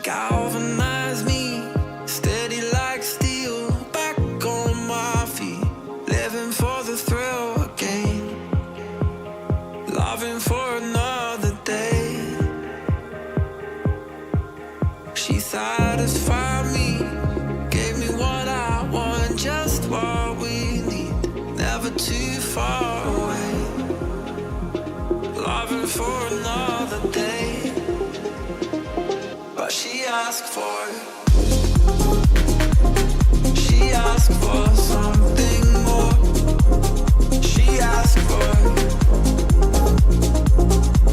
galvanize me, steady like steel, back on my feet, living for the thrill again, loving for another day. She satisfied me, gave me what I want, just what we need, never too far away, loving for another day. But she asked for something more. She asked for,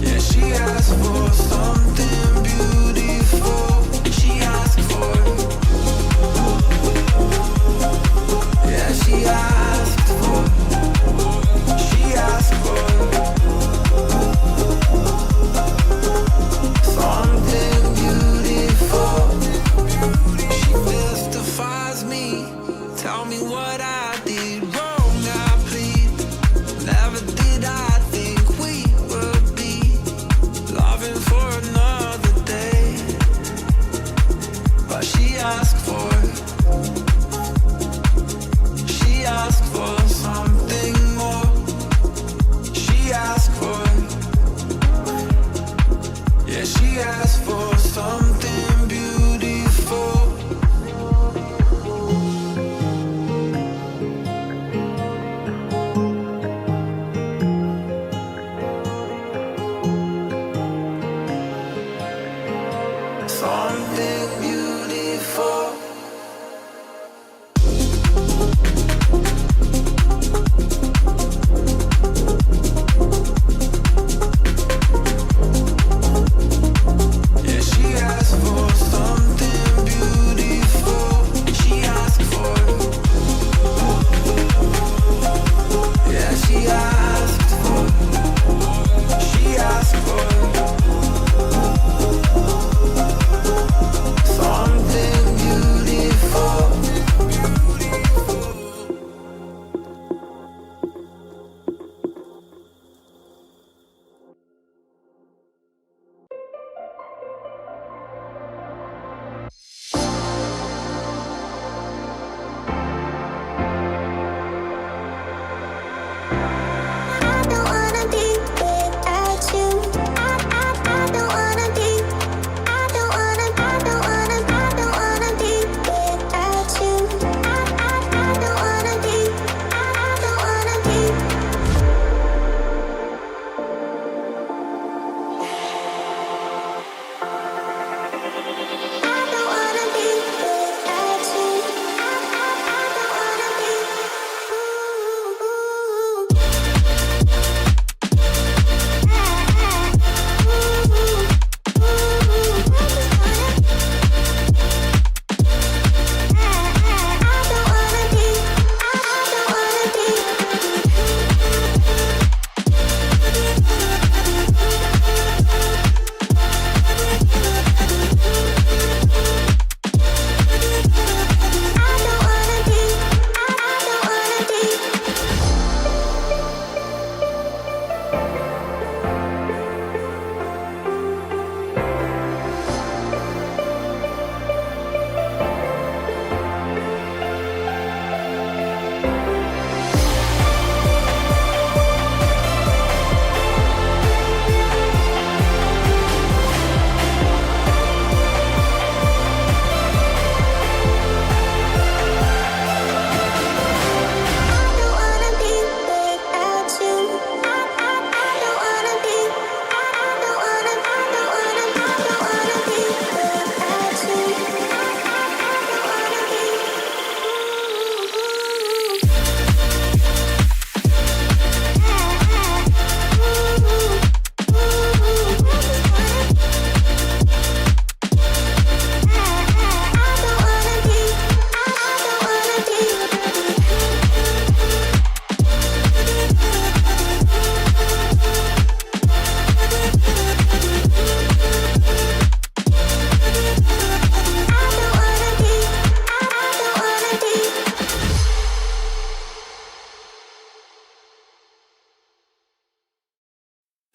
yeah, she asked for something beautiful. She asked for, yeah, she asked for something beautiful. She mystifies me, tell me what I did wrong, I plead. Never did I think we would be loving for another day. But she asked for something more. She asked for, yeah, she asked for something beautiful. Something beautiful. Yeah, she asked for something beautiful. She asked for, yeah, she asked for something beautiful.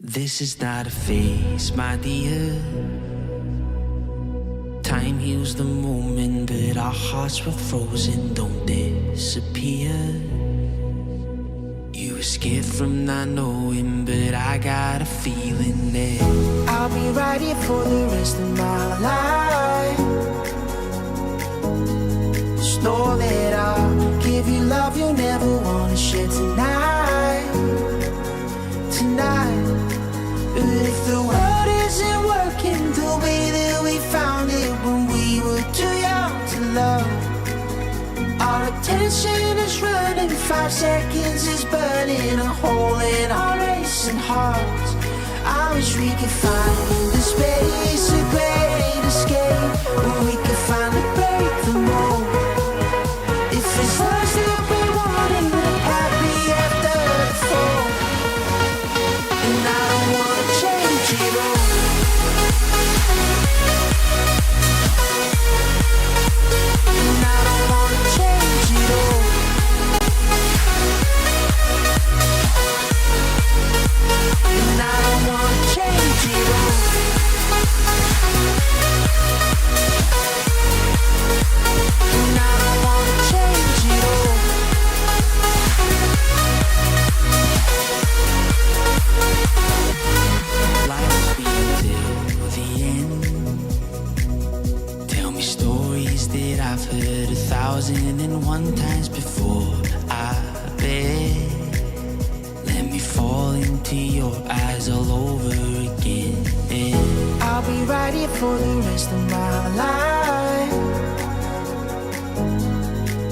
This is not a phase, my dear. use the moment, but our hearts were frozen, don't disappear. You were scared from not knowing, but I got a feeling that I'll be right here for the rest of my life. Just know that I'll give you love you'll never wanna share tonight. Tonight. But if the world isn't working the way that we found it when we were too young to love, our attention is running, 5 seconds is burning a hole in our racing hearts. I wish we could find the space, a great escape, where we could finally break the mold. If it's us that we're wanting, we're happy after the fall. And I don't wanna change it all. And I don't wanna change it all. And I don't wanna change it all. And I don't wanna change it all. life be till the end. Tell me stories that I've heard 1,001 times before. I bet. Let me fall into your eyes all over again. I'll be right here for the rest of my life.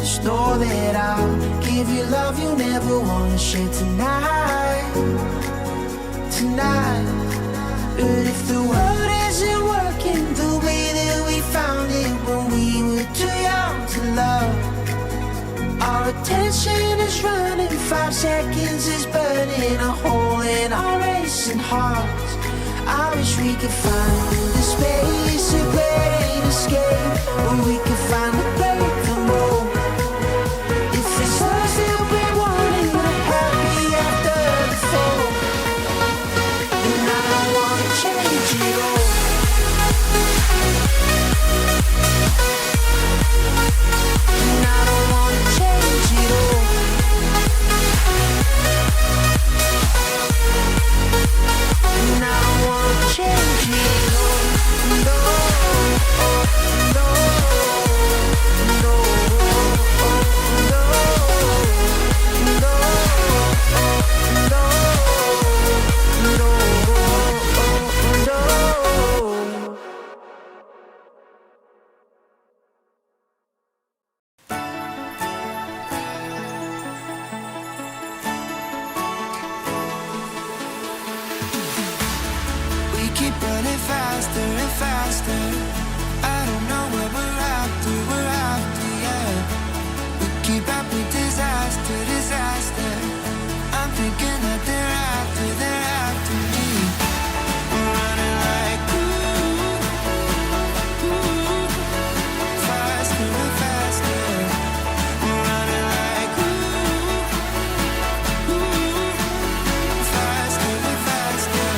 Just know that I'll give you love you'll never wanna share tonight. Tonight. But if the world isn't working the way that we found it when we were too young to love, our attention is running, 5 seconds is burning a hole in our racing hearts. I wish we could find the space, a great escape, where we could finally break the mold. If it's us that we're wanting, we're happy after the fall. And I don't wanna change it all. And I don't wanna change it all. And I don't wanna change it all. No, no, no, no, no, no. We keep running faster and faster. I don't know what we're after, yeah. We keep up with disaster, disaster. I'm thinking that they're after me. We're running like faster and faster. We're running like faster and faster.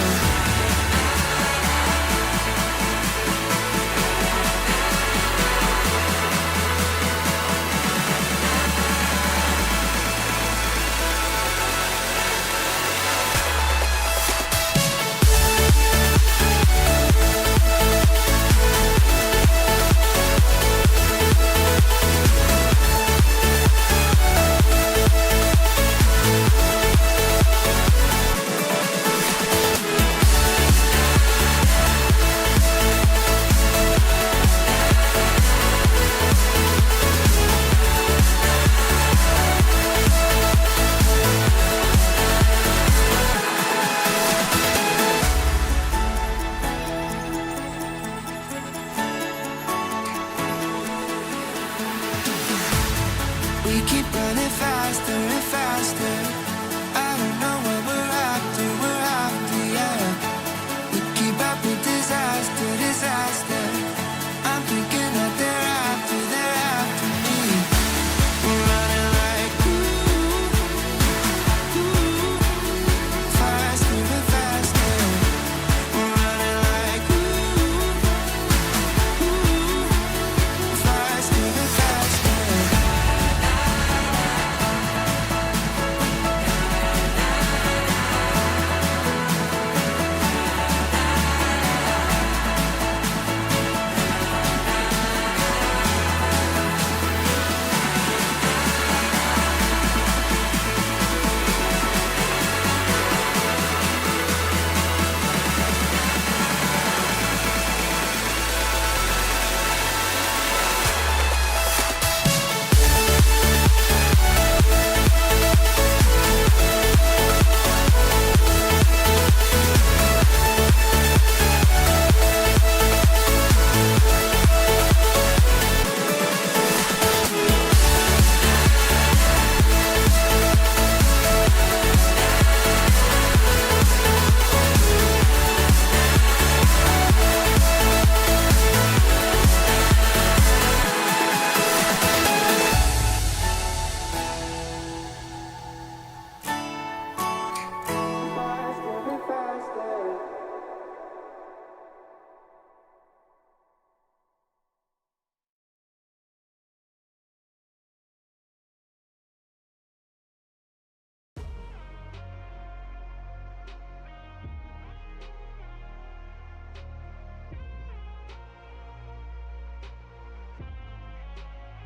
We keep running faster and faster. I don't know what we're after, yeah. We keep up with disaster, disaster. I'm thinking that they're after me. We're running like faster and faster. We're running like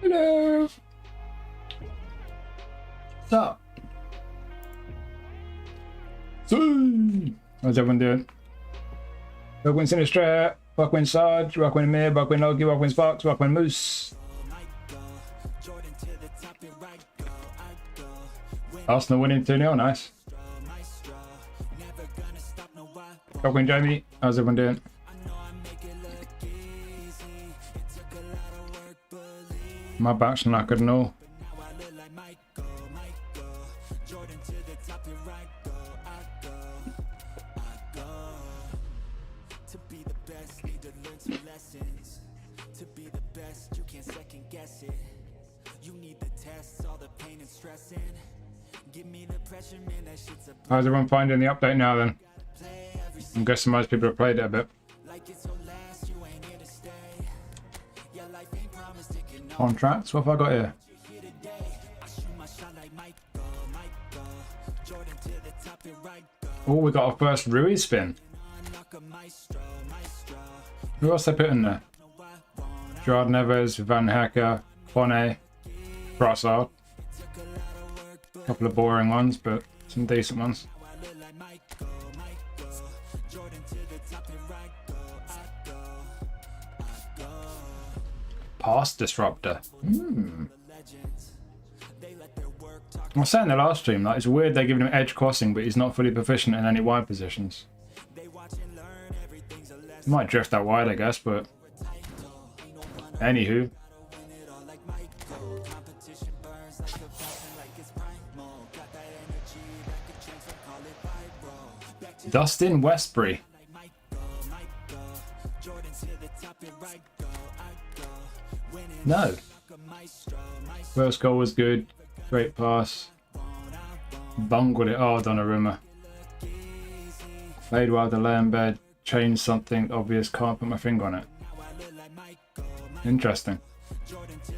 Hello. What's up? How's everyone doing? Welcome Sinistra, welcome Sarge, welcome Amir, welcome Loki, welcome Sparks, welcome Moose. Arsenal winning 2-0, nice. Welcome Jamie, how's everyone doing? My back's not good and all. How's everyone finding the update now then? I'm guessing most people have played it a bit. Contracts, what have I got here? Oh, we got our first Rui spin. Who else they put in there? Gerard Neves, Van Hecker, Fone, Brassard. A couple of boring ones, but some decent ones. Pass disruptor. I was saying in the last stream, like, it's weird they're giving him edge crossing, but he's not fully proficient in any wide positions. He might drift that wide, I guess, but anywho. Dustin Westbury. No. First goal was good. Great pass. Bungled it. Oh, Donnarumma. Played well to lay in bed. Changed something obvious. Can't put my finger on it. Interesting.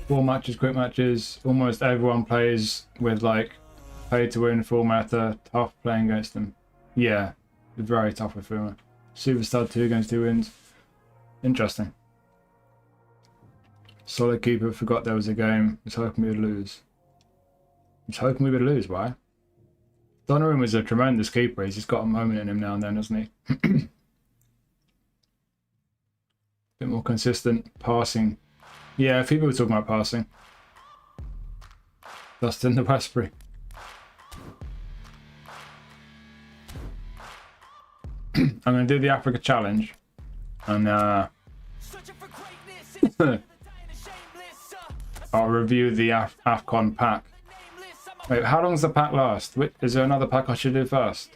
4 matches, quick matches. Almost everyone plays with like pay to win format. Tough playing against them. Yeah. Very tough with Fuma. Superstar 2 against 2 wins. Interesting. Solid keeper, forgot there was a game. Was hoping we would lose. Was hoping we would lose, why? Donnarumma is a tremendous keeper. He's just got a moment in him now and then, doesn't he? Bit more consistent passing. Yeah, people were talking about passing. Dustin the Westbury. I'm going to do the Africa Challenge. And I'll review the AFCON pack. Wait, how long does the pack last? Is there another pack I should do first?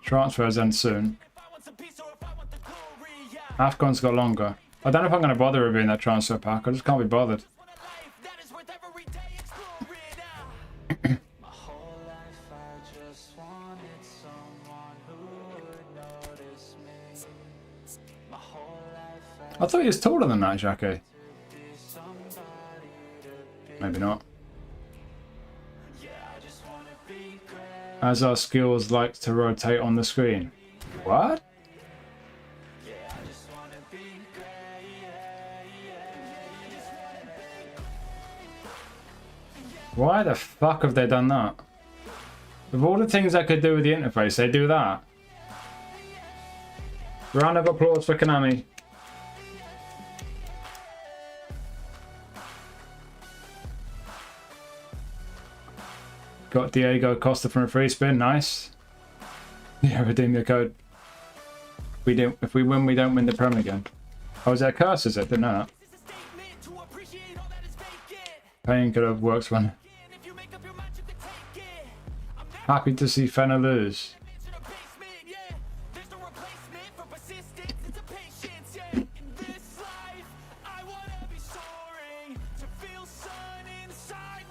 Transfers end soon. AFCON's got longer. I don't know if I'm going to bother reviewing that transfer pack. I just can't be bothered. I thought he was taller than that, Jackie. Maybe not. As our skills like to rotate on the screen. What? Why the fuck have they done that? Of all the things I could do with the interface, they do that. Round of applause for Konami. Got Diego Costa from a free spin, nice. Yeah, redeem your code. If we win, we don't win the Prem again. Oh, is that a curse, is it? Didn't know that. Painkiller works when. Happy to see Fenner lose.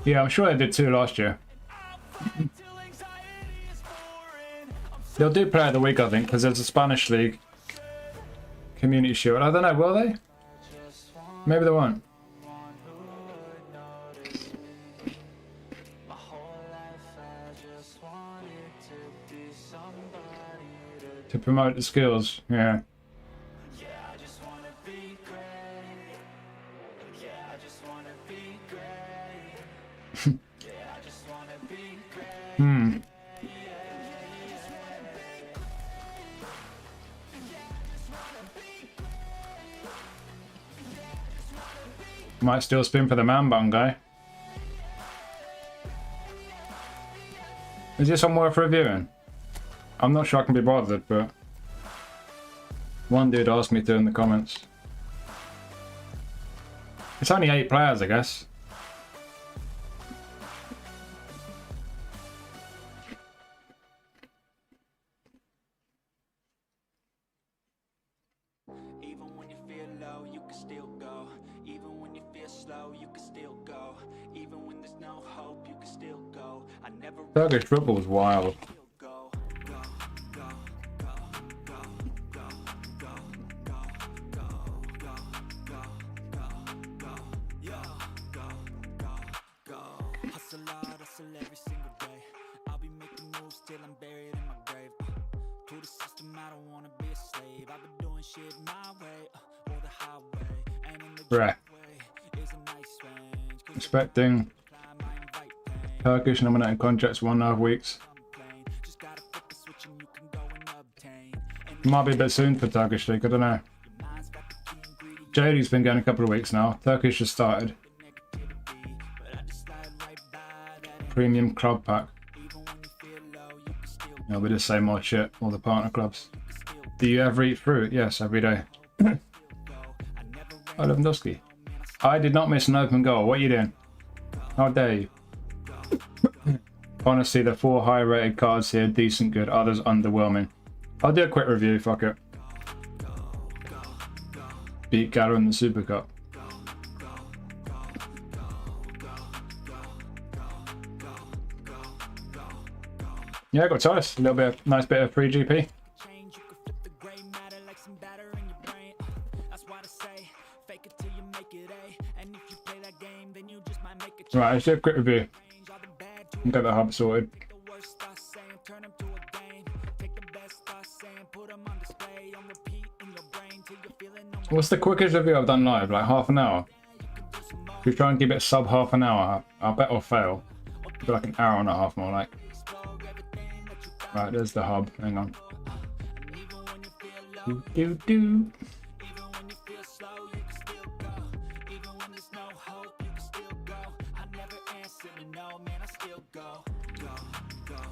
Yeah, I'm sure they did 2 last year. They'll do Player of the Week, I think, because there's a Spanish League Community Shield. I don't know, will they? Maybe they won't. to promote the skills. Yeah. Hmm. Might still spin for the man bun guy. Is this one worth reviewing? I'm not sure I can be bothered, but one dude asked me to in the comments. It's only 8 players, I guess. Even when you feel low, you can still go. Even when you feel slow, you can still go. Even when there's no hope, you can still go. I never Turkish football is wild. go. Hustle hard, hustle every single day. I'll be making moves till I'm buried in my grave. To the system, I don't wanna be a slave. I've been doing shit my way, or the highway. And in the Bruh. driveway is a nice range. Expecting Turkish nominated contracts 1.5 weeks. Just gotta flip the switch and you can go and obtain. Might be a bit soon for Turkish League, I don't know. JD's been going a couple of weeks now. Turkish just started. Premium club pack. Yeah, we just say more shit, all the partner clubs. Do you ever eat fruit? Yes, every day. Oh, Lewandowski. I did not miss an open goal. What are you doing? How dare you? Honestly, the 4 high rated cards here, decent, good, others underwhelming. I'll do a quick review, fuck it. Beat Gala in the Super Cup. Yeah, I got choice. A little bit of, nice bit of free GP. Right, let's do a quick review. Get the hub sorted. What's the quickest review I've done live? Like half an hour? If we try and keep it sub half an hour, I'll bet I'll fail. It'll be like an hour and a half more like. Right, there's the hub. Hang on. Do.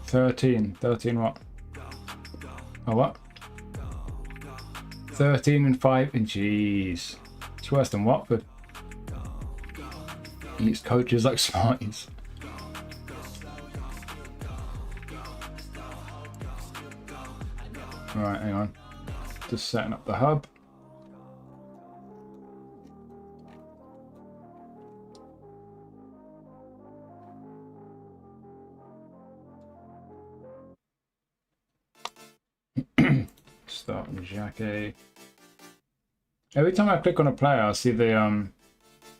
13 what? Oh, what? 13 and 5. Jeez. It's worse than Watford. These coaches like Smarties. Right, hang on. Just setting up the hub. Starting Jackie. Every time I click on a player, I see the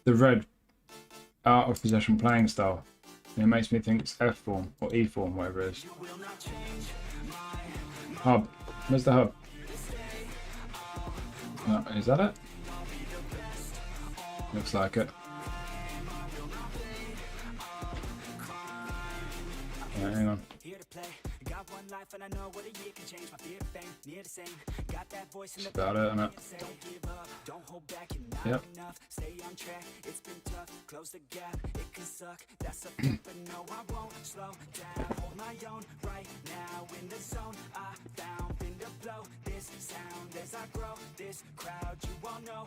red out of possession playing style. And it makes me think it's F form or E form, whatever it is. Hub. Where's the hub? Is that it? Looks like it. Right, hang on. That's about it, isn't it? Yep.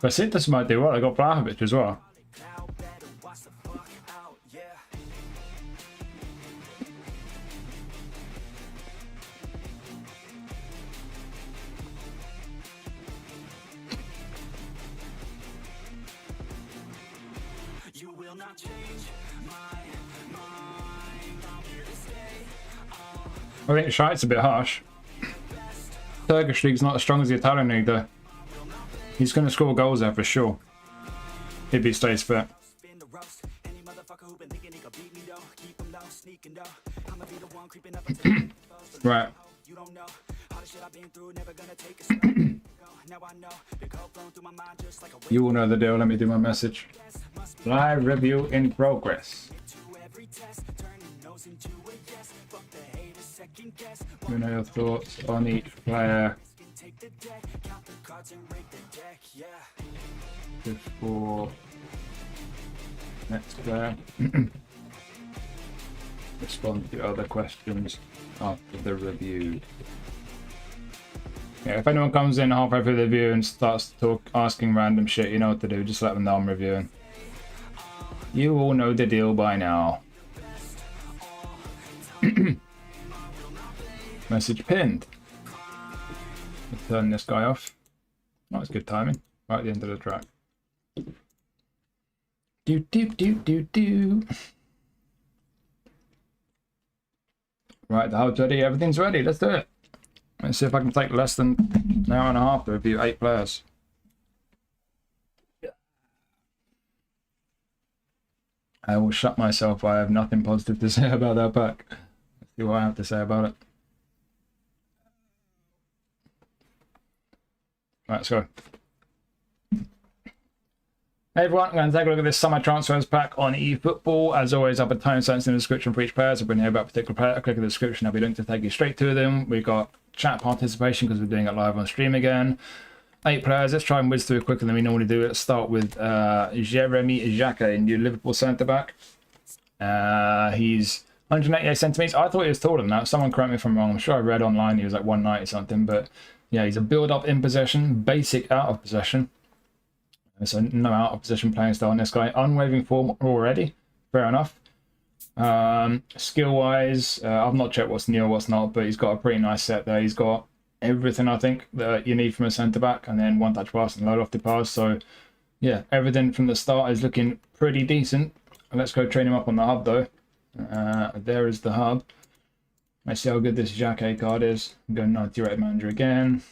But this might do well. I got Blahovic as well. I think Shite's a bit harsh. Turkish league's not as strong as the Italian league though. He's going to score goals there for sure. If he stays fit. Right. You will know the deal. Let me do my message. Live review in progress. You know your thoughts on each player before next player. Respond to other questions after the review. Yeah, if anyone comes in halfway through the review and starts asking random shit, you know what to do. Just let them know I'm reviewing. You all know the deal by now. Message pinned. Let's turn this guy off. Oh, that's good timing. Right at the end of the track. Do do do do do. Right, the hub's ready. Everything's ready. Let's do it. Let's see if I can take less than an hour and a half to review 8 players. I will shut myself. I have nothing positive to say about that pack. Let's see what I have to say about it. Right, let's go. Hey everyone, I'm going to take a look at this summer transfers pack on eFootball. As always, I'll put timestamps in the description for each player. So when you hear about a particular player, click in the description. I'll be linked to take you straight to them. We've got chat participation because we're doing it live on stream again. 8 players. Let's try and whiz through it quicker than we normally do. Let's start with Jeremy Xhaka, new Liverpool centre-back. He's 188 centimetres. I thought he was taller than that. Someone correct me if I'm wrong. I'm sure I read online he was like 190 something. But yeah, he's a build-up in possession, basic out of possession. So no out of possession playing style on this guy. Unwavering form already. Fair enough. Skill-wise, I've not checked what's new or what's not, but he's got a pretty nice set there. He's got everything I think that you need from a centre-back, and then one-touch pass and load off the pass. So yeah, everything from the start is looking pretty decent. Let's go train him up on the hub though. There is the hub. Let's see how good this Xhaka card is. I'm going 90 rated manager again.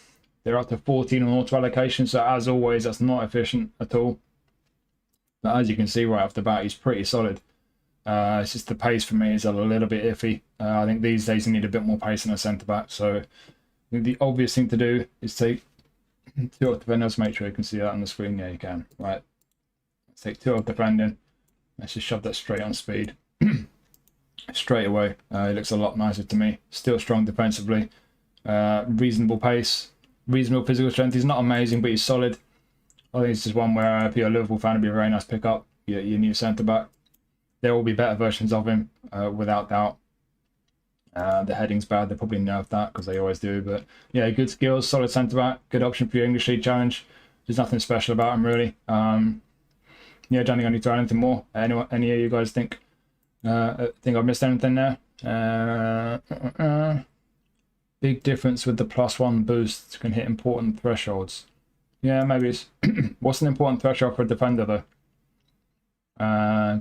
They're up to 14 on auto allocation, so as always, that's not efficient at all. But as you can see right off the bat, he's pretty solid. It's just the pace for me is a little bit iffy. I think these days you need a bit more pace in a centre-back. So the obvious thing to do is take 2 off defenders. Make sure you can see that on the screen. Yeah, you can. Right. Let's take 2 off defending. Let's just shove that straight on speed. Straight away. It looks a lot nicer to me. Still strong defensively. Reasonable pace. Reasonable physical strength. He's not amazing, but he's solid. I think it's just one where if you're a Liverpool fan, it'd be a very nice pickup. Your new centre-back. There will be better versions of him, without doubt. The heading's bad. They probably nerfed that because they always do. But yeah, good skills, solid centre-back. Good option for your English League challenge. There's nothing special about him, really. Yeah, don't think I need to add anything more. Any of you guys think I've missed anything there? Big difference with the +1 boost. Can hit important thresholds. Yeah, maybe it's what's an important threshold for a defender though?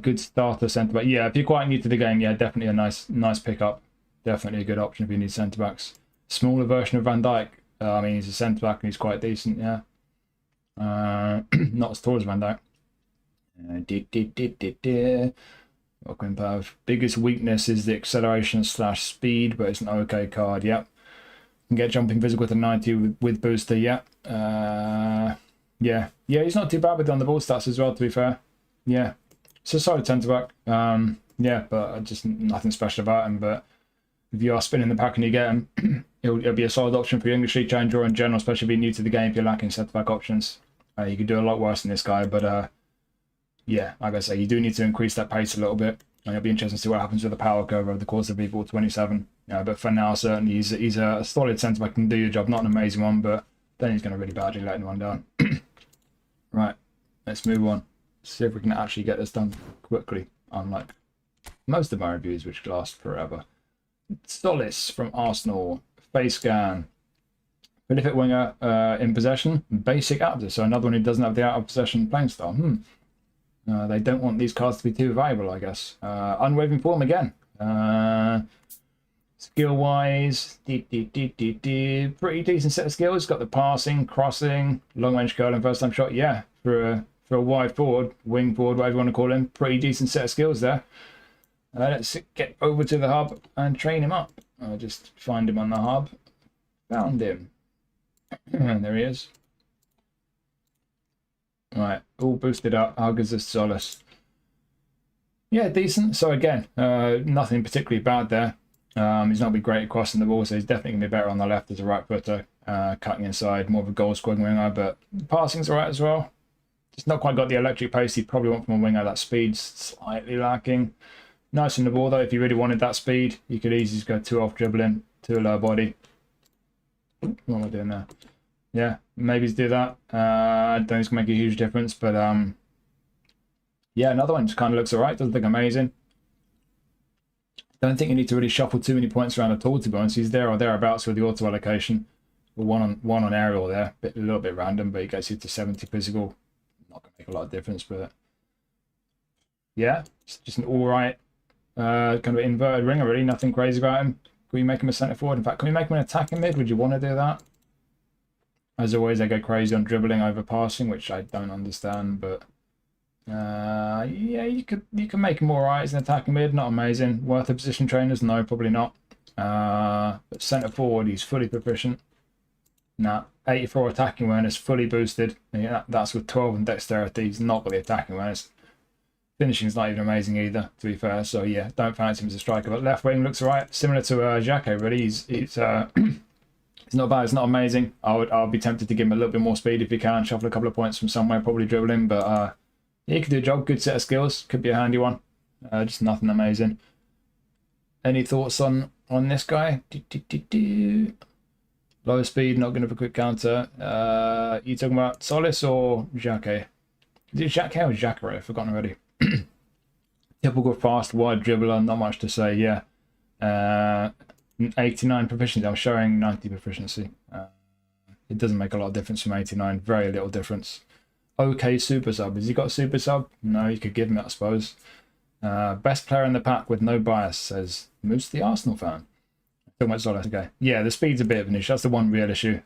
Good starter centre back. Yeah, if you're quite new to the game, yeah, definitely a nice pickup. Definitely a good option if you need centre backs. Smaller version of Van Dijk. I mean, he's a centre back and he's quite decent. Yeah, not as tall as Van Dijk. Welcome, Pav. Biggest weakness is the acceleration / speed, but it's an okay card. Yep. Can get jumping physical to 90 with booster. Yeah. Yeah, he's not too bad with on the ball stats as well, to be fair. Yeah, it's a solid centre back. Yeah, but just nothing special about him. But if you are spinning the pack and you get him, it'll be a solid option for your English League challenge or in general, especially if you're new to the game. If you're lacking centre back options, you could do a lot worse than this guy. But yeah, like I say, you do need to increase that pace a little bit. And it'll be interesting to see what happens with the power curve over the course of eFootball 27. But for now, certainly he's a solid centre back, can do your job. Not an amazing one, but then he's going to really badly let anyone down. Right, let's move on. See if we can actually get this done quickly, unlike most of my reviews, which last forever. Solis from Arsenal, face scan. Prolific winger in possession, basic out of this. So another one who doesn't have the out of possession playing style. They don't want these cards to be too valuable, I guess. Unwavering form again. Skill-wise, pretty decent set of skills. Got the passing, crossing, long-range curling, first-time shot. Yeah, for a wide forward, wing forward, whatever you want to call him. Pretty decent set of skills there. Let's get over to the hub and train him up. I'll just find him on the hub. Found him. There he is. Right, all boosted up. How good's this Solace? Yeah, decent. So again, nothing particularly bad there. He's not been great at crossing the ball, so he's definitely going to be better on the left as a right footer, cutting inside, more of a goal scoring winger, but passing's alright as well. Just not quite got the electric pace you probably want from a winger. That speed's slightly lacking. Nice on the ball though. If you really wanted that speed, you could easily just go 2 off dribbling, 2 low body. What am I doing there? Yeah, maybe do that. I don't think it's going to make a huge difference, but yeah, another one just kind of looks alright. Doesn't look amazing. Don't think you need to really shuffle too many points around at all, to be honest. He's there or thereabouts with the auto allocation. One on aerial there, a little bit random, but he gets you to 70 physical. Not going to make a lot of difference, but yeah, it's just an alright kind of inverted ringer, really. Nothing crazy about him. Can we make him a centre forward? In fact, can we make him an attacking mid? Would you want to do that? As always, they go crazy on dribbling over passing, which I don't understand, but yeah, you can make him alright as an attacking mid. Not amazing. Worth the position trainers? No, probably not. But centre forward, he's fully proficient. Nah, 84 attacking awareness, fully boosted. Yeah, that's with 12 in dexterity. He's not got the attacking awareness. Finishing's not even amazing either, to be fair. So yeah, don't fancy him as a striker. But left wing looks alright, similar to Xhaka, really. He's it's not bad. It's not amazing. I'll be tempted to give him a little bit more speed if you can. Shuffle a couple of points from somewhere, probably dribble him. But yeah, he could do a job. Good set of skills. Could be a handy one. Just nothing amazing. Any thoughts on this guy? Low speed, not good for a quick counter. You talking about Solace or Xhaka? Is it Xhaka or Xhaka? I've forgotten already. Typical fast, wide dribbler, not much to say, yeah. 89 proficiency, I'm showing 90 proficiency. It doesn't make a lot of difference from 89, very little difference. Okay, super sub. Has he got a super sub? No, you could give him it, I suppose. Best player in the pack with no bias, says Moose the Arsenal fan. Talking about Solace, okay. Yeah, the speed's a bit of an issue. That's the one real issue.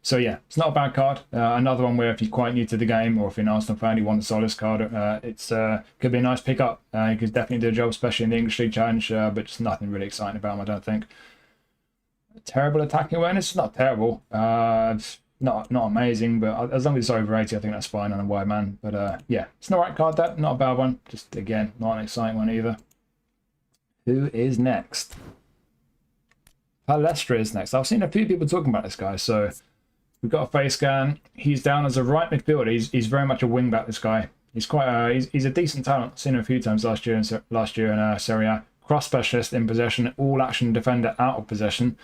So yeah, it's not a bad card. Another one where if you're quite new to the game, or if you're an Arsenal fan, you want a Solace card, it's could be a nice pickup. You could definitely do a job, especially in the English League Challenge, but just nothing really exciting about him, I don't think. Terrible attacking awareness? It's not terrible. Not amazing, but as long as it's over 80, I think that's fine on a wide man. But yeah, it's an alright card, that. Not a bad one. Just, again, not an exciting one either. Who is next? Palestra is next. I've seen a few people talking about this guy. So we've got a face scan. He's down as a right midfielder. He's very much a wing back, this guy. He's quite he's a decent talent. I've seen him a few times last year in Serie A. Cross specialist in possession, all action defender out of possession.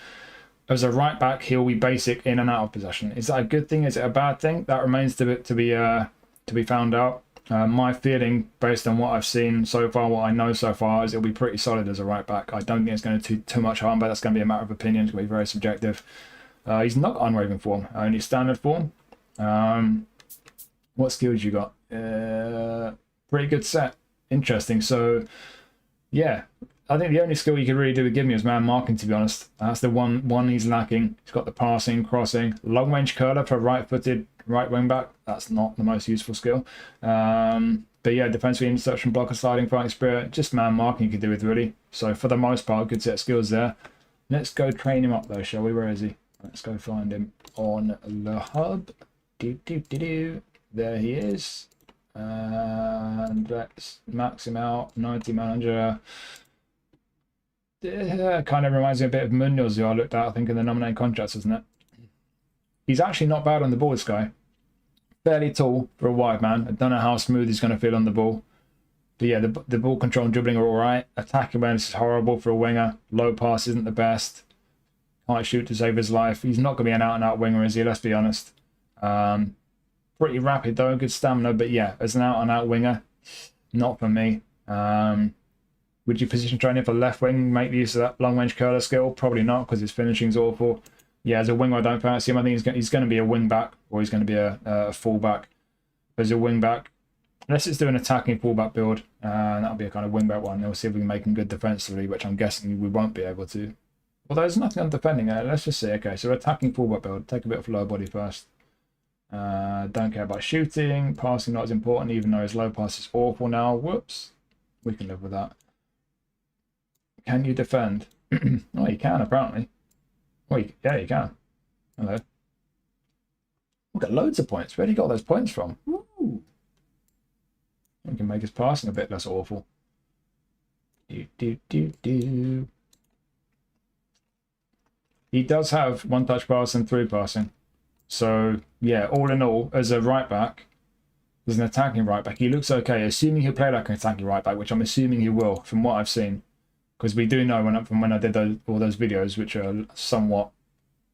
As a right back, he'll be basic in and out of possession. Is that a good thing? Is it a bad thing? That remains to be found out. My feeling, based on what I've seen so far, what I know so far, is it'll be pretty solid as a right back. I don't think it's going to do too much harm, but that's going to be a matter of opinion. It's going to be very subjective. He's not unwavering form, only standard form. What skills you got? Pretty good set. Interesting. So, yeah. I think the only skill you could really do with give me is man marking, to be honest. That's the one he's lacking. He's got the passing, crossing, long range curler for right-footed right wing back. That's not the most useful skill. But yeah, defensively insertion, blocker, sliding, fighting spirit, just man marking you could do with, really. So for the most part, good set of skills there. Let's go train him up though, shall we? Where is he? Let's go find him on the hub. There he is. And let's max him out. 90 manager. Kind of reminds me a bit of Munoz, who I looked at, I think, in the nominated contracts, isn't it? He's actually not bad on the ball, this guy. Fairly tall for a wide man. I don't know how smooth he's going to feel on the ball. But yeah, the ball control and dribbling are all right. Attacking awareness is horrible for a winger. Low pass isn't the best. Can't shoot to save his life. He's not going to be an out-and-out winger, is he? Let's be honest. Pretty rapid, though. Good stamina. But yeah, as an out-and-out winger, not for me. Would you position train him for left wing, make use of that long range curler skill? Probably not, because his finishing's awful. Yeah, as a winger, I don't fancy him. I think he's going to be a wing back, or he's going to be a full back. As a wing back, let's just do an attacking full back build, and that'll be a kind of wing back one. We'll see if we can make him good defensively, which I'm guessing we won't be able to. Although there's nothing on defending. Let's just see. Okay, so attacking full back build. Take a bit of low body first. Don't care about shooting. Passing not as important, even though his low pass is awful now. Whoops. We can live with that. Can you defend? Oh, you can, apparently. Well, yeah, you can. Hello. We've got loads of points. Where did he got those points from? Ooh. We can make his passing a bit less awful. Do. He does have one-touch pass and through passing. So, yeah, all in all, as a right-back, as an attacking right-back, he looks okay, assuming he'll play like an attacking right-back, which I'm assuming he will, from what I've seen. Because we do know from when I did all those videos, which are somewhat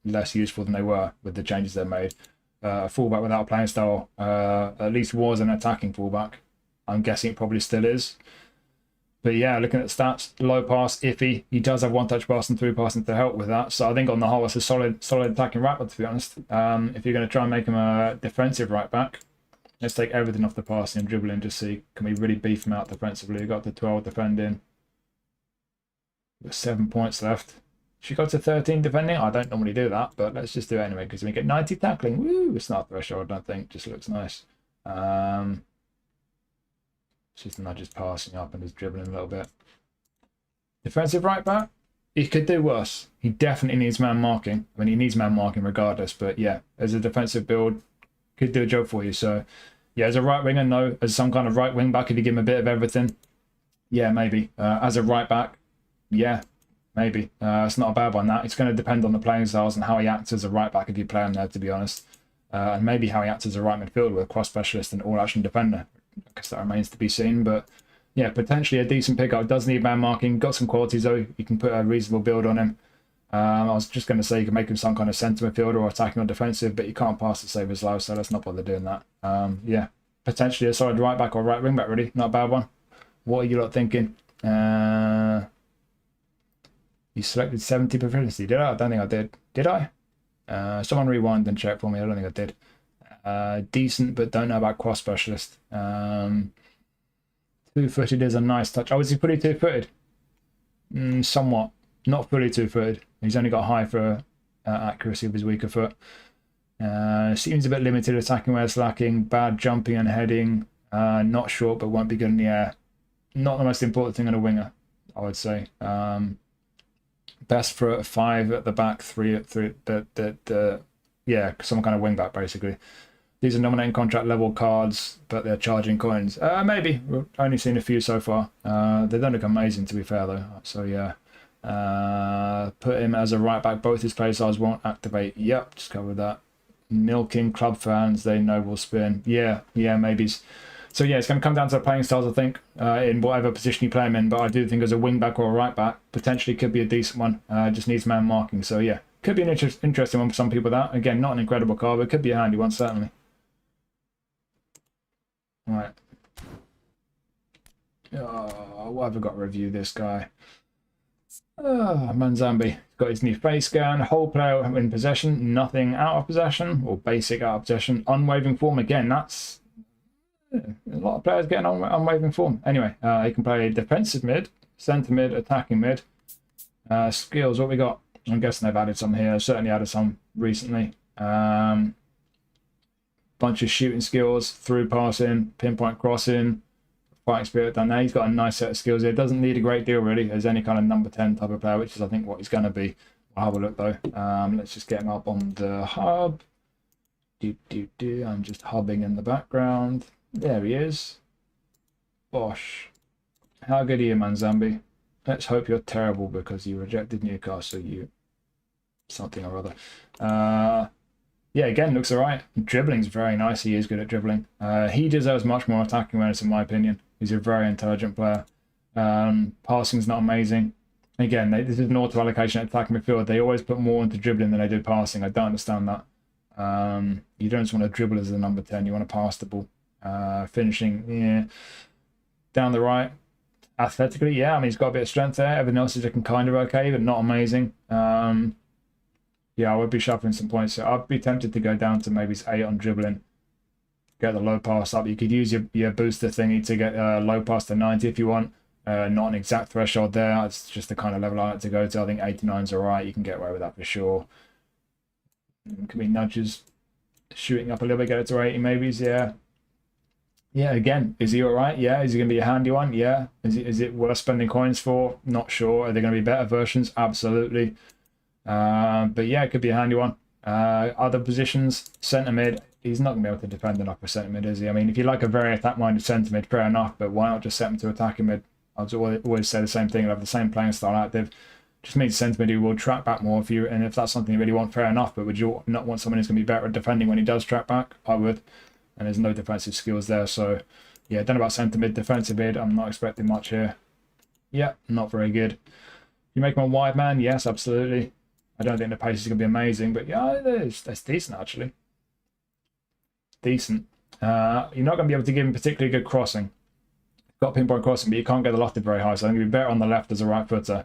less useful than they were with the changes they made. A fullback without a playing style at least was an attacking fullback. I'm guessing it probably still is. But yeah, looking at the stats, low pass, iffy. He does have one-touch pass and through passing to help with that. So I think on the whole, it's a solid attacking right back, to be honest. If you're going to try and make him a defensive right back, let's take everything off the passing and dribbling, just see can we really beef him out defensively. We've got the 12 defending. We've got 7 points left. Should go to 13 defending? I don't normally do that, but let's just do it anyway because we get 90 tackling. Woo! It's not a threshold, I don't think. Just looks nice. Just not just passing up and just dribbling a little bit. Defensive right back? He could do worse. He definitely needs man marking. I mean, he needs man marking regardless, but yeah, as a defensive build, could do a job for you. So, yeah, as a right winger, no. As some kind of right wing back, if you give him a bit of everything, yeah, maybe. As a right back, yeah, maybe. It's not a bad one, that. It's going to depend on the playing styles and how he acts as a right back if you play him there, to be honest. And maybe how he acts as a right midfielder with a cross specialist and all-action defender. I guess that remains to be seen, but yeah, potentially a decent pickup. Does need man marking. Got some qualities though. You can put a reasonable build on him. I was just going to say you can make him some kind of centre midfielder or attacking or defensive, but you can't pass to save his life, so let's not bother doing that. Yeah, potentially a solid right back or right wing back, really. Not a bad one. What are you lot thinking? You selected 70 proficiency. Did I? I don't think I did. Did I? Someone rewind and check for me. I don't think I did. Decent, but don't know about cross specialist. Two-footed is a nice touch. Oh, is he fully two-footed? Somewhat. Not fully two-footed. He's only got high for accuracy of his weaker foot. Seems a bit limited attacking where it's lacking. Bad jumping and heading. Not short, but won't be good in the air. Not the most important thing on a winger, I would say. Best for 5 at the back, 3 at 3. Yeah, some kind of wing back basically. These are nominating contract level cards, but they're charging coins. Maybe. We've only seen a few so far. They don't look amazing, to be fair, though. So, yeah. Put him as a right back. Both his play styles won't activate. Yep, just covered that. Milking club fans, they know will spin. Yeah, maybe. So, yeah, it's going to come down to the playing styles, I think, in whatever position you play him in. But I do think as a wing back or a right back, potentially could be a decent one. Just needs man marking. So, yeah. Could be an interesting one for some people, that. Again, not an incredible card, but could be a handy one, certainly. Right. What have I got to review this guy? Manzambi. Got his new face scan. Whole player in possession. Nothing out of possession. Or basic out of possession. Unwavering form. Again, that's... a lot of players getting unwavering form. Anyway, he can play defensive mid, centre mid, attacking mid. Skills, what we got? I'm guessing they've added some here. Certainly added some recently. Bunch of shooting skills, through passing, pinpoint crossing, fighting spirit done there. He's got a nice set of skills here. Doesn't need a great deal really as any kind of number 10 type of player, which is I think what he's going to be. I'll have a look though. Let's just get him up on the hub. I'm just hubbing in the background. There he is. Bosh. How good are you, Manzambi? Let's hope you're terrible because you rejected Newcastle. You something or other. Yeah, again, looks alright. Dribbling's very nice. He is good at dribbling. He deserves much more attacking awareness, in my opinion. He's a very intelligent player. Passing's not amazing. Again, this is an auto allocation at attacking midfield. They always put more into dribbling than they do passing. I don't understand that. You don't just want to dribble as a number 10. You want to pass the ball. Finishing, yeah. Down the right. Athletically, yeah. I mean, he's got a bit of strength there. Everything else is looking kind of okay, but not amazing. Yeah, I would be shuffling some points. So I'd be tempted to go down to maybe 8 on dribbling. Get the low pass up. You could use your booster thingy to get low pass to 90 if you want. Not an exact threshold there. It's just the kind of level I like to go to. I think 89's alright. You can get away with that for sure. Could be nudges. Shooting up a little bit, get it to 80 maybe. Yeah. Yeah, again, is he alright? Yeah. Is he going to be a handy one? Yeah. Is it worth spending coins for? Not sure. Are there going to be better versions? Absolutely. But yeah, it could be a handy one. Other positions, centre mid, he's not going to be able to defend enough for centre mid, is he? I mean, if you like a very attack-minded centre mid, fair enough, but why not just set him to attacking mid? I'll always say the same thing, have the same playing style active. Just means centre mid who will track back more if you, and if that's something you really want, fair enough, but would you not want someone who's going to be better at defending when he does track back? I would, and there's no defensive skills there, so yeah, don't know about centre mid, defensive mid, I'm not expecting much here. Yeah, not very good. You make him a wide man? Yes, absolutely. I don't think the pace is going to be amazing, but yeah, that's decent, actually. Decent. You're not going to be able to give him particularly good crossing. Got pinpoint crossing, but you can't get the lofted very high, so I'm going to be better on the left as a right footer.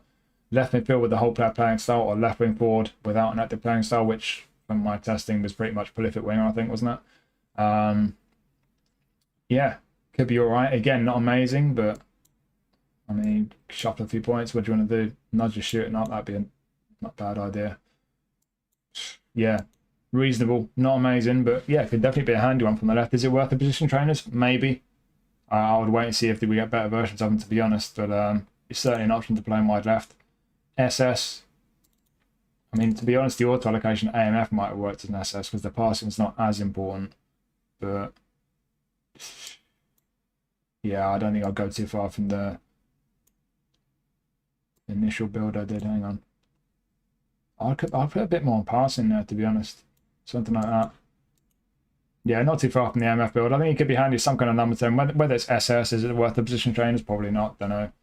Left midfield with the whole player playing style, or left wing forward without an active playing style, which from my testing was pretty much prolific winger, I think, wasn't it? Yeah, could be all right. Again, not amazing, but I mean, shuffle a few points. What do you want to do? Nudge just shooting up. That'd be a not bad idea. Yeah, reasonable. Not amazing, but yeah, could definitely be a handy one from the left. Is it worth the position trainers? Maybe. I would wait and see if we get better versions of them, to be honest. But it's certainly an option to play in wide left. SS. I mean, to be honest, the auto allocation AMF might have worked as an SS because the passing's not as important. But yeah, I don't think I'll go too far from the initial build I did. Hang on. I'll put a bit more on passing there, to be honest. Something like that. Yeah, not too far from the AMF build. I think it could be handy some kind of number 10. Whether it's SS, is it worth the position trainers? Probably not, don't know.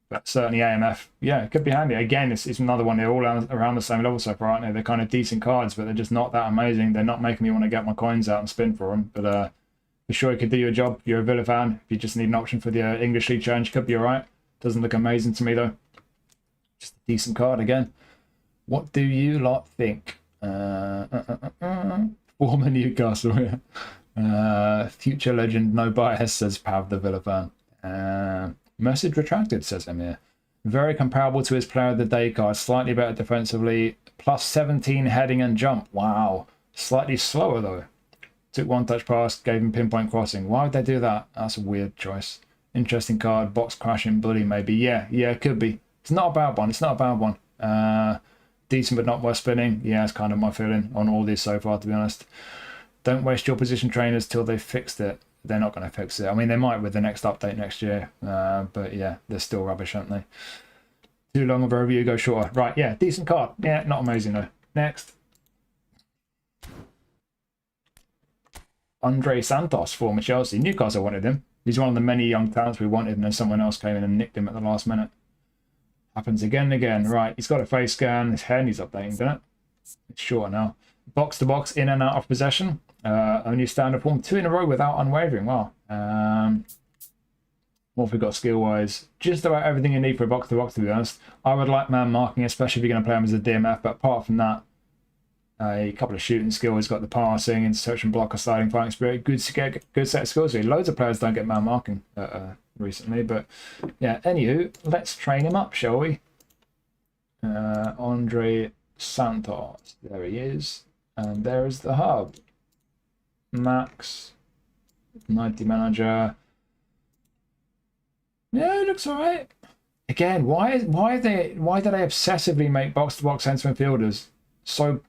But certainly AMF, yeah, it could be handy. Again, it's another one. They're all around the same level so far, aren't they? They're kind of decent cards, but they're just not that amazing. They're not making me want to get my coins out and spin for them. But for sure, it could do your job. You're a Villa fan. If you just need an option for the English League Challenge, could be all right. Doesn't look amazing to me, though. Just a decent card again. What do you lot think? Former Newcastle. Future legend, no bias, says Pav the Villa fan. Message retracted, says Emir. Very comparable to his player of the day card. Slightly better defensively. Plus 17 heading and jump. Wow. Slightly slower, though. Took one touch pass, gave him pinpoint crossing. Why would they do that? That's a weird choice. Interesting card. Box crashing bully, maybe. Yeah, it could be. It's not a bad one. It's not a bad one. Decent but not worth spinning. Yeah, it's kind of my feeling on all these so far, to be honest. Don't waste your position trainers till they've fixed it. They're not going to fix it. I mean, they might with the next update next year. But yeah, they're still rubbish, aren't they? Too long of a review, go shorter. Right, yeah, decent card. Yeah, not amazing though. Next. Andre Santos, former Chelsea. Newcastle wanted him. He's one of the many young talents we wanted, and then someone else came in and nicked him at the last minute. Happens again and again. Right, he's got a face scan. His hair needs updating, doesn't it? It's shorter now. Box to box, in and out of possession. Only standard form, 2 in a row without unwavering. Wow. What have we got skill wise? Just about everything you need for a box to box, to be honest. I would like man marking, especially if you're going to play him as a DMF, but apart from that, a couple of shooting skills. He's got the passing, interception, blocker, sliding, fighting spirit. Good set of skills. Really. Loads of players don't get man marking recently, but yeah. Anywho, let's train him up, shall we? Andre Santos. There he is, and there is the hub. Max, 90 manager. Yeah, it looks alright. Again, why do they obsessively make box to box centre midfielders? So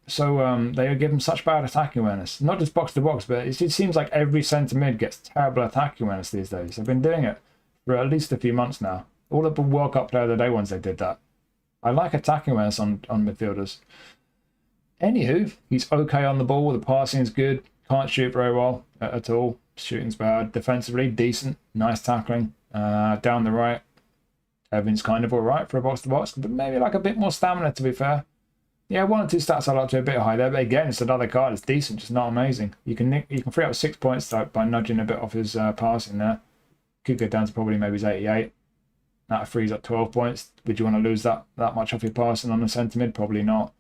they give them such bad attacking awareness. Not just box to box, but it seems like every centre mid gets terrible attacking awareness these days. They've been doing it for at least a few months now. All of the World Cup Player of the Day ones, they did that. I like attacking awareness on midfielders. Anywho, he's okay on the ball. The passing is good. Can't shoot very well at all. Shooting's bad. Defensively, decent. Nice tackling. Down the right, Evans kind of all right for a box to box, but maybe like a bit more stamina, to be fair. Yeah, 1 or 2 stats I like to a bit high there, but again, it's another card. It's decent, just not amazing. You can free up 6 points by nudging a bit off his passing there. Could go down to probably maybe his 88. That frees up 12 points. Would you want to lose that much off your passing on the centre mid? Probably not.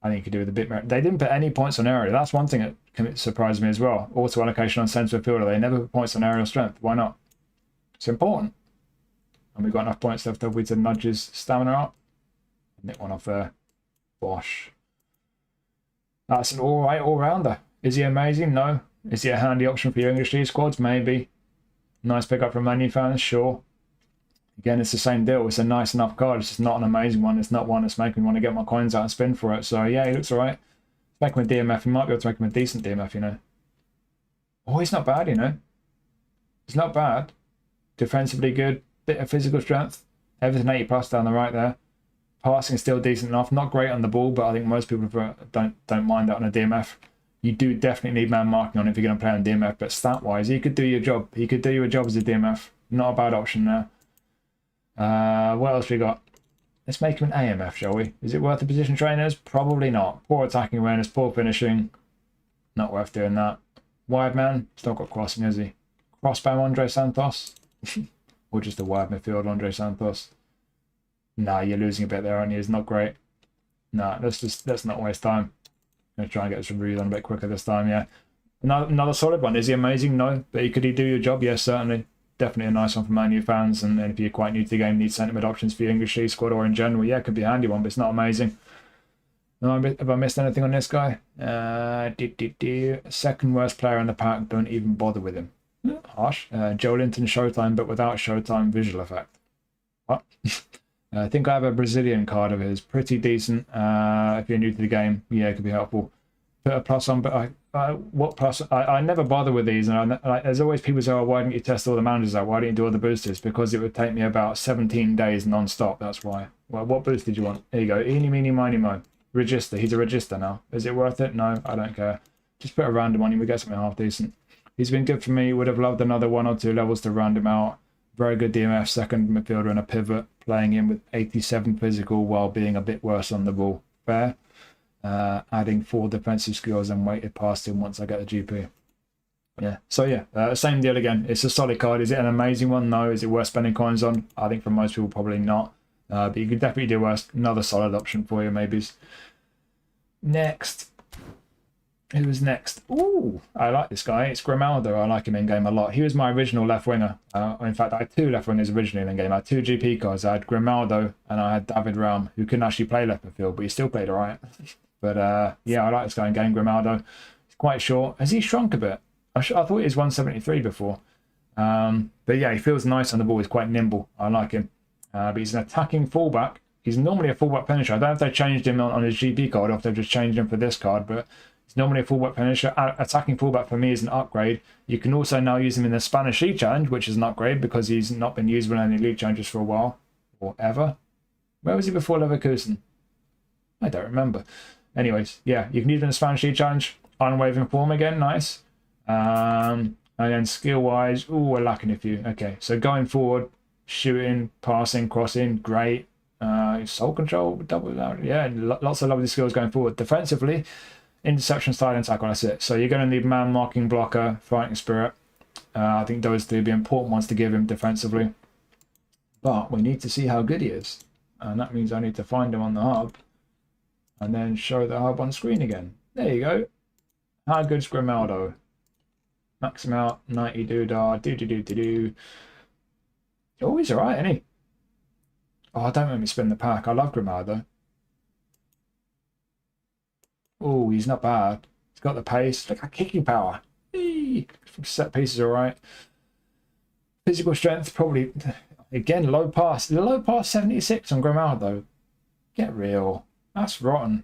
I think you could do with a bit more. They didn't put any points on area. That's one thing that can surprise me as well. Auto allocation on centre midfielder. They never put points on aerial strength. Why not? It's important. And we've got enough points left over to nudge his stamina up. Nick one off there. Bosh. That's an alright all-rounder. Is he amazing? No. Is he a handy option for your English League squads? Maybe. Nice pickup from Man U fans? Sure. Again, it's the same deal. It's a nice enough card. It's just not an amazing one. It's not one that's making me want to get my coins out and spin for it. So, yeah, he looks alright. Make him a DMF. You might be able to make him a decent DMF, you know. Oh, he's not bad, you know. He's not bad. Defensively good. Bit of physical strength. Everything 80 plus down the right there. Passing is still decent enough. Not great on the ball, but I think most people don't mind that on a DMF. You do definitely need man marking on if you're going to play on DMF, but stat-wise, he could do your job. He could do you a job as a DMF. Not a bad option there. What else we got? Let's make him an AMF, shall we? Is it worth the position trainers? Probably not. Poor attacking awareness, poor finishing. Not worth doing that. Wide man, still got crossing, is he? Crossbow Andre Santos? Or just a wide midfield Andre Santos? Nah, you're losing a bit there, aren't you? It's not great. Nah, let's not waste time. I'm going to try and get this review done a bit quicker this time, yeah. Another solid one. Is he amazing? No. But could he do your job? Yes, certainly. Definitely a nice one for Man U fans. And if you're quite new to the game, need centre mid options for your English League squad or in general, yeah, it could be a handy one, but it's not amazing. No, have I missed anything on this guy? Second worst player in the pack. Don't even bother with him. Harsh. Joe Linton Showtime, but without Showtime visual effect. What? I think I have a Brazilian card of his. Pretty decent. If you're new to the game, yeah, it could be helpful. Put a plus on, but what plus? I never bother with these, and there's always people say, "Oh, why didn't you test all the managers out? Why didn't you do all the boosters?" Because it would take me about 17 days non-stop. That's why. Well, what boost did you want? Here you go. Eeny, meeny, miny, mo. Register. He's a register now. Is it worth it? No, I don't care. Just put a random on him. We get something half decent. He's been good for me. Would have loved another 1 or 2 levels to round him out. Very good DMF, second midfielder and a pivot, playing in with 87 physical while being a bit worse on the ball. Fair. Adding 4 defensive skills and weighted past him once I get the GP. Yeah. So yeah, same deal again. It's a solid card. Is it an amazing one? No. Is it worth spending coins on? I think for most people probably not. But you could definitely do worse. Another solid option for you, maybe. Next. Who was next? Ooh, I like this guy. It's Grimaldo. I like him in game a lot. He was my original left winger. In fact, I had 2 left wingers originally in game. I had 2 GP cards. I had Grimaldo and I had David Raum, who couldn't actually play left midfield, but he still played all right. But yeah, I like this guy in game. Grimaldo. He's quite short. Has he shrunk a bit? I thought he was 173 before. But yeah, he feels nice on the ball. He's quite nimble. I like him. But he's an attacking fullback. He's normally a fullback finisher. I don't know if they changed him on his GP card or if they've just changed him for this card, but he's normally a fullback finisher. Attacking fullback for me is an upgrade. You can also now use him in the Spanish League Challenge, which is an upgrade because he's not been used in any league challenges for a while or ever. Where was he before Leverkusen? I don't remember. Anyways, yeah, you can use him in the Spanish League Challenge. Unwavering form again, nice. And then skill-wise, ooh, we're lacking a few. Okay, so going forward, shooting, passing, crossing, great. Soul control, double, yeah, lots of lovely skills going forward. Defensively, interception, style, and tackle, that's it. So you're going to need man, marking, blocker, fighting spirit. I think those 3 would be important ones to give him defensively. But we need to see how good he is. And that means I need to find him on the hub. And then show the hub on screen again. There you go. How good's Grimaldo? Max him out, 90 doodah, do. Oh, he's alright, isn't he? Oh, don't make me spin the pack. I love Grimaldo. Oh, he's not bad. He's got the pace. Look at kicking power. Eee. Set pieces alright. Physical strength, probably, again, low pass. Low pass 76 on Grimaldo. Get real. That's rotten.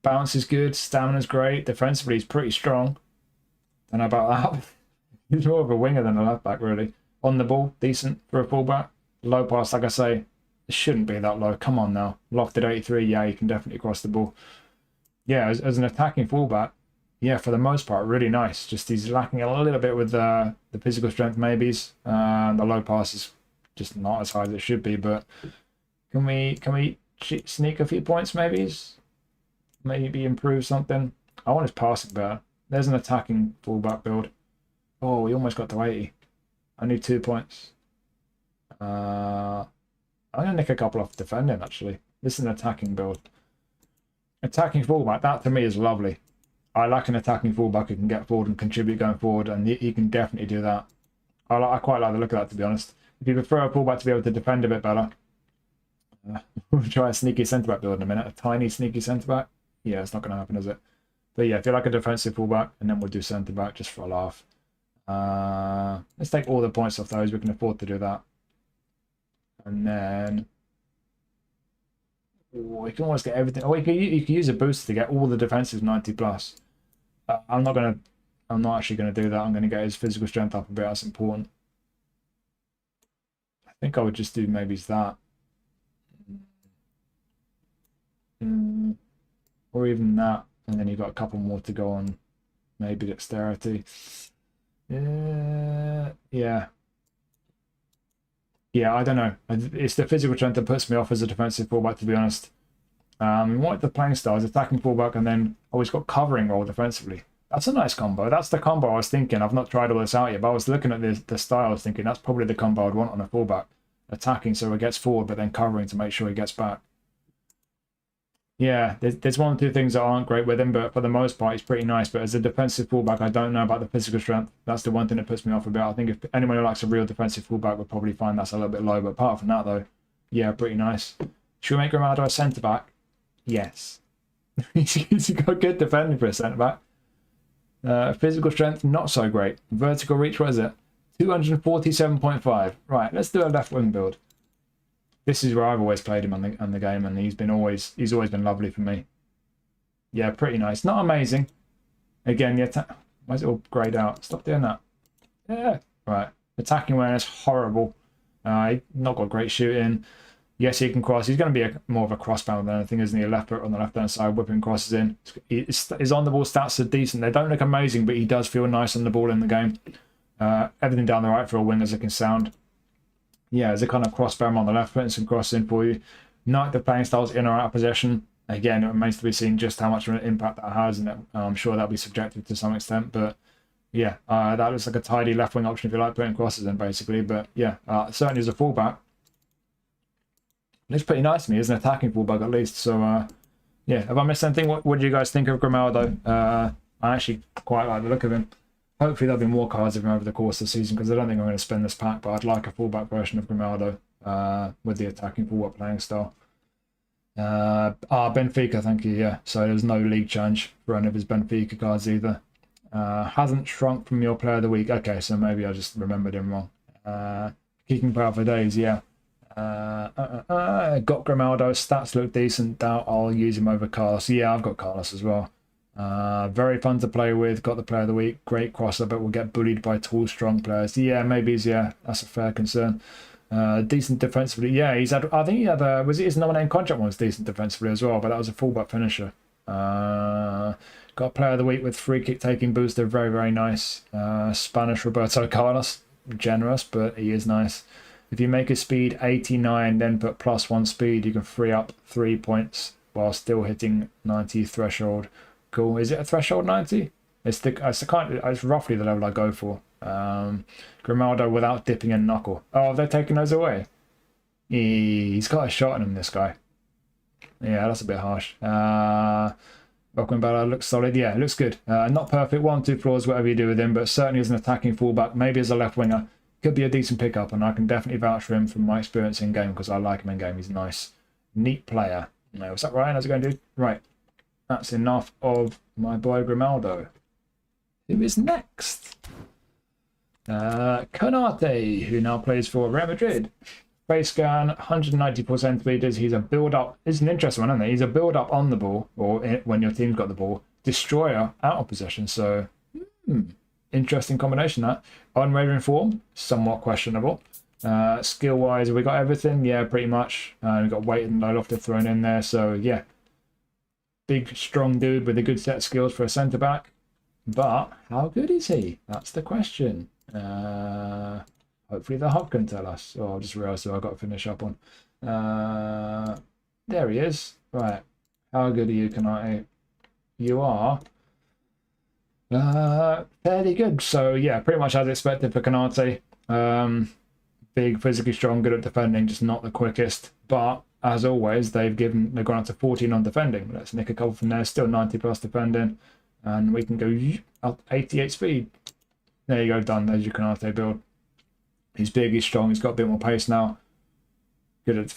Bounce is good. Stamina's great. Defensively, he's pretty strong. Don't know about that. He's more of a winger than a left back, really. On the ball, decent for a fullback. Low pass, like I say, it shouldn't be that low. Come on now. Lofted 83, yeah, you can definitely cross the ball. Yeah, as an attacking fullback, yeah, for the most part, really nice. Just he's lacking a little bit with the physical strength, maybe. The low pass is just not as high as it should be. But can we sneak a few points, maybe? Maybe improve something. I want his passing better. There's an attacking fullback build. Oh, we almost got to 80. I need 2 points. I'm going to nick a couple off defending, actually. This is an attacking build. Attacking fullback, that to me is lovely. I like an attacking fullback who can get forward and contribute going forward, and he can definitely do that. I quite like the look of that, to be honest. If you prefer a fullback to be able to defend a bit better, we'll try a sneaky centre-back build in a minute. A tiny sneaky centre-back. Yeah, it's not going to happen, is it? But yeah, if you like a defensive fullback, and then we'll do centre-back just for a laugh. Let's take all the points off those. We can afford to do that. And then Or you can almost get everything. Or you can use a booster to get all the defensive 90 plus. I'm not actually gonna do that. I'm gonna get his physical strength up a bit. That's important. I think I would just do maybe that. Or even that, and then you've got a couple more to go on. Maybe dexterity. Yeah. Yeah, I don't know. It's the physical strength that puts me off as a defensive fullback, to be honest. What the playing style is attacking fullback and then always got covering role defensively. That's a nice combo. That's the combo I was thinking. I've not tried all this out yet, but I was looking at the style. I was thinking that's probably the combo I'd want on a fullback. Attacking so he gets forward, but then covering to make sure he gets back. Yeah, there's one or two things that aren't great with him, but for the most part, he's pretty nice. But as a defensive fullback, I don't know about the physical strength. That's the one thing that puts me off a bit. I think if anyone who likes a real defensive fullback would probably find that's a little bit low. But apart from that, though, yeah, pretty nice. Should we make Ronaldo a centre-back? Yes. He's got good defending for a centre-back. Physical strength, not so great. Vertical reach, what is it? 247.5. Right, let's do a left wing build. This is where I've always played him on the game, and he's always been lovely for me. Yeah, pretty nice. Not amazing. Again, why is it all greyed out? Stop doing that. Yeah. Right. Attacking awareness, horrible. Not got great shooting. Yes, he can cross. He's going to be more of a crossbound than anything, isn't he? A left foot on the left-hand side, whipping crosses in. His on-the-ball stats are decent. They don't look amazing, but he does feel nice on the ball in the game. Everything down the right for a wing as it can sound. Yeah, there's a kind of crossbound on the left, putting some crosses in for you. Not the playing styles in or out of possession. Again, it remains to be seen just how much of an impact that has, and I'm sure that'll be subjective to some extent. But yeah, that looks like a tidy left wing option if you like putting crosses in, basically. But yeah, certainly as a fullback, looks pretty nice to me as an attacking fullback at least. So yeah, have I missed anything? What do you guys think of Grimaldo? I actually quite like the look of him. Hopefully there'll be more cards of him over the course of the season, because I don't think I'm going to spend this pack, but I'd like a fullback version of Grimaldo with the attacking fullback playing style. Benfica, thank you, yeah. So there's no league change for any of his Benfica cards either. Hasn't shrunk from your player of the week. Okay, so maybe I just remembered him wrong. Kicking power for days, yeah. Got Grimaldo, stats look decent. Doubt I'll use him over Carlos. Yeah, I've got Carlos as well. Very fun to play with. Got the player of the week. Great crosser, but will get bullied by tall, strong players. Yeah, maybe that's a fair concern. Decent defensively. Yeah, I think he had was it his no-name contract one was decent defensively as well, but that was a fullback finisher. Got player of the week with free kick taking booster. Very, very nice. Spanish Roberto Carlos. Generous, but he is nice. If you make his speed 89, then put +1 speed, you can free up 3 points while still hitting 90 threshold. Cool. Is it a threshold 90? It's roughly the level I go for. Grimaldo without dipping a knuckle. Oh, have they taken those away? He's got a shot in him, this guy. Yeah, that's a bit harsh. Welcome Bella looks solid. Yeah, it looks good. Not perfect. 1-2 flaws, whatever you do with him, but certainly as an attacking fullback, maybe as a left winger, could be a decent pickup, and I can definitely vouch for him from my experience in game, because I like him in game. He's nice. Neat player. No, was that Ryan? How's it going, dude? Right. That's enough of my boy Grimaldo. Who is next? Konate, who now plays for Real Madrid. Face scan, 194 centimeters. He's a build-up. It's an interesting one, isn't it? He's a build-up on the ball, or when your team's got the ball. Destroyer out of possession. So, interesting combination, that. Unwavering form, somewhat questionable. Skill-wise, have we got everything? Yeah, pretty much. We've got weight and low lofted thrown in there. So, yeah. Big, strong dude with a good set of skills for a centre-back. But how good is he? That's the question. Hopefully the hub can tell us. Oh, I just realised I've got to finish up on. There he is. Right. How good are you, Konate? You are fairly good. So, yeah, pretty much as expected for Konate. Big, physically strong, good at defending, just not the quickest. But as always, they've gone up to 14 on defending. Let's nick a couple from there. Still 90 plus defending, and we can go up 88 speed. There you go, done. There's your Konate build. He's big, he's strong, he's got a bit more pace now. Good at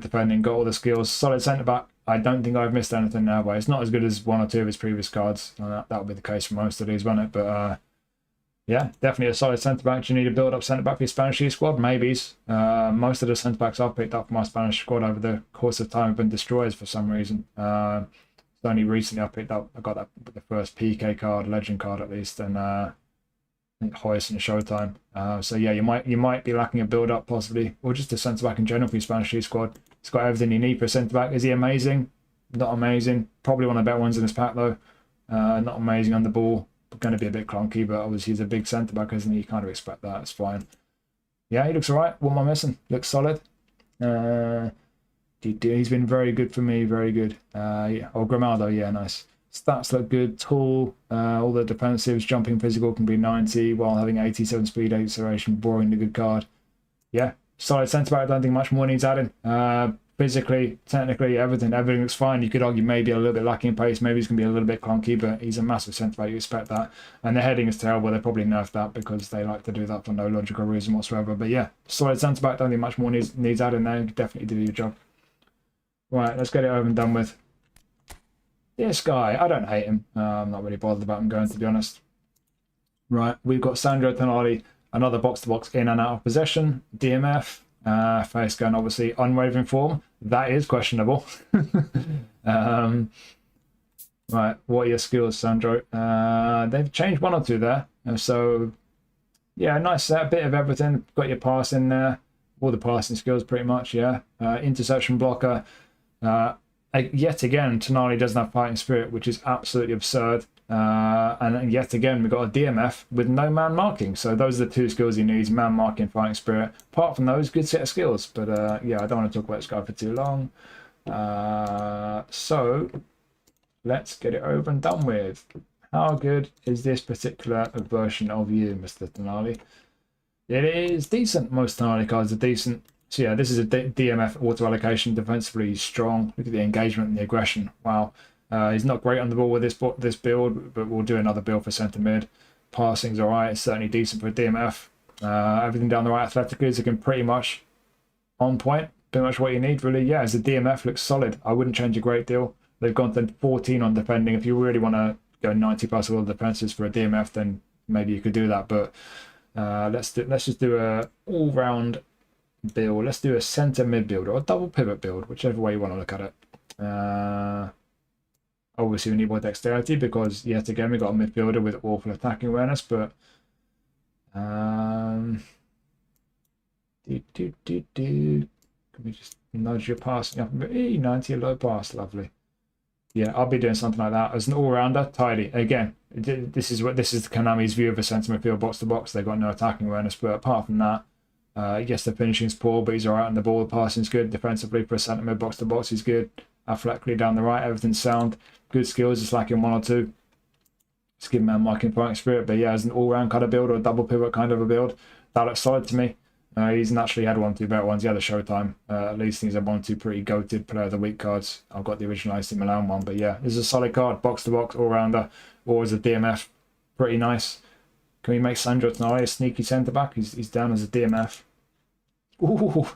defending, got all the skills. Solid centre back. I don't think I've missed anything now, but it's not as good as one or two of his previous cards. That would be the case for most of these, won't it? But Yeah, definitely a solid centre-back. Do you need a build-up centre-back for your Spanish League squad? Maybes. Most of the centre-backs I've picked up for my Spanish squad over the course of time have been destroyers for some reason. It's only recently I got that the first PK card, legend card at least, and I think Hoyce and Showtime. So yeah, you might be lacking a build-up possibly, or just a centre-back in general for your Spanish League squad. It's got everything you need for a centre-back. Is he amazing? Not amazing. Probably one of the better ones in this pack though. Not amazing on the ball. Going to be a bit clunky, but obviously he's a big centre back, isn't he? You kind of expect that. It's fine. Yeah, he looks alright. What am I missing? Looks solid. He's been very good for me. Very good. Yeah. Oh, Grimaldo. Yeah, nice. Stats look good. Tall. All the defensives, jumping, physical can be 90 while having 87 speed, acceleration. Boring, a good card. Yeah, solid centre back. I don't think much more needs adding. Physically, technically, everything looks fine. You could argue maybe a little bit lacking in pace. Maybe he's going to be a little bit clunky, but he's a massive centre back. You expect that. And the heading is terrible. They probably nerfed that because they like to do that for no logical reason whatsoever. But yeah, solid centre back. Don't think much more needs adding there. You can definitely do your job. Right, let's get it over and done with. This guy, I don't hate him. I'm not really bothered about him going, to be honest. Right, we've got Sandro Tonali, another box-to-box in and out of possession. DMF. Face gun, obviously unwavering form. That is questionable. Right, what are your skills, Sandro? They've changed one or two there. So, yeah, nice set, bit of everything. Got your pass in there. All the passing skills, pretty much, yeah. Interception blocker. Yet again, Tonali doesn't have fighting spirit, which is absolutely absurd. And yet again, we've got a DMF with no man marking. So those are the two skills he needs, man marking, fighting spirit. Apart from those, good set of skills. But yeah, I don't want to talk about this guy for too long. So let's get it over and done with. How good is this particular version of you, Mr. Tonali? It is decent. Most Tonali cards are decent. So yeah, this is a DMF auto allocation. Defensively strong. Look at the engagement and the aggression. Wow. He's not great on the ball with this build, but we'll do another build for centre mid. Passing's alright, it's certainly decent for a DMF. Everything down the right athletically is again pretty much on point. Pretty much what you need, really. Yeah, as a DMF looks solid. I wouldn't change a great deal. They've gone to 14 on defending. If you really want to go 90 plus all the defenses for a DMF, then maybe you could do that. But let's just do a all-round build. Let's do a centre mid build or a double pivot build, whichever way you want to look at it. Obviously, we need more dexterity because, yet again, we've got a midfielder with awful attacking awareness, but can we just nudge your passing up a bit? 90, a low pass, lovely. Yeah, I'll be doing something like that as an all-rounder, tidy. Again, this is Konami's view of a centre midfield box to box. They've got no attacking awareness, but apart from that, yes, the finishing's poor, but he's alright on the ball. The passing's good. Defensively for a centre mid box to box, he's good. Athletically down the right, everything's sound. Good skills, just lacking one or two. Just give man marking fighting spirit, but yeah, as an all-round kind of build or a double pivot kind of a build, that looks solid to me. He's naturally had one or two better ones. He had a Showtime. At least he's had one or two pretty goated player of the week cards. I've got the original AC Milan one, but yeah, this is a solid card, box to box, all-rounder, or as a DMF, pretty nice. Can we make Sandro Tonali a sneaky centre back? He's down as a DMF. Ooh,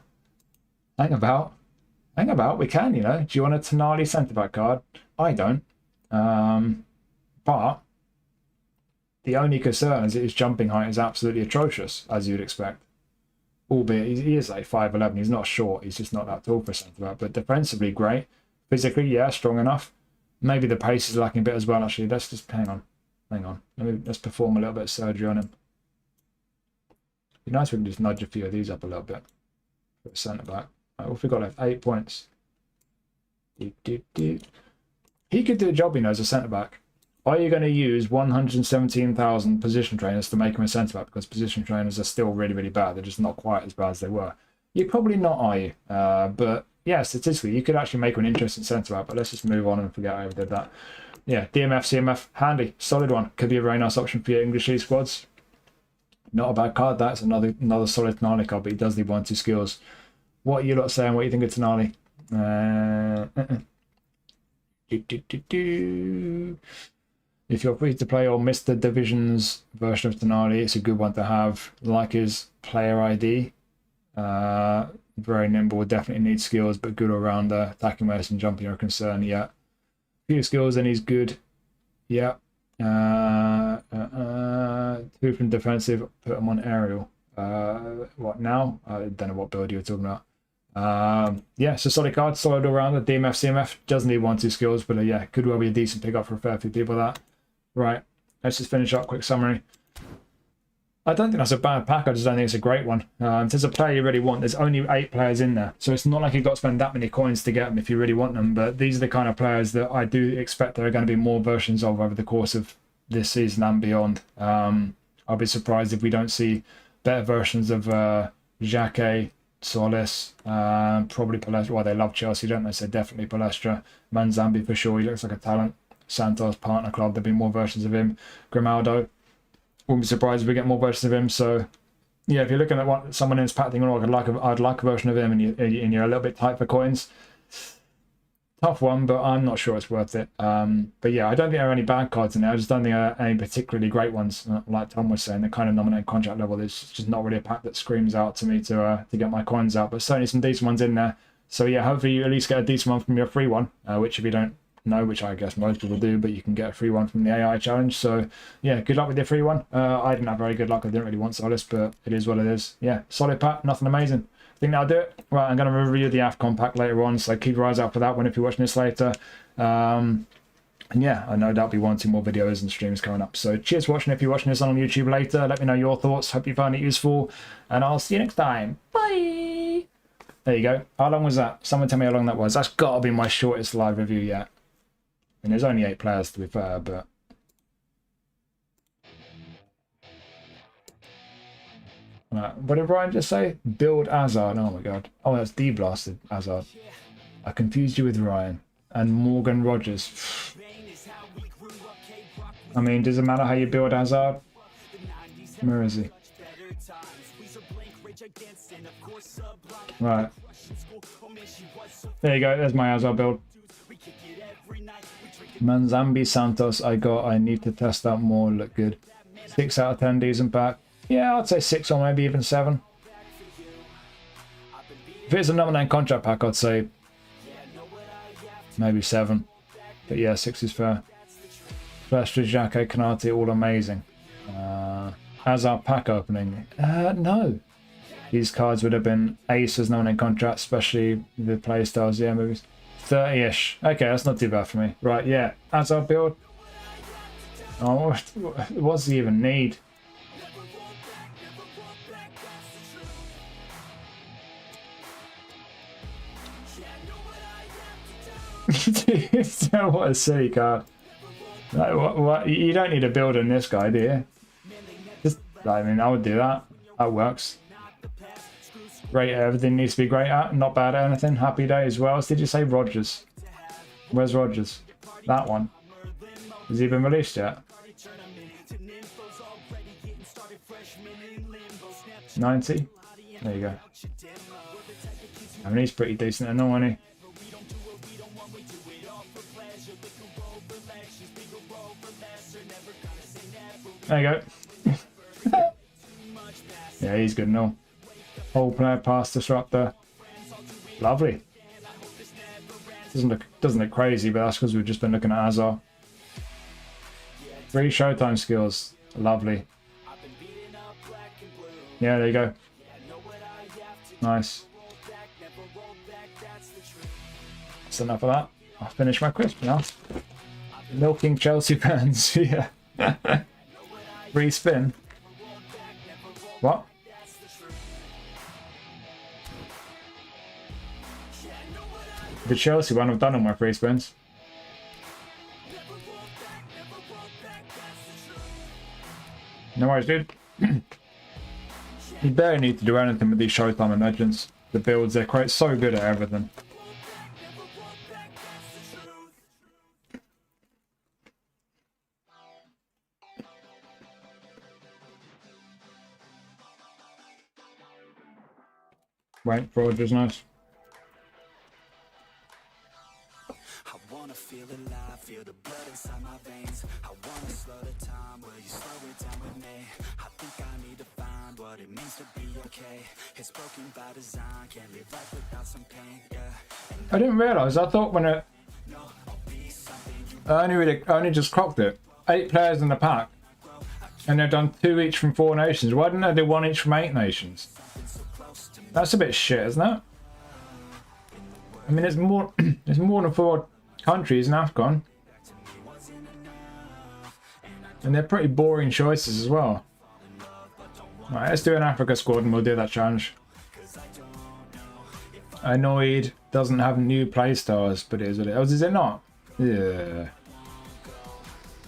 hang about, we can, you know. Do you want a Tonali centre-back card? I don't. But the only concern is that his jumping height is absolutely atrocious, as you'd expect. Albeit, he is like 5'11", he's not short, he's just not that tall for a centre-back. But defensively, great. Physically, yeah, strong enough. Maybe the pace is lacking a bit as well, actually. Let's just, hang on. Let's perform a little bit of surgery on him. It'd be nice if we can just nudge a few of these up a little bit for a centre-back. Right, what have we got left? 8 points. He could do a job, you know, as a centre-back. Are you going to use 117,000 position trainers to make him a centre-back? Because position trainers are still really, really bad. They're just not quite as bad as they were. You're probably not, are you? But, yeah, statistically, you could actually make him an interesting centre-back. But let's just move on and forget I ever did that. Yeah, DMF, CMF, handy. Solid one. Could be a very nice option for your English League squads. Not a bad card. That's another solid Tonali card, but he does need 1-2 skills. What are you lot saying? What do you think of Tonali? If you're free to play or miss the Divisions version of Tonali, it's a good one to have. Like his player ID. Very nimble, definitely needs skills, but good all-rounder. Attacking medicine, jumping are a concern, yeah. Few skills and he's good. Yeah. 2 Hoop and defensive, put them on aerial. What now? I don't know what build you were talking about. Yeah, so solid card, solid all round. The DMF CMF doesn't need 1-2 skills, but yeah, could well be a decent pickup for a fair few people. That right. Let's just finish up. Quick summary. I don't think that's a bad pack. I just don't think it's a great one. If there's a player you really want, there's only 8 players in there, so it's not like you've got to spend that many coins to get them if you really want them. But these are the kind of players that I do expect there are going to be more versions of over the course of this season and beyond. I'll be surprised if we don't see better versions of Xhaka, Solis, probably Palestra. Well, they love Chelsea, don't they? So definitely Palestra. Manzambi for sure. He looks like a talent. Santos, partner club. There'll be more versions of him. Grimaldo. Wouldn't be surprised if we get more versions of him. So, yeah, if you're looking at what someone in this pack thinking, oh, I'd like a version of him, and you're a little bit tight for coins. Tough one, but I'm not sure it's worth it. But yeah, I don't think there are any bad cards in there. I just don't think there are any particularly great ones. Like Tom was saying, the kind of nominated contract level is just not really a pack that screams out to me to get my coins out. But certainly some decent ones in there. So yeah, hopefully you at least get a decent one from your free one, which if you don't know, which I guess most people do, but you can get a free one from the AI challenge. So yeah, good luck with your free one. I didn't have very good luck. I didn't really want Solis, but it is what it is. Yeah, solid pack, nothing amazing. I think that'll do it. Right, I'm going to review the AFCON pack later on, so keep your eyes out for that one if you're watching this later. And yeah, I know there'll be 1-2 more videos and streams coming up. So cheers for watching. If you're watching this on YouTube later, let me know your thoughts. Hope you found it useful, and I'll see you next time. Bye! There you go. How long was that? Someone tell me how long that was. That's got to be my shortest live review yet. And there's only 8 players to be fair, but... Right. What did Brian just say? Build Hazard. Oh my god. Oh, that's D-blasted Hazard. I confused you with Ryan. And Morgan Rogers. I mean, does it matter how you build Hazard? Where is he? Right. There you go. There's my Hazard build. Manzambi Santos I need to test out more. Look good. 6 out of 10 decent pack. Yeah, I'd say 6 or maybe even 7. If it's a nominated contract pack, I'd say maybe 7. But yeah, 6 is fair. First Xhaka, Kanate, all amazing. As our pack opening, no. These cards would have been ace as nominated contract, especially the playstyles. Yeah, maybe 30-ish. Okay, that's not too bad for me. Right, yeah. As our build. Oh, what's he even need? What a silly card. Like, what? You don't need a build in this guy, do you? Just, I mean, I would do that. That works. Great, everything needs to be great at. Not bad at anything. Happy days. Where else did you say? Rogers. Where's Rogers? That one. Has he been released yet? 90? There you go. I mean, he's pretty decent and all, isn't he? There you go. Yeah, he's good and all. Whole player pass disruptor. Lovely. Doesn't look crazy, but that's because we've just been looking at Hazard. 3 showtime skills. Lovely. Yeah, there you go. Nice. That's enough of that. I'll finish my crisp now. Milking Chelsea fans. Yeah. Free spin. What? The Chelsea one, I've done all my free spins. No worries, dude. You barely need to do anything with these Showtime and Legends. The builds, they're quite so good at everything. Wait, Rogers, nice. I wanna feel alive, feel the blood inside my veins. I wanna slow the time, will you slow it down with me? I think I need to find what it means to be okay. It's broken by design, can't live life without some pain, yeah. I didn't realise, I thought when it... I only just clocked it. 8 players in the pack. And they've done 2 each from 4 nations. Why didn't they do 1 each from 8 nations? That's a bit shit, isn't it? I mean, there's more there's more than 4 countries in AFCON. And they're pretty boring choices as well. Right, let's do an Africa squad and we'll do that challenge. Annoyed doesn't have new play styles, but it is what it is. Is it not? Yeah.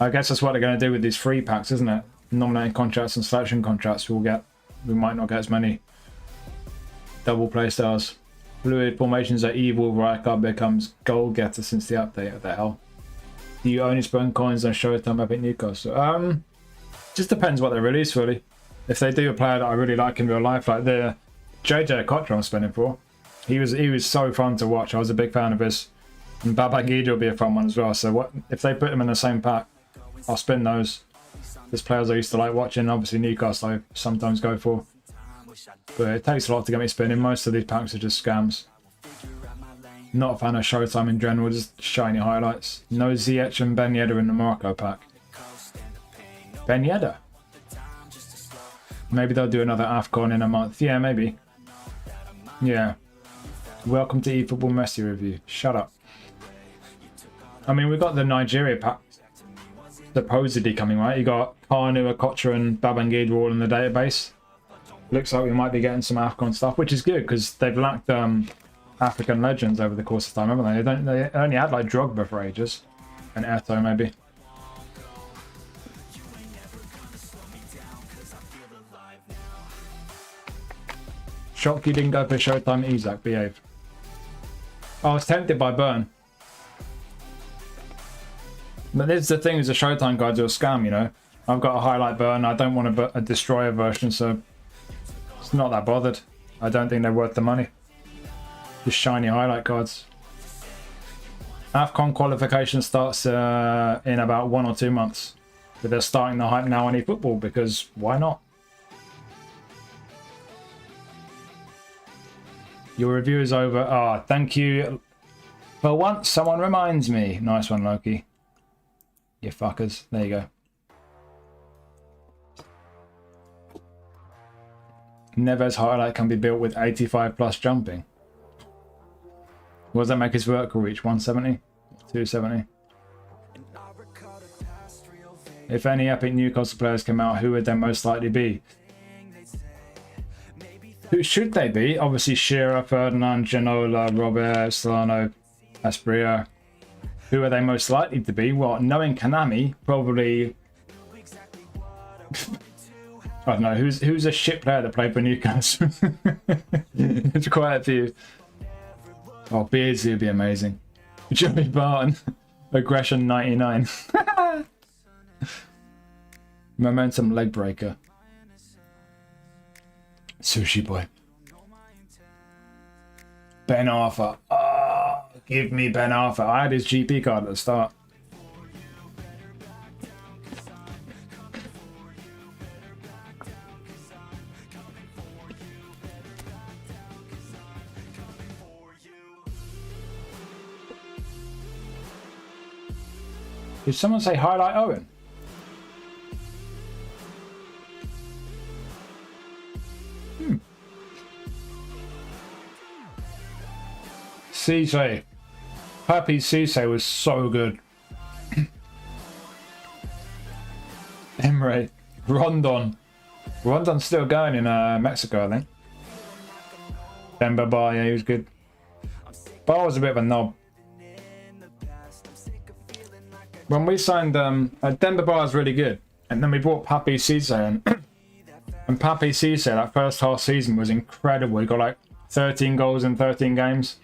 I guess that's what they're going to do with these free packs, isn't it? Nominating contracts and selection contracts. We might not get as many double play styles. Fluid formations are evil. Rijkaard becomes goal getter since the update. What the hell? Do you only spend coins on Showtime Epic Newcastle? Just depends what they release, really. If they do a player that I really like in real life, like the JJ Kotra I'm spending for, he was so fun to watch. I was a big fan of his. And Babangida will be a fun one as well. So what if they put them in the same pack? I'll spin those. There's players I used to like watching. Obviously Newcastle I sometimes go for. But it takes a lot to get me spinning. Most of these packs are just scams. Not a fan of Showtime in general, just shiny highlights. No Ziyech and Ben Yedder in the Morocco pack. Ben Yedder? Maybe they'll do another AFCON in a month. Yeah, maybe. Yeah. Welcome to eFootball Messi review. Shut up. I mean, we've got the Nigeria pack supposedly coming, right? You got Kanu, Okocha and Babangida all in the database. Looks like we might be getting some AFCON stuff, which is good because they've lacked African legends over the course of time, haven't they? They only had like Drogba for ages. And Eto'o maybe. Shock you didn't go for Showtime Isaac, behave. I was tempted by Burn. But this is the thing, is the Showtime guides are a scam, you know. I've got a highlight Burn, I don't want a destroyer version, so it's not that bothered. I don't think they're worth the money. Just shiny highlight cards. AFCON qualification starts in about 1 or 2 months. But they're starting the hype now on eFootball because why not? Your review is over. Ah, thank you. For once, someone reminds me. Nice one, Loki. You fuckers. There you go. Neves highlight can be built with 85 plus jumping. What does that make his vertical reach? 170? 270? If any epic Newcastle players come out, who would they most likely be? Who should they be? Obviously Shearer, Ferdinand, Ginola, Robert, Solano, Asprilla. Who are they most likely to be? Well, knowing Konami, probably... I don't know, who's a shit player that played for Newcastle? There's quite a few. Oh, Beardsley would be amazing. Johnny Barton. Aggression 99. Momentum leg breaker. Sushi boy. Ben Arthur. Oh, give me Ben Arthur. I had his GP card at the start. Did someone say highlight Owen? Cisse. Papi Cisse was so good. Emre. Rondon. Rondon's still going in Mexico, I think. Demba Ba, yeah, he was good. Bar was a bit of a knob. When we signed Demba Ba is really good. And then we brought Papi Cisse in. And Papi Cisse, that first half season was incredible. He got like 13 goals in 13 games.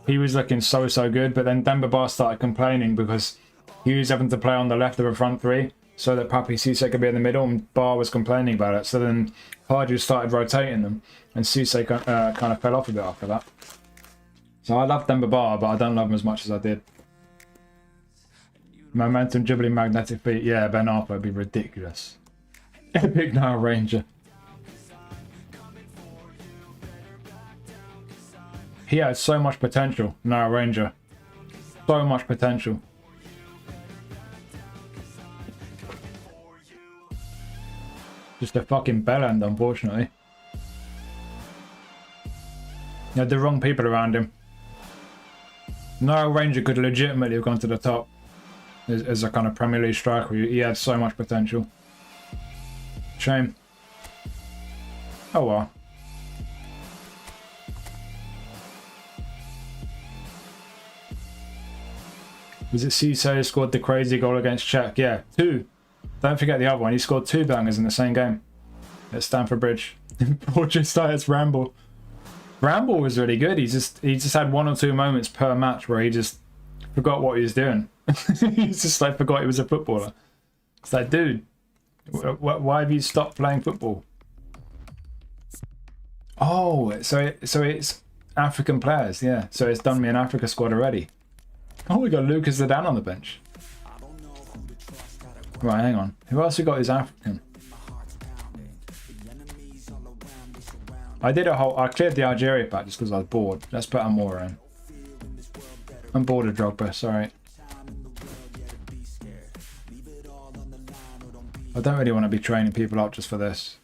He was looking so good, but then Demba Ba started complaining because he was having to play on the left of a front three so that Papi Cisse could be in the middle, and Ba was complaining about it. So then Pardew started rotating them, and Cisse kind of fell off a bit after that. So I love Demba Ba, but I don't love him as much as I did. Momentum, dribbling, magnetic feet. Yeah, Ben Arthur would be ridiculous. Epic Nile Ranger. He had so much potential, Nile Ranger. So much potential. Just a fucking bell end, unfortunately. He had the wrong people around him. No Ranger could legitimately have gone to the top as a kind of Premier League striker. He had so much potential. Shame. Oh well. Was it Cisse who scored the crazy goal against Czech? Yeah, 2. Don't forget the other one. He scored 2 bangers in the same game at Stamford Bridge. Portugal starts Ramble. Ramble was really good. He just had 1 or 2 moments per match where he just forgot what he was doing. He just like forgot he was a footballer. It's like, dude, why have you stopped playing football? Oh, so it's African players, yeah. So it's done me an Africa squad already. Oh, we got Lucas Zidane on the bench. Right, hang on. Who else we got is African? I cleared the Algeria pack just because I was bored. Let's put Amora in. I'm bored of Drogba, sorry. I don't really want to be training people up just for this.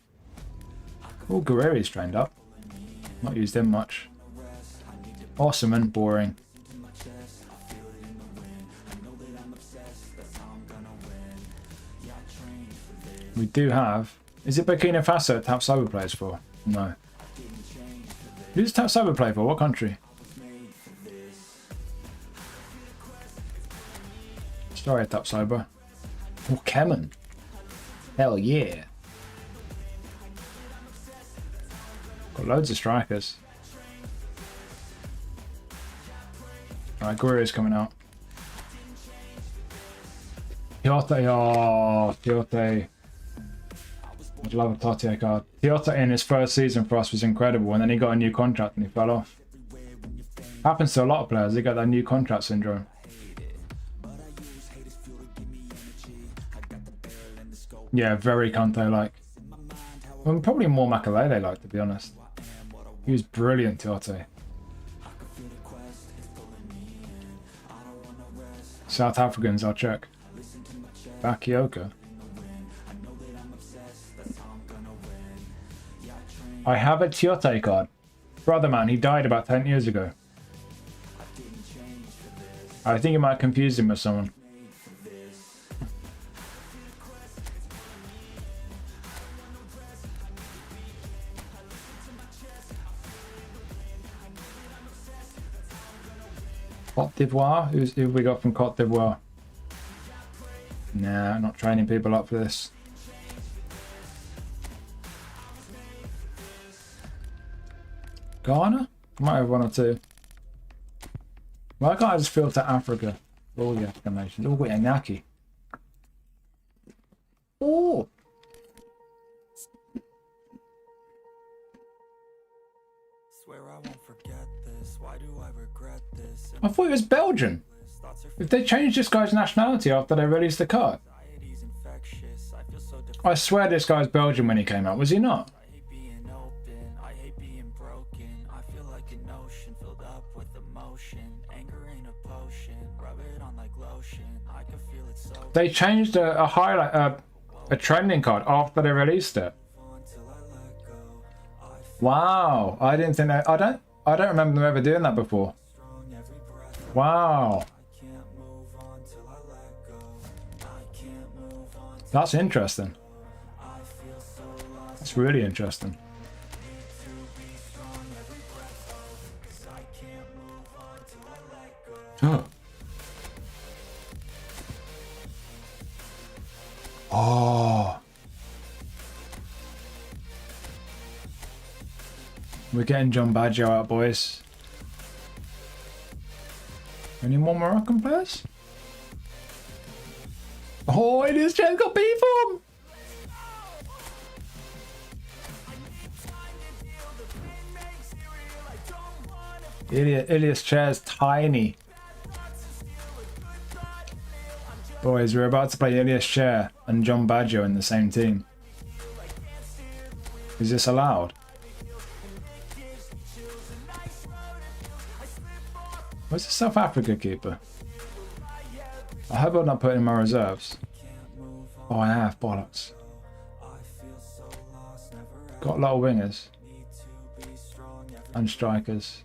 Oh, Guerreri's trained up. Not used him much. Awesome and boring. We do have... Is it Burkina Faso Tap Cyber plays for? No. Who's Tap Cyber play for? What country? Sorry, Tap Cyber. Oh, Kemen. Hell yeah. Got loads of strikers. Alright, Guerrero's coming out. Tiote, oh, Tiote. I'd love a Totti card. Tiote in his first season for us was incredible, and then he got a new contract and he fell off. Happens to a lot of players, they get that new contract syndrome. Yeah, very Conte-like. Well, probably more Makelele-like, to be honest. He was brilliant, Tiote. South Africans, I'll check. Bakayoko. I have a Tiote card. Brother man, he died about 10 years ago. I think you might confuse him with someone. Cote d'Ivoire? Who have we got from Cote d'Ivoire? Nah, not training people up for this. Ghana? Might have 1 or 2. Why can't I just filter Africa? All the African nations. Oh, wait, Inaki. Oh! Swear I won't forget this. Why do I regret this? I thought it was Belgian. If they changed this guy's nationality after they released the card. I swear this guy's Belgian when he came out. Was he not? They changed a highlight, a trending card after they released it. Wow, I didn't think that. I don't remember them ever doing that before. Wow, that's interesting. That's really interesting. Oh. Oh. We're getting John Baggio out, boys. Any more Moroccan players? Oh, it is James got B form! Ilias Chair's tiny. Boys, we're about to play Ilias Chair and John Baggio in the same team. Is this allowed? Where's the South Africa keeper? I hope I'm not putting in my reserves. Oh, I have, bollocks. Got a lot of wingers and strikers.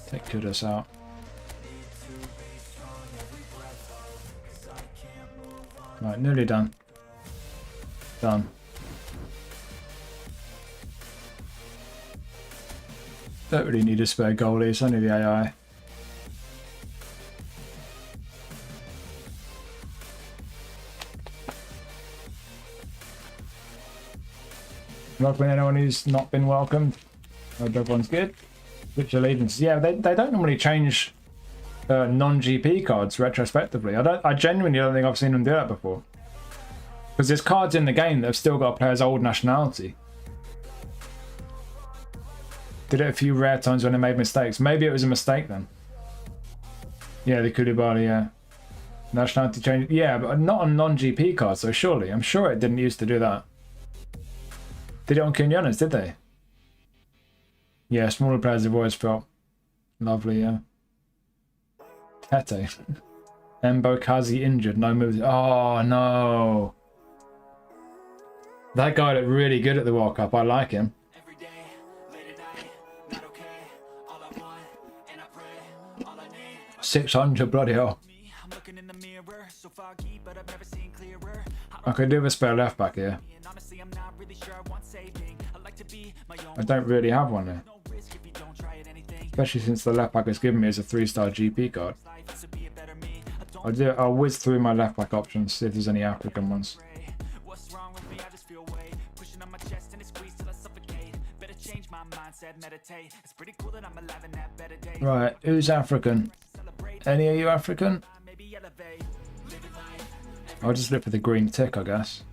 Take Kudus out. Right, nearly done. Done. Don't really need a spare goalie, it's only the AI. Welcoming anyone who's not been welcomed. Hope everyone's good. Switch allegiances. Yeah, they don't normally change non-GP cards retrospectively. I genuinely don't think I've seen them do that before. Because there's cards in the game that have still got a player's old nationality. Did it a few rare times when they made mistakes. Maybe it was a mistake then. Yeah, the Koulibaly, yeah. Nationality change. Yeah, but not on non-GP cards, so surely. I'm sure it didn't used to do that. Did it on Quinones, did they? Yeah, smaller players have always felt lovely, yeah. Tete. Embo Kazi injured, no moves. Oh, no. That guy looked really good at the World Cup. I like him. 600, bloody hell. I could do a spare left back here. I don't really have one there. Especially since the left back has given me as a 3-star GP card. I'll whiz through my left back options, see if there's any African ones. Right, who's African? Any of you African? I'll just look for the green tick, I guess.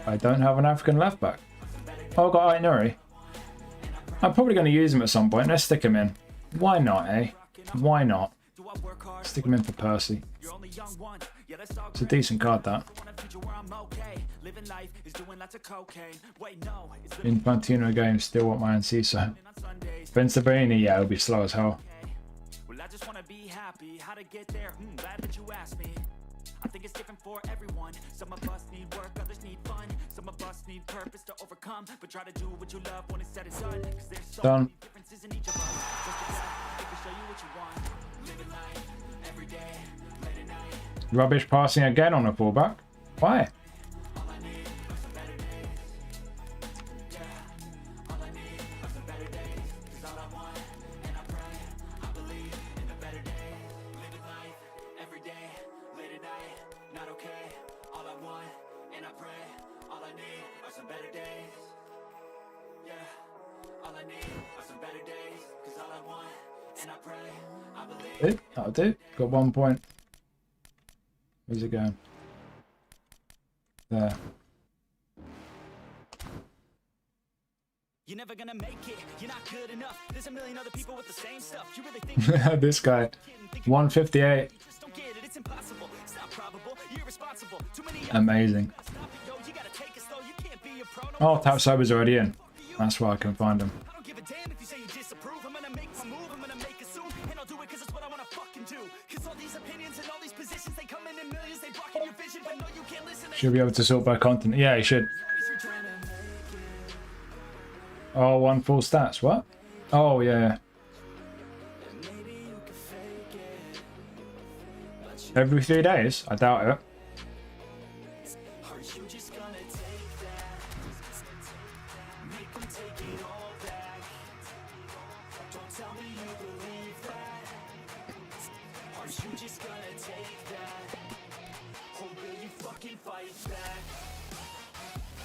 I don't have an African left back. Oh, I've got Ainuri. I'm probably going to use him at some point. Let's stick him in. Why not, eh? Why not? Stick him in for Percy. It's a decent card, that. Infantino game, still want my Enciso. Benzabaini, yeah, it'll be slow as hell. I just want to be happy. How to get there? Glad that you asked me. I think it's different for everyone. Some of us need work, others need fun. Some of us need purpose to overcome. But try to do what you love when it's said and done. Cause there's so many differences in each of us. Just to they can show you what you want. Living life every day, late at night. Rubbish passing again on a fullback. Why? That'll do. Got 1 point. Where's it going? There. You're never gonna make it. You're not good enough. There's a million other people with the same stuff. You really think this guy. 158. Amazing. Oh, Tap Sober's already in. That's why I can find him. Should be able to sort by content. Yeah, he should. Oh, 1 full stats. What? Oh, yeah. Every 3 days? I doubt it.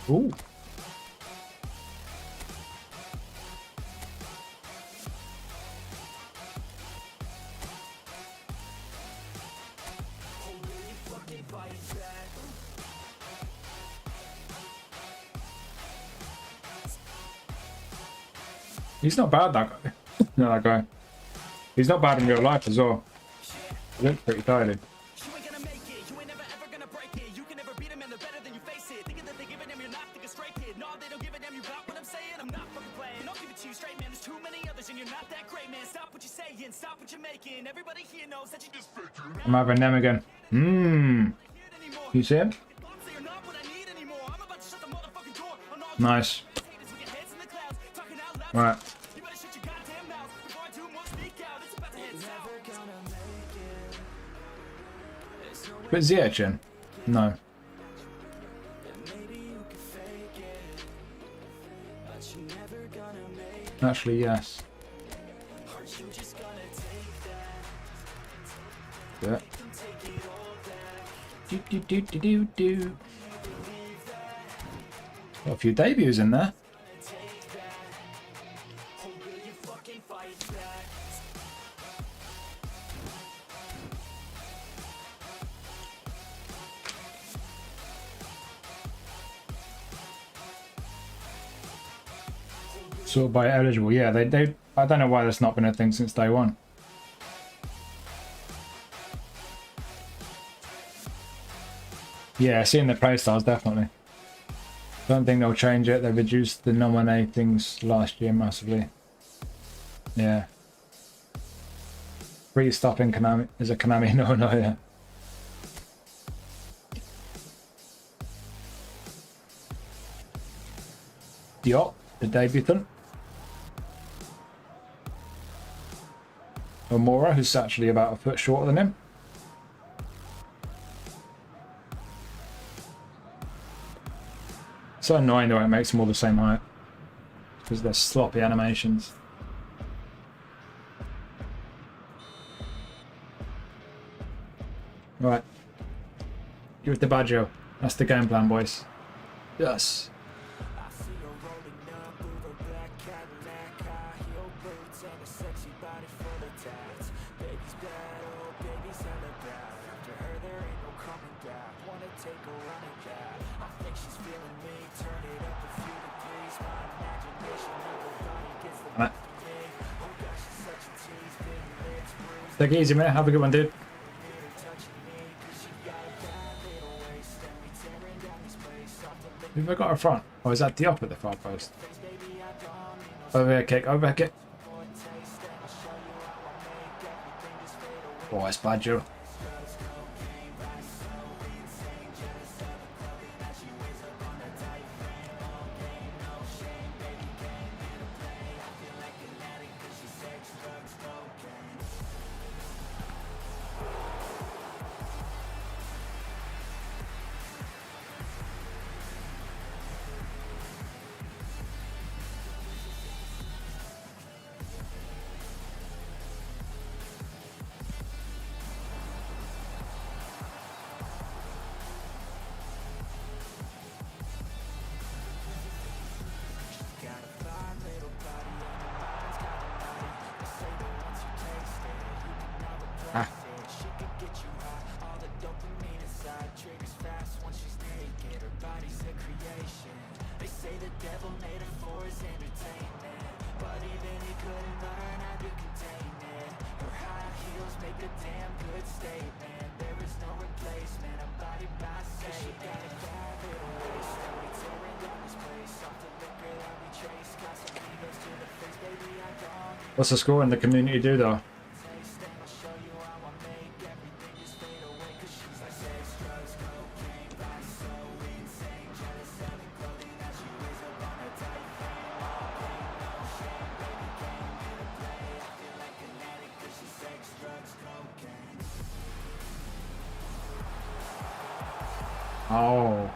Ooh. He's not bad, that guy. No, that guy. He's not bad in real life as well. He looks pretty tired. to you straight, man. There's too many others and you're not that great, man. Stop what you're saying, stop what you're making. Everybody here knows that you just faking. I'm having them again. You see him? Nice. Right. But Ziachin? No. Actually, yes. Yeah. Do. Got a few debuts in there. Sort of by eligible, yeah. They. I don't know why that's not been a thing since day one. Yeah, seeing the playstyles definitely. Don't think they'll change it. They reduced the nominatings last year massively. Yeah. Free stuff in Konami is a Konami no, yeah. Diop, the debutant. Omura, who's actually about a foot shorter than him. So annoying though, it makes them all the same height. Because they're sloppy animations. Right. Give it the Baggio. That's the game plan, boys. Yes. Take it easy, man. Have a good one, dude. Who've I got up front? Oh, is that Diop at the far post? Overhead kick, overhead kick. Oh, it's Baggio. What's the score in the community do though? Oh.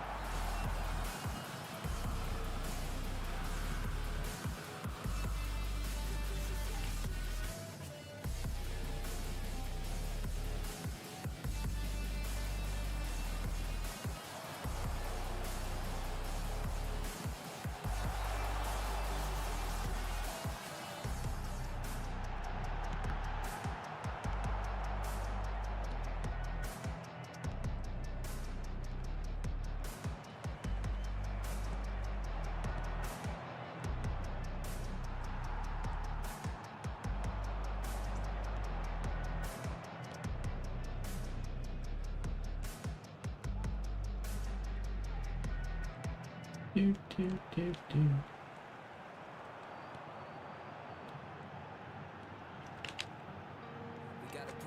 Do.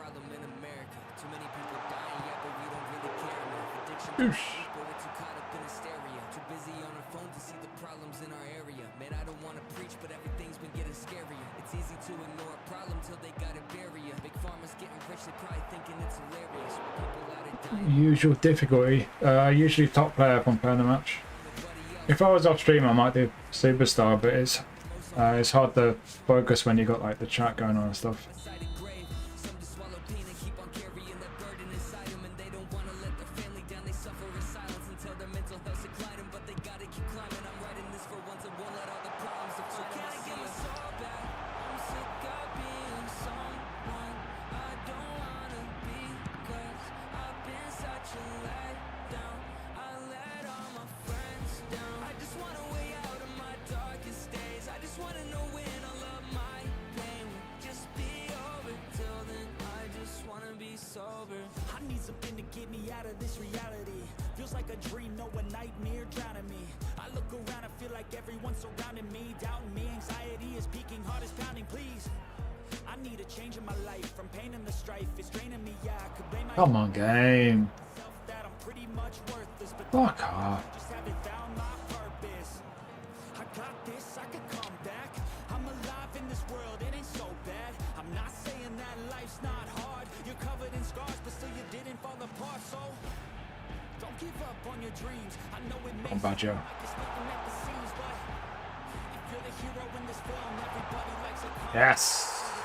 problem in America. Too many people dying, yeah, but we don't really care enough. Addiction to sleep, but we're too caught up in hysteria. Too busy on our phone to see the problems in our area. Man, I don't wanna preach, but everything's been getting scarier. It's easy to ignore a problem till they gotta bury ya. Big pharma's getting rich, they probably thinking it's hilarious. People out of dying. Usual difficulty. Usually top player if I'm playing the match. If I was off stream, I might do superstar, but it's hard to focus when you got like the chat going on and stuff. Sided grave. Some just swallow pain and keep on carrying that burden inside them, and they don't wanna let their family down. They suffer in silence until their mental health decline them, but they gotta keep climbing. I'm writing this for ones that won't let all the problems define them. I get my soul back. I'm sick of being someone I don't wanna be, 'cause I've been such a letdown. I let all my friends down. I just wanna way out of my darkest days. I just wanna know when all of my pain will just be over. Till then, I just wanna be sober. I need something to get me out of this reality. Feels like a dream, no, a nightmare drowning me. I look around and feel like everyone's surrounding me, doubting me. Anxiety is peaking, heart is pounding, please. I need a change in my life, from pain and the strife. It's draining me, yeah, I could blame Come on, game. myself that I'm pretty much worthless, but Fuck off. just haven't found my purpose. I got this, I could come back. I'm alive in this world, it ain't so bad. I'm not saying that life's not hard. You're covered in scars, but still you didn't fall apart. So don't give up on your dreams. I know it may Come on, Joe. like it's nothing at the seams, but if you're the hero in this film, everybody likes a clown. Yes.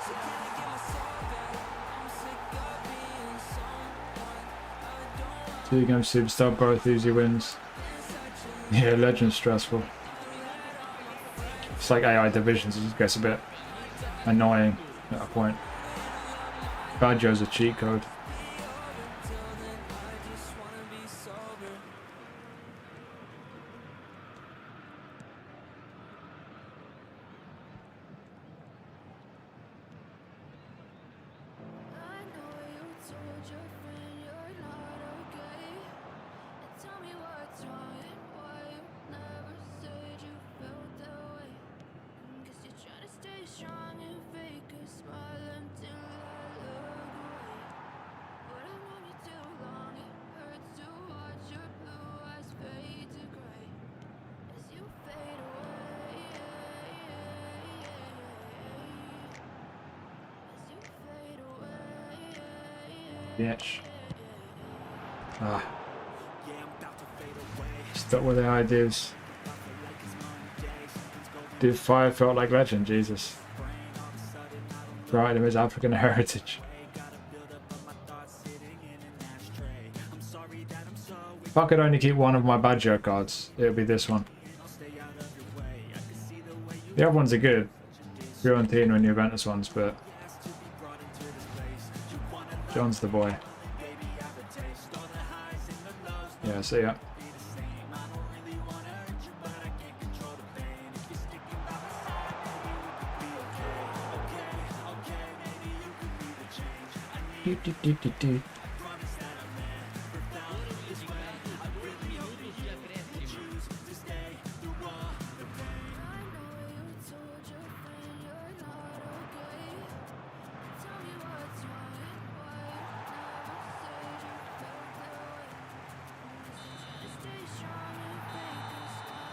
So can I get my soul back? I'm sick of being someone I don't wanna 2 games superstar, both easy wins. Yeah, Legend's stressful. It's like AI divisions, it just gets a bit annoying at a point. Badger's a cheat code. I know you told your friend you're not okay. And tell me what's wrong and why you never said you felt that way. Guess you're trying to stay strong and fake a smile until I look away. But I've known you too long, it hurts to watch your blue eyes fade to gray as you fade away. As you fade away. Bitch. Ah, Yeah, I'm about to fade away. stuck with the ideas. Dude, Fire felt like Legend, Jesus. Right, him his African heritage. If I could only keep one of my Badger cards, it would be this one. The other ones are good. Fiorentina and Juventus ones, but John's the boy. Yeah, see ya. Do, do, do, do, do.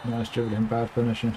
Nice dribbling, bad finishing.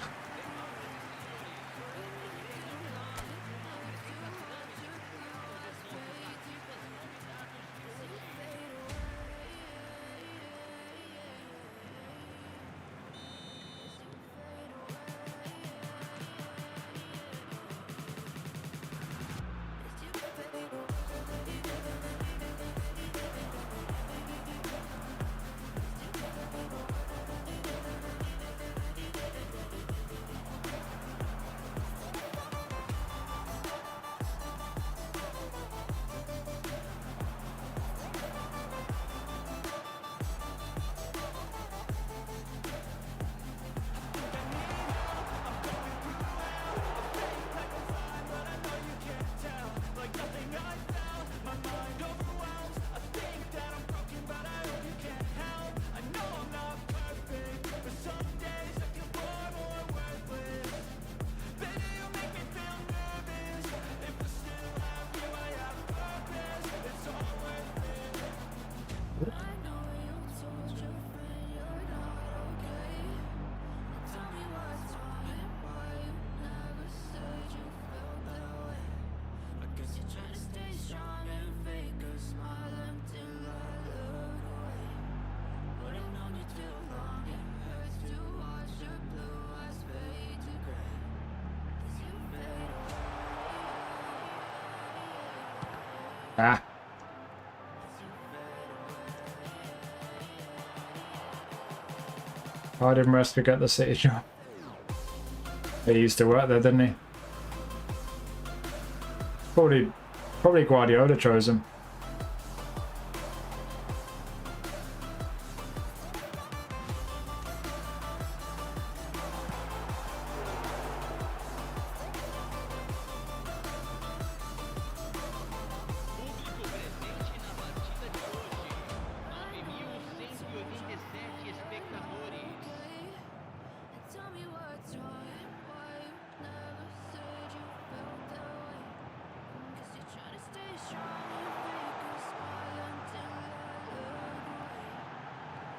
Ah. Why didn't Resca get the City job? He used to work there, didn't he? Probably Guardiola chose him. Tell me what's wrong and why you never said you felt that way. Guess you're trying to stay strong and fake a smile until I look away.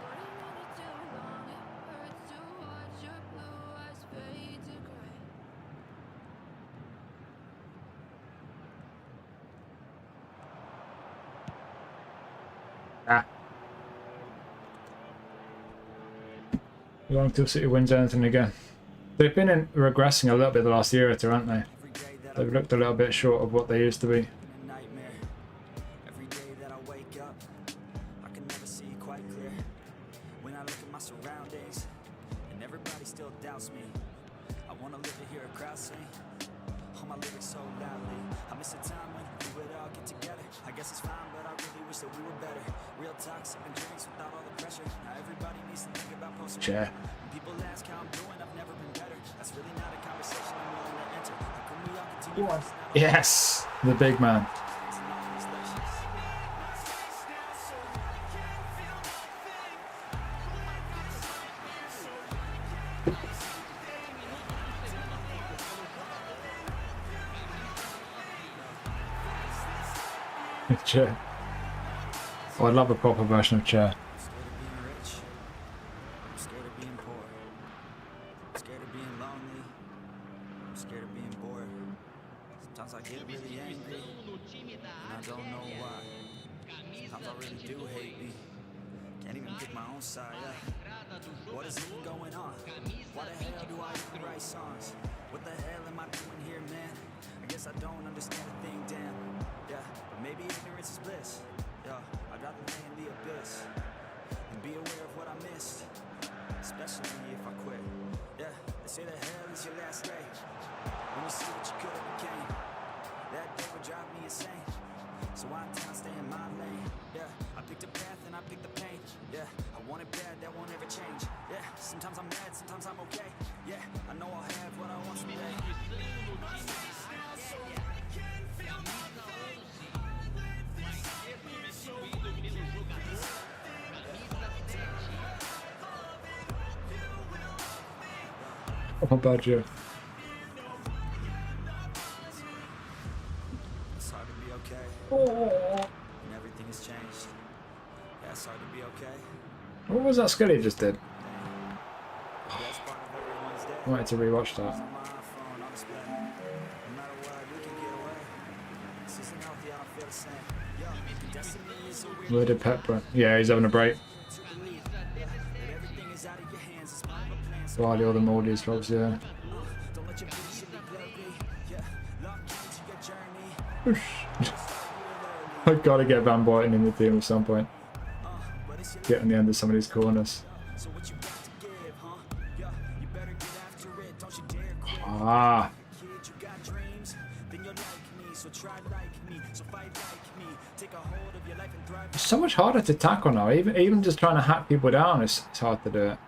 But a minute too long, it hurts to watch your blue eyes fade to gray. Ah. Long till City wins anything again. They've been regressing a little bit the last year or two, haven't they? They've looked a little bit short of what they used to be. Nightmare. Every day that I wake up, I can never see quite clear. When I look at my surroundings, and everybody still doubts me. I wanna live to hear a crowd sing. All my lyrics so loudly. I miss a time when we would all get together. I guess it's fine, but I really wish that we were better. Real talk, sipping drinks without all the pressure. Now everybody needs to think about posting. Chair. When people ask how I'm doing, I've never been better. That's really not a conversation I'm willing to enter. How come we all continue to snap Yes, the big man. and all these lectures? Chair. Oh, I'd love a proper version of Chair. I'm scared of being rich. I'm scared of being poor. I'm scared of being lonely. I'm scared of being bored. Sometimes I get really angry, and I don't know why. Sometimes I really do hate me. Can't even pick my own side. What is even going on? Why the hell do I even write songs? What the hell am I doing here, man? I guess I don't understand a thing, damn. Yeah, but maybe ignorance is bliss. Yeah, I'd rather lay in the abyss and be aware of what I missed, especially if I quit. Yeah, they say that hell is your last day. When you see what you could have became, that day would drive me insane. So I intend to stay in my lane. Yeah, I picked a path and I picked the pain. Yeah, I want it bad, that won't ever change. Yeah, sometimes I'm mad, sometimes I'm okay. Yeah, I know I'll have what I want someday. How about you? It's hard to be okay. And everything has changed. Yeah, it's hard to be okay. What was that skill he just did? That's part of everyone's day. I wanted to rewatch that. On my iPhone, on display. No matter what, we can get away. This isn't healthy, I don't feel the same. Yo, destiny is a weird Where did Pepper? Yeah, he's having a break. to believe. That everything is out of your hands. It's part of a plan. So While all the Maldives clubs, yeah. don't let your vision silly blurry. Yeah, lock into your journey. I've got to get Van Boyten in the team at some point. But it's your Get on the end of some of these corners. so what you got to give, huh? Yeah, you better get after it. Don't you dare quit. Ah, Kid, you got dreams, then you'll like me. So try like me, so fight like me. Take a hold of your life and thrive. it's so much harder to tackle now. Even just trying to hack people down, it's hard to do it.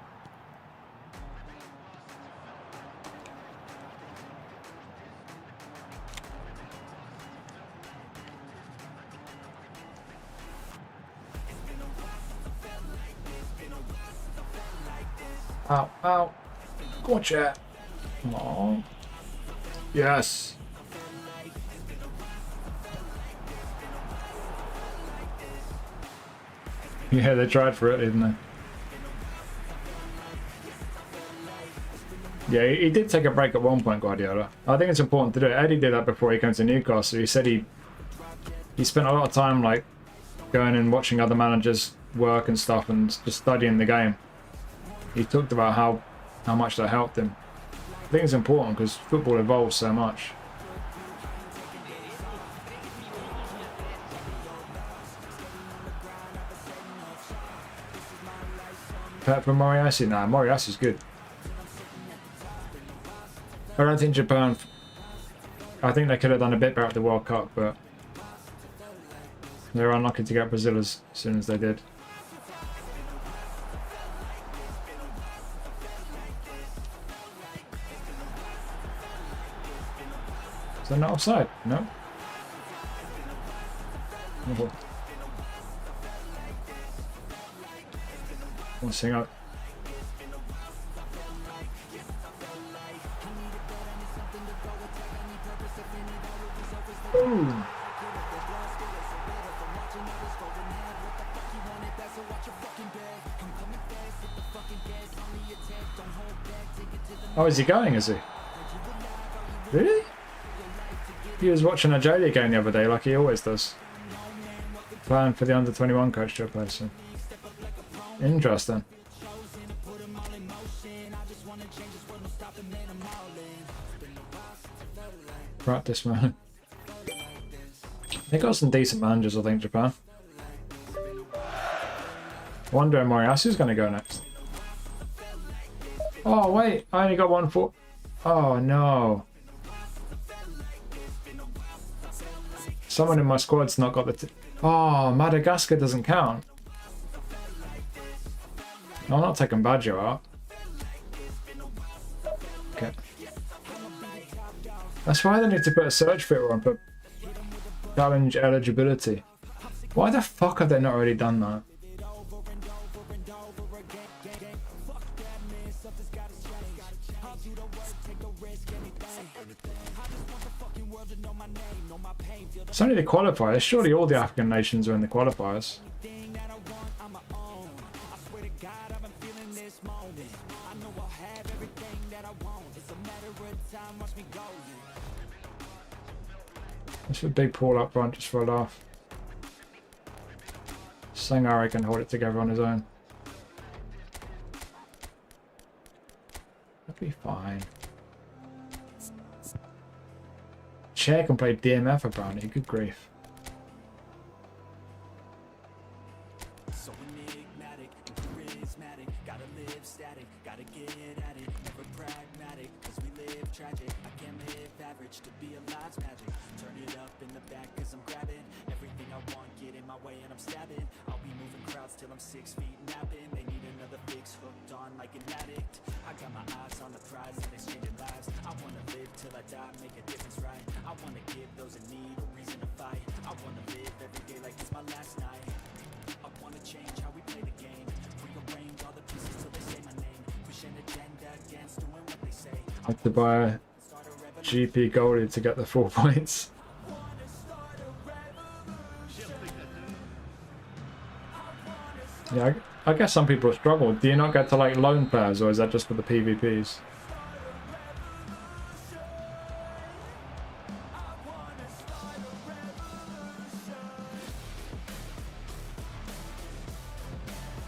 Ow, ow. Go on, chat. Aww. Yes. Yeah, they tried for it, didn't they? Yeah, he did take a break at one point, Guardiola. I think it's important to do it. Eddie did that before he came to Newcastle. He said he spent a lot of time like going and watching other managers work and stuff and just studying the game. He talked about how much that helped him. I think it's important because football evolves so much. prepared for Moriyasu? Nah, Moriyasu's good. I don't think Japan... I think they could have done a bit better at the World Cup, but they were unlucky to get Brazil as soon as they did. Is that not offside? No. Oh. One thing out. Ooh. Oh, is he going, is he? Really? He was watching a Jolie game the other day, like he always does. Plan for the under-21 coach to replace him. Interesting. Practice, man. They got some decent managers, I think, Japan. I wonder where Moriyasu's going to go next. Oh, wait. I only got one for... Oh, no. Someone in my squad's not got the... Oh, Madagascar doesn't count. No, I'm not taking Baggio out. Okay. That's why they need to put a search filter on for challenge eligibility. Why the fuck have they not already done that? It's only the qualifiers. Surely all the African nations are in the qualifiers. That's a big pull up front just for a laugh. Sangare can hold it together on his own. That'll be fine. Chair can play DMF for Brownie, good grief. So enigmatic and charismatic, gotta live static, gotta get at it, never pragmatic, cause we live tragic. I can't live average, to be alive's magic. Turn it up in the back cause I'm grabbing everything I want, get in my way and I'm stabbing. I'll be moving crowds till I'm 6 feet napping. They need another fix, hooked on like an addict. I got my eyes on the prize and exchanging lives. I wanna live till I die, make a difference, right? I wanna give those in need a reason to fight. I wanna live every day like it's my last night. I wanna change how we play the game, rearrange all the pieces till they say my name. Push an agenda against doing what they say. I have to buy a GP goalie to get the 4 points. Yeah, I guess some people struggle. Do you not get to like loan players, or is that just for the PvPs?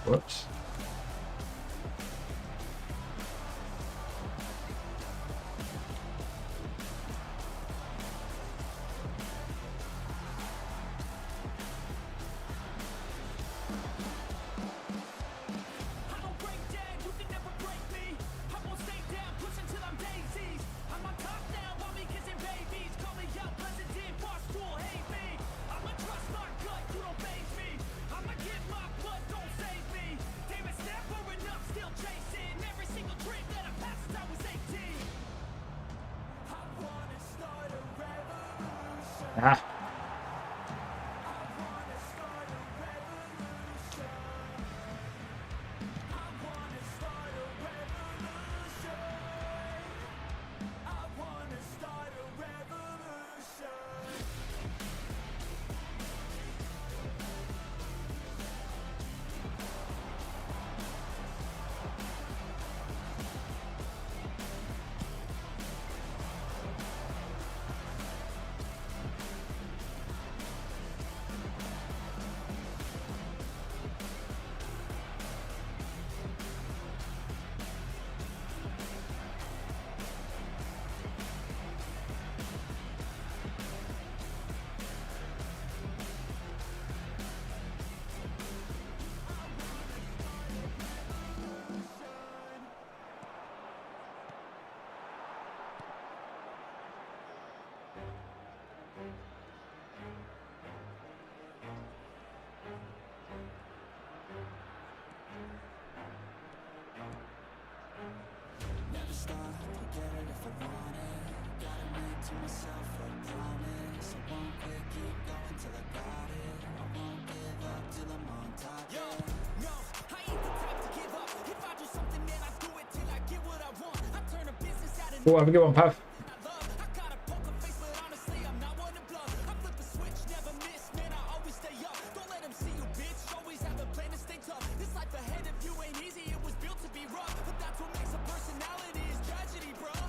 Whoops. Ah. I'll get it if I want it. Gotta make to myself a promise. I won't quit, keep going till I got it. I won't give up till I'm on top. Yo, no, I ain't the type to give up. If I do something, man, I do it till I get what I want. I turn a business out of Oh, have a good one, Pav. I love. I got a poker face, but honestly, I'm not one to bluff. I flip a switch, never miss, man, I always stay up. Don't let them see you, bitch. Always have a plan to stay tough. This life ahead of you ain't easy, it was built to be rough. But that's what makes a personality is tragedy, bruh.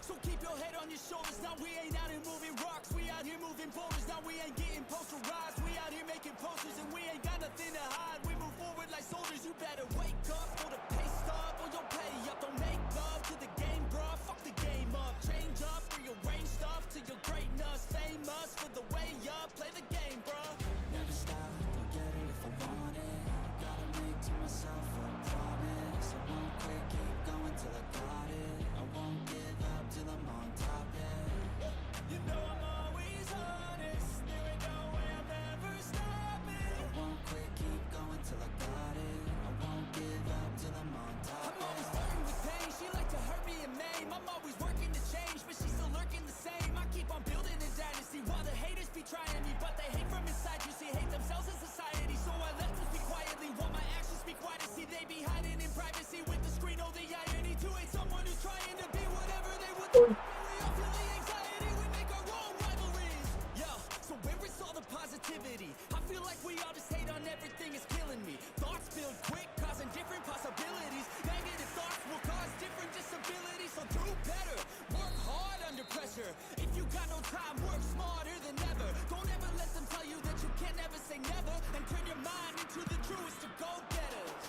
So keep your head on your shoulders. Now we ain't out here moving rocks, we out here moving boulders. Now we ain't getting posterized, we out here making posters, and we ain't got nothing to hide. We move forward like soldiers. You better wake up for the pay stub, or you'll pay up. Don't make love to the game, bruh. Fuck the game up. Change up, rearrange stuff to your greatness. Famous for the way up. Play the game, bruh. Never stop, I'll get it if I want it. Gotta make to myself a promise. I won't quit, keep going till I got it. I won't give up till I'm on top, yeah. You know I'm always honest. There ain't no way I'm ever stopping. I won't quit, keep going till I got it. I won't give up till I'm on top, I'm always yeah. flirting with pain. She like to hurt me and maim. I'm always working to change, but she's still lurking the same. I keep on building a dynasty while the haters be trying me, but they hate from inside. You see, hate themselves in society. So I let them speak quietly while my actions speak wider. See, they be hiding in privacy with the screen. Oh, the irony to hate someone who's trying to be whatever they would. We all feel the anxiety. We make our own rivalries. Yo, so where is all the positivity? I feel like we all just hate on everything. It's killing me. Thoughts build quick, causing different possibilities. Negative thoughts will cause different disabilities. So do better. Work hard under pressure. If you got no time, work smarter than ever. Don't ever let them tell you that you can never say never. And turn your mind into the truest of go-getters.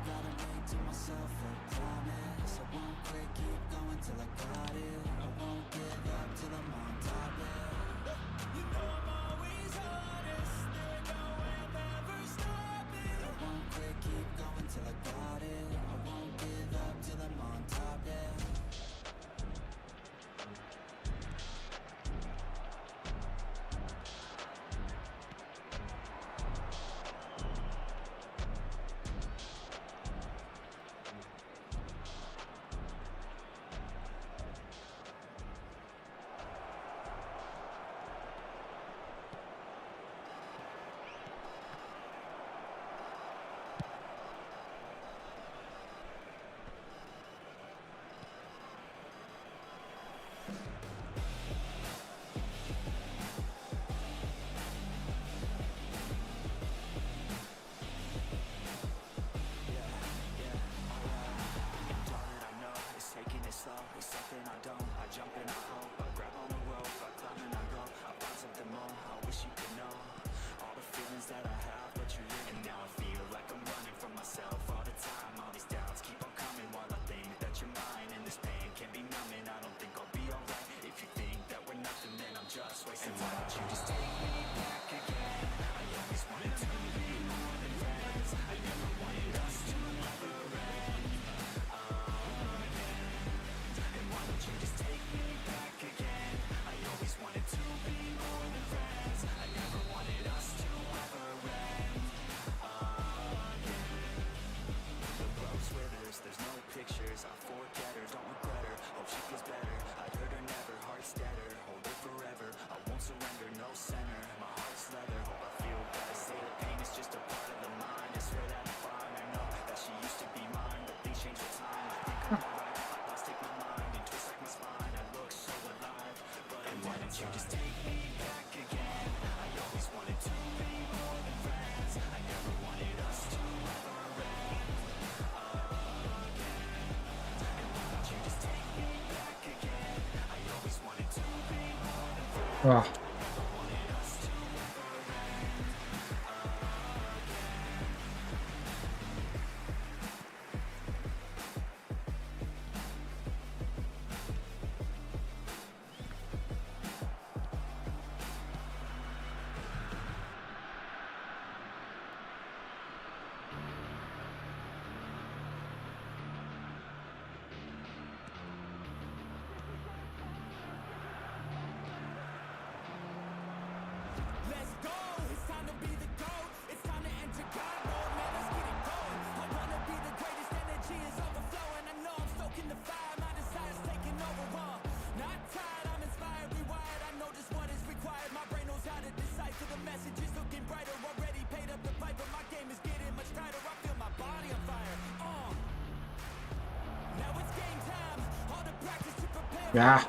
Gotta make to myself a promise. I won't quit, keep going till I got it. I won't give up till I'm on top, yeah. You know I'm always honest. There ain't no way I'm ever stopping. I won't quit, keep going till I got it. I won't give up till I'm on top, yeah. Ah. Yeah.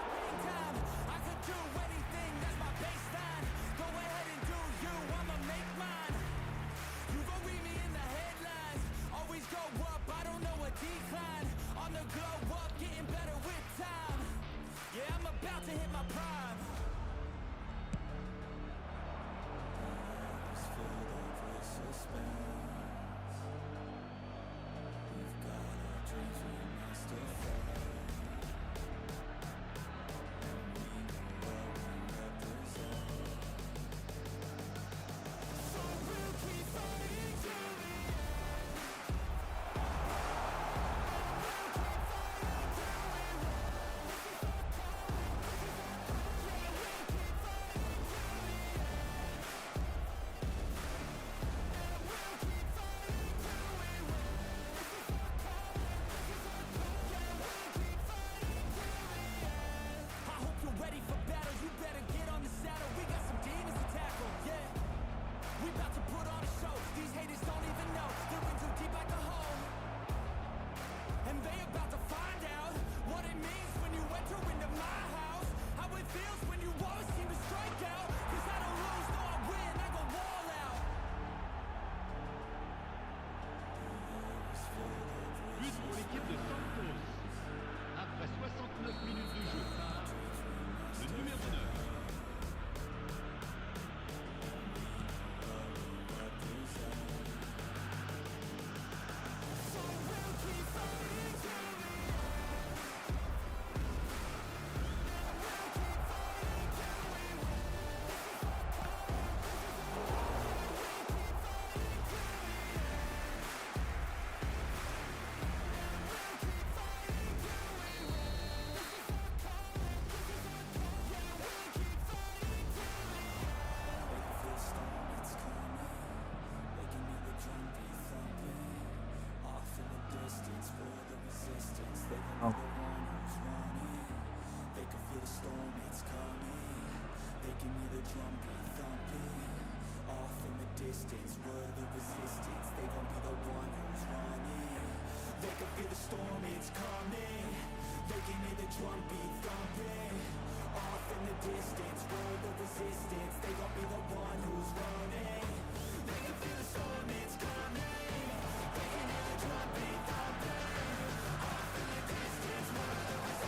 Oh.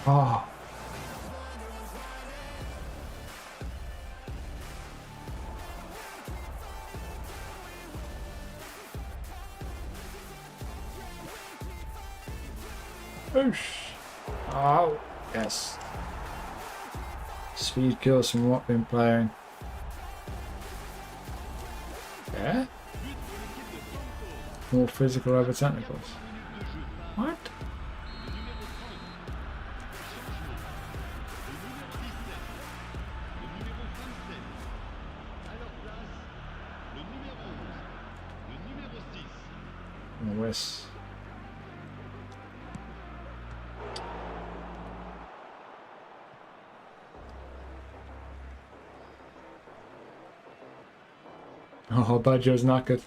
Oh. Oosh. Oh, yes. Speed kills from what we've been playing. Yeah? More physical over technicals. What? Oh, yes. Oh, Badger's knackered.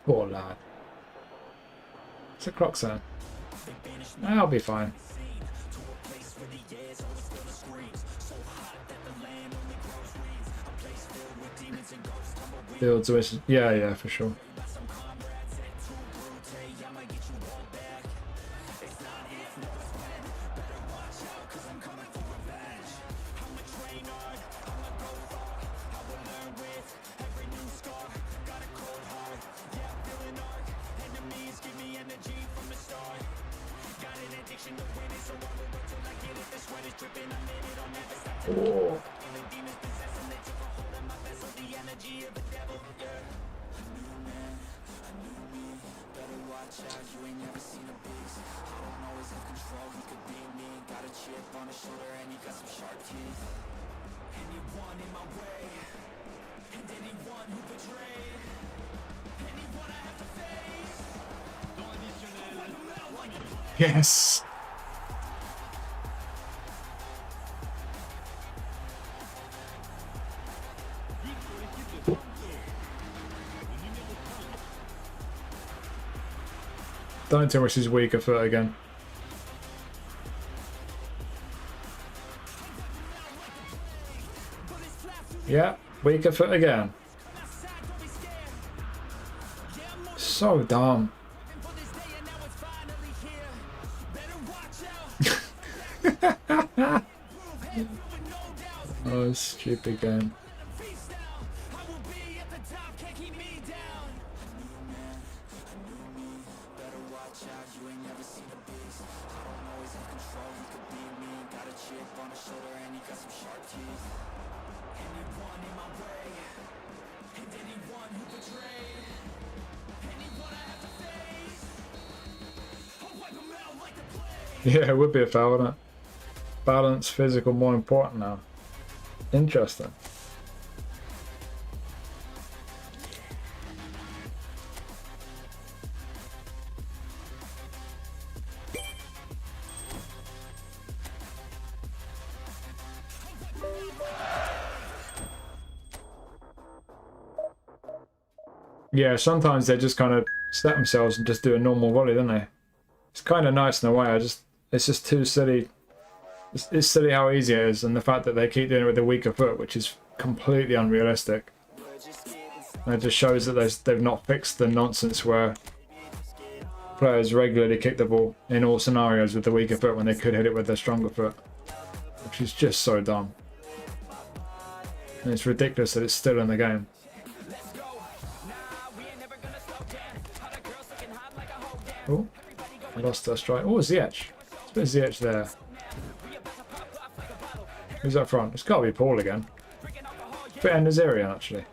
Poor lad. It's a clock, sir. I'll be fine. Builds with, yeah, for sure. Oh. Yes. Don't tell me she's weaker foot again. Yeah, weaker foot again. So dumb. Oh, stupid game. Yeah, it would be a foul, wouldn't it? Balance, physical, more important now. Interesting. Yeah, sometimes they just kind of step themselves and just do a normal volley, don't they? It's kind of nice in a way. It's just too silly. It's silly how easy it is, and the fact that they keep doing it with a weaker foot, which is completely unrealistic. And it just shows that they've not fixed the nonsense where players regularly kick the ball in all scenarios with the weaker foot when they could hit it with their stronger foot, which is just so dumb. And it's ridiculous that it's still in the game. Oh, I lost that strike. Oh, Ziyech. There's Ziyech there. Who's up front? It's got to be Paul again. Bit Nazarian, actually.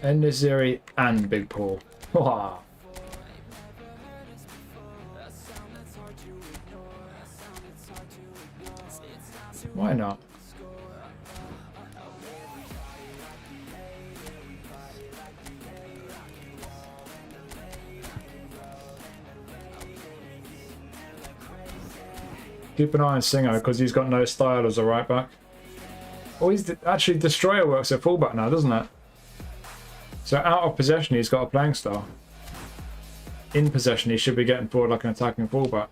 Naziri and Big Paul. Wow. Why not? Keep an eye on Singer because he's got no style as a right back. Oh, actually Destroyer works at fullback now, doesn't it? So out of possession, he's got a playing style. In possession, he should be getting forward like an attacking fullback.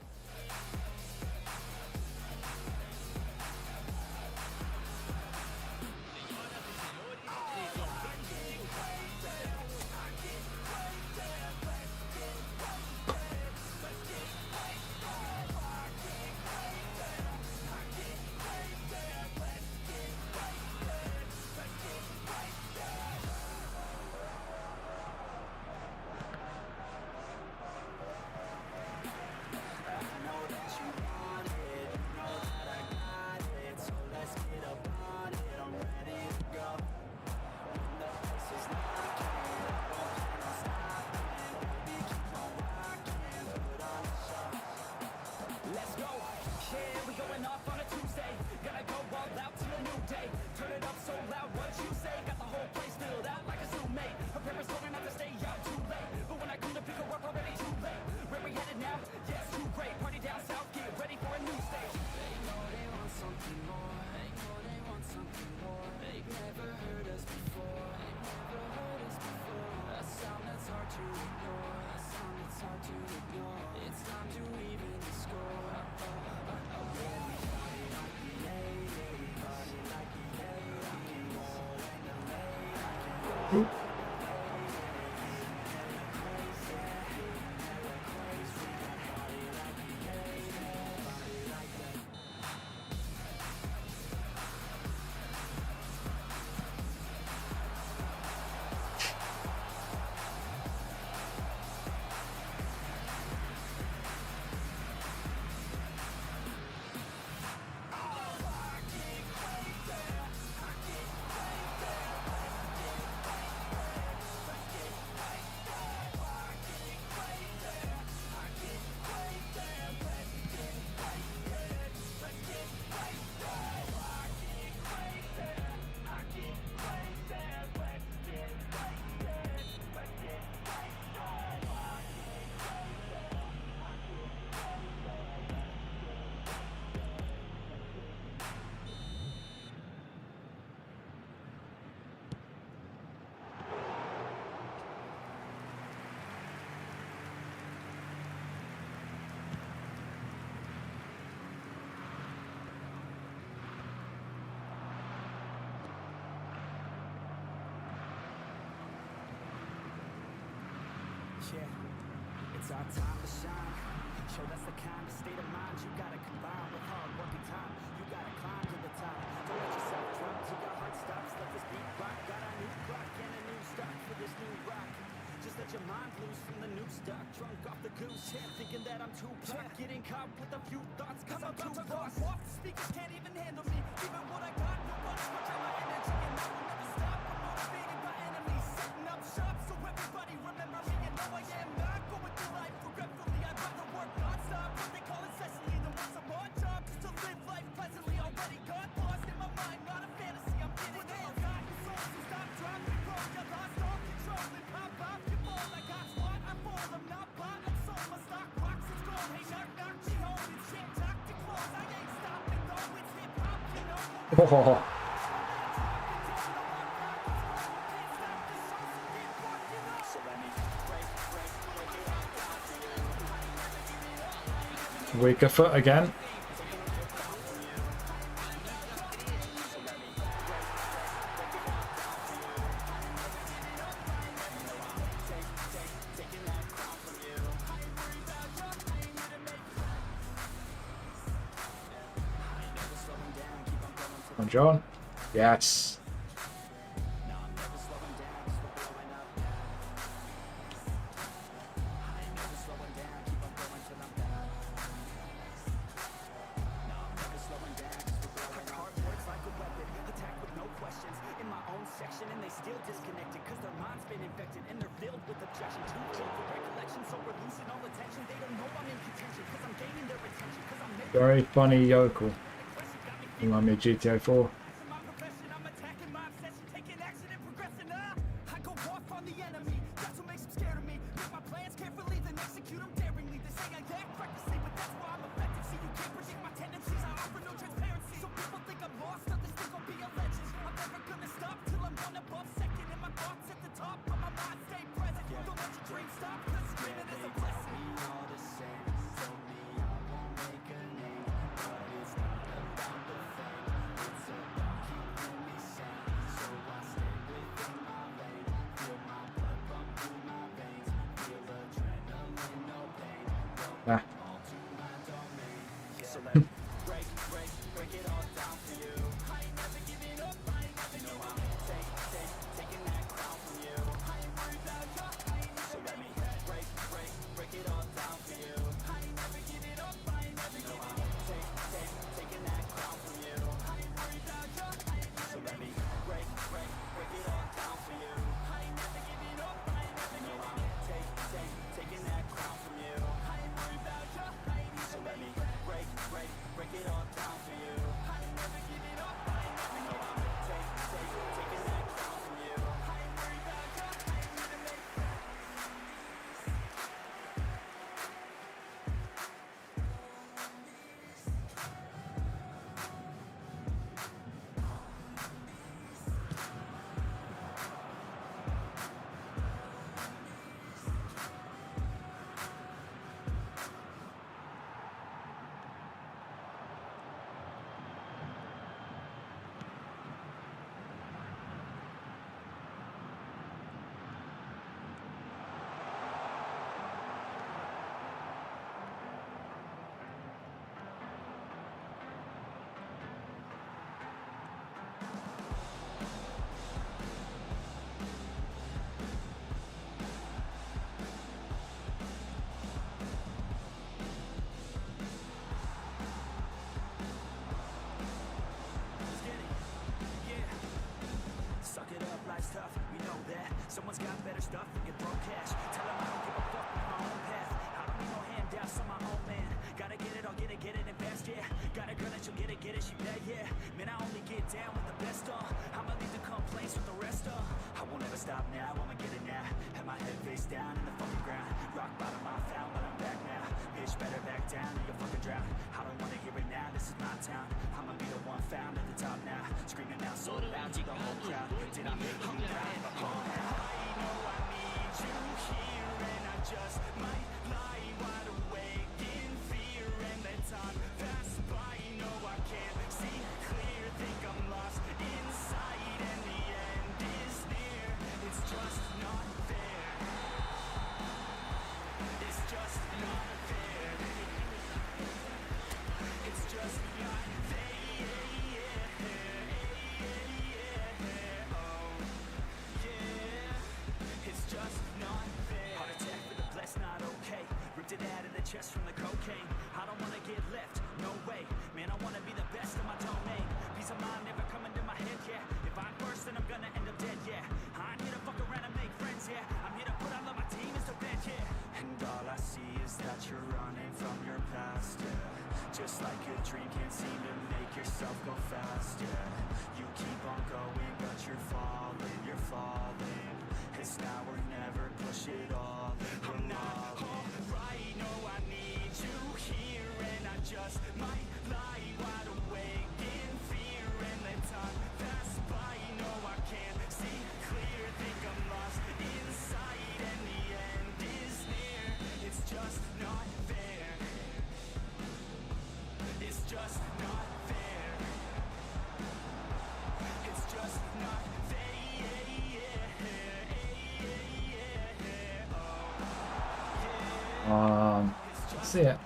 It's our time to shine. Show that's the kind of state of mind you gotta combine with hard work and time. You gotta climb to the top. Don't let yourself drop till your heart stops. Let this beat rock. Got a new clock and a new start for this new rock. Just let your mind loose from the new stock. Drunk off the goose, yeah, thinking that I'm too black. Getting caught with a few thoughts, cause I'm too lost. Off the speakers can't even handle me. Even what I got, nobody's watching my energy. And I will never stop. I'm motivated by enemies. Setting up shop so everybody remember me. And no, I am not going through life regretfully. I'd rather work non-stop, what they call incessantly, than want some more job just to live life pleasantly. Already got lost in my mind, not a fantasy. I'm getting there. Got your soul, so stop, drop, and roll. You lost all control and pop off your ball. I got what I'm for. I'm not bought, I'm sold. My stock rocks, it's gold. Hey, knock, knock, she holding shit. Talk to close. I ain't stopping though. It's hip hop, you know. Oh, weaker foot again. Come on, John. Yes. Very funny yokel. Remind me of GTA 4. Ah. Tough, we know that. Someone's got better stuff than your broke cash. Tell them I don't give a fuck, I'm my own path. I don't need no handouts, I'm my own man. Gotta get it, I'll get it and fast, yeah. Got a girl that she'll get it, she bad, yeah. Man, I only get down with the best, I'ma leave the complaints with the rest, I won't ever stop now, I'ma get it now. Have my head face down in the fucking ground. Rock bottom, I found, but I'm back now. Bitch, better back down or you'll fucking drown. I don't wanna hear it now, this is my town. I'ma be the one found at the top now. Screaming out so loud to the whole crowd. Did I make you proud? I know I need you here, and I just might lie wide awake in fear, and let time pass by. No, I can't see clear, think I'm lost inside, and the end is near. It's just not fair. It's just chest from the cocaine. I don't wanna get left, no way. Man, I wanna be the best in my domain. Peace of mind never coming to my head, yeah. If I'm worse, then I'm gonna end up dead, yeah. I ain't here to fuck around and make friends, yeah. I'm here to put all of my team is to bed, yeah. And all I see is that you're running from your past, yeah. Just like a dream, can't seem to make yourself go fast, yeah. You keep on going, but you're falling, you're falling. It's now or never, push it all. I'm not alright, no, I need you here, and I just might lie wide awake in fear and let time pass by. No, I can't see clear, think I'm lost inside, and the end is near. It's just not fair. It's just not fair. It's just not fair. See it.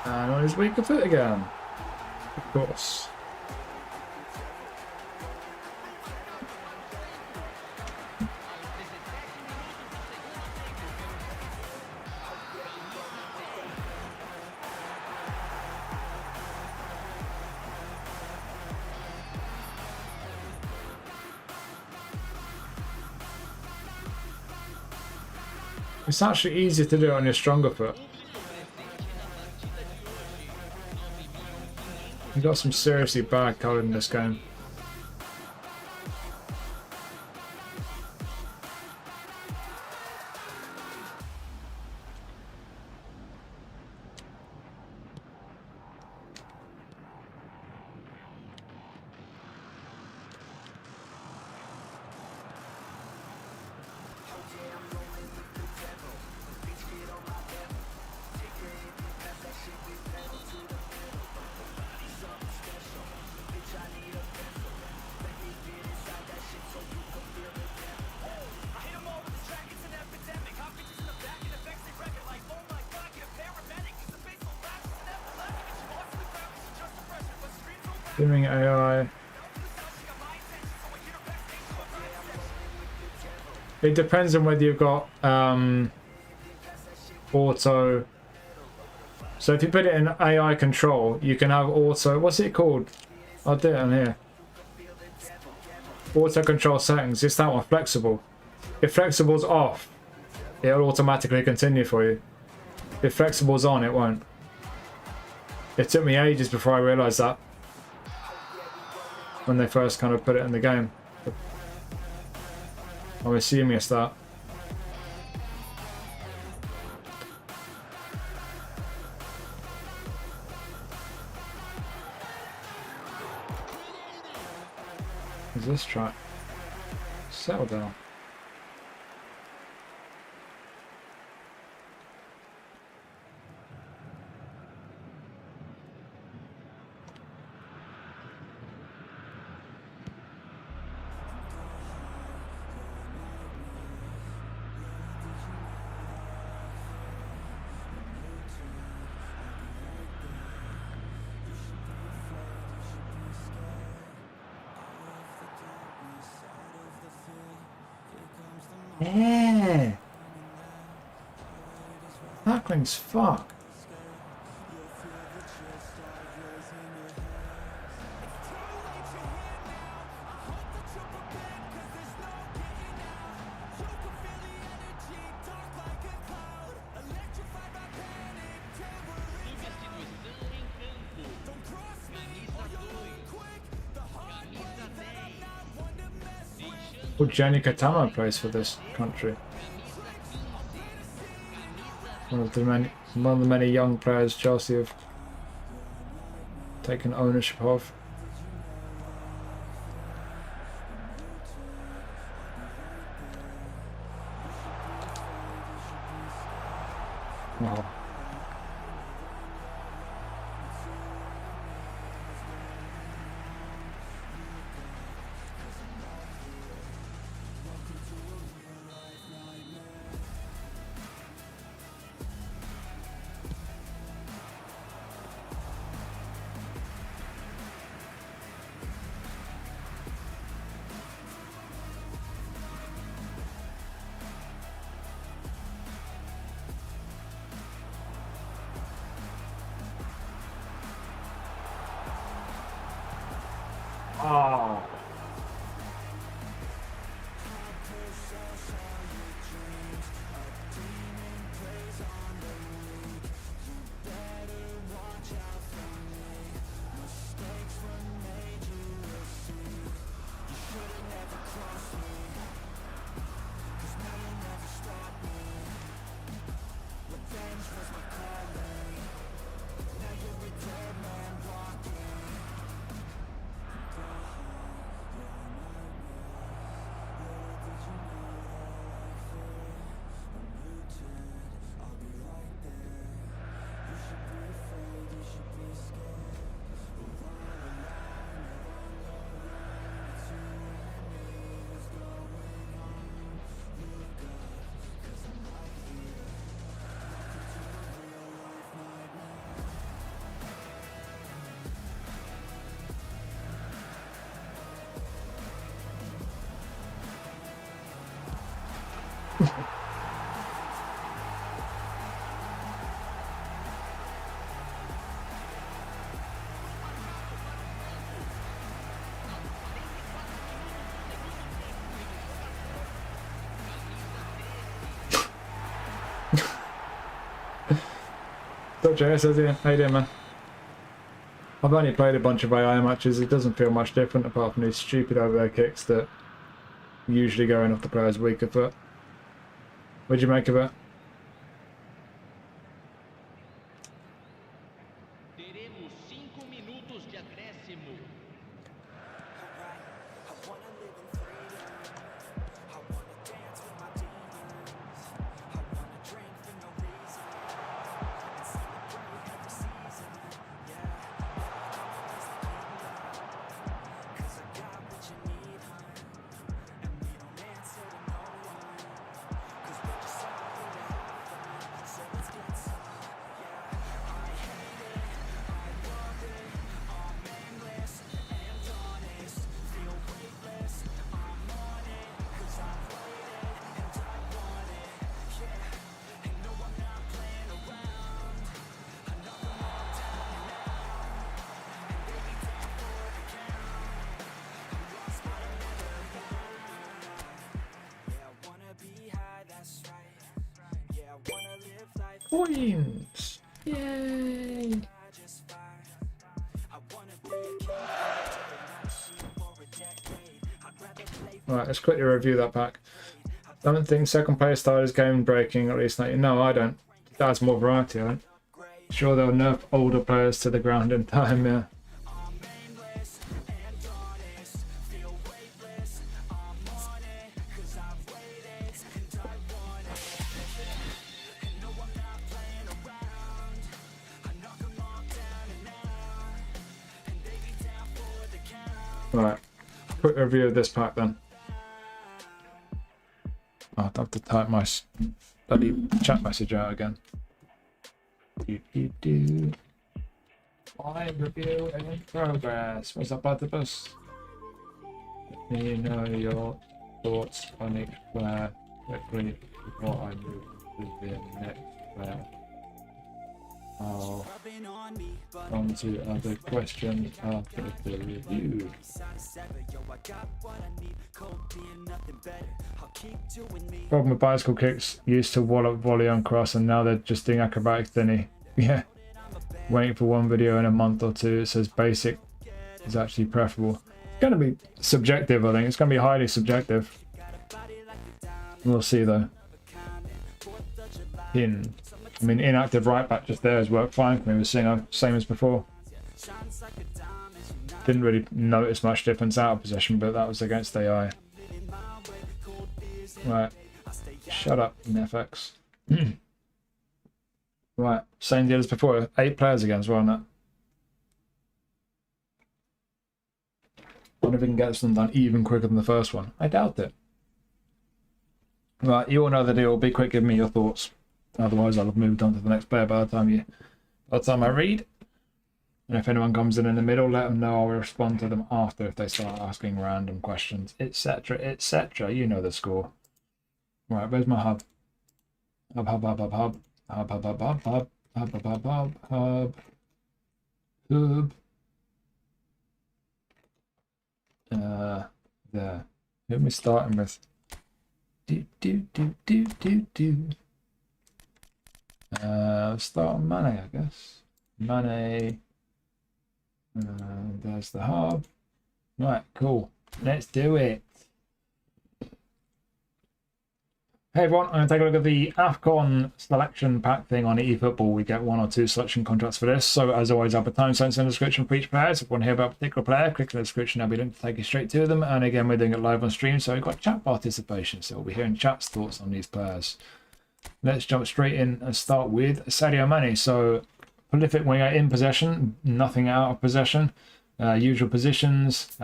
And on his weaker foot again. Of course. It's actually easier to do it on your stronger foot. You got some seriously bad code in this game. Doing AI. It depends on whether you've got auto. So if you put it in AI control, you can have auto. What's it called? I'll do it on here. Auto control settings. It's that one, flexible. If flexible's off, it'll automatically continue for you. If flexible's on, it won't. It took me ages before I realized that, when they first kind of put it in the game. I'm assuming it's that. Is this track? Settle down. Yeah. Tackling's fuck. Well, Jenny Katama plays for this country. One of the many young players Chelsea have taken ownership of. Wow. Oh. What's up, JS? How you doing, man? I've only played a bunch of AI matches. It doesn't feel much different apart from these stupid overhead kicks that usually go in off the player's weaker foot. What'd you make of it? Points! Yay! Alright, let's quickly review that pack. I don't think second player style is game breaking, at least not. No, I don't. That adds more variety, I think. Sure, they'll nerf older players to the ground in time, yeah. Right, quick review of this pack then. Oh, I'd have to type my bloody chat message out again. Live review in progress. What's up, Platypus? Let me know your thoughts on each player quickly before I move to the next player. I'll on to other questions after the review. Problem with bicycle kicks, used to wallop, volley on cross, and now they're just doing acrobatic thinny. Yeah. Waiting for one video in a month or two. It says basic is actually preferable. It's going to be subjective, I think. It's going to be highly subjective. We'll see though. Inactive right back just there has worked fine for me with Singer, same as before. Didn't really notice much difference out of possession, but that was against AI. Right, shut up, FX. Right, same deal as before. 8 players again as well, isn't it? Wonder if we can get this one done even quicker than the first one. I doubt it. Right, you all know the deal. Be quick, give me your thoughts. Otherwise, I'll have moved on to the next player by the time I read. And if anyone comes in the middle, let them know. I'll respond to them after if they start asking random questions, etc., etc. You know the score. Right, where's my hub? Hub. There. Who am I starting with? Start on Mane, I guess. Mane. There's the hub. Right, cool. Let's do it. Hey everyone, I'm going to take a look at the AFCON selection pack thing on eFootball. We get 1 or 2 selection contracts for this. So as always, I'll put timestamps in the description for each player. So if you want to hear about a particular player, click in the description. I'll be linked to take you straight to them. And again, we're doing it live on stream, so we've got chat participation. So we'll be hearing chat's thoughts on these players. Let's jump straight in and start with Sadio Mane. So prolific winger in possession, nothing out of possession. Usual positions,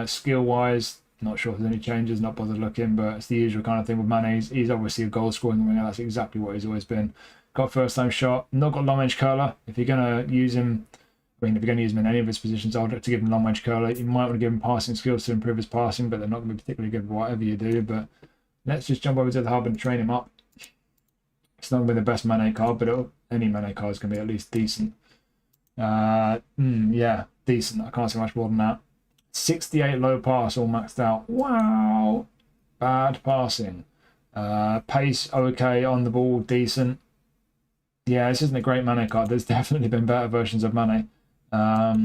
skill-wise. Not sure if there's any changes, not bothered looking, but it's the usual kind of thing with Mane. He's obviously a goal-scoring winger. That's exactly what he's always been. Got first-time shot. Not got long-range curler. If you're going to use him, if you're going to use him in any of his positions, I would like to give him long-range curler. You might want to give him passing skills to improve his passing, but they're not going to be particularly good for whatever you do. But let's just jump over to the hub and train him up. It's not going to be the best Mane card, but any Mane card is going to be at least decent. Yeah, decent. I can't say much more than that. 68 low pass, all maxed out. Wow. Bad passing. Pace, okay. On the ball, decent. Yeah, this isn't a great Mane card. There's definitely been better versions of Mane. Yeah,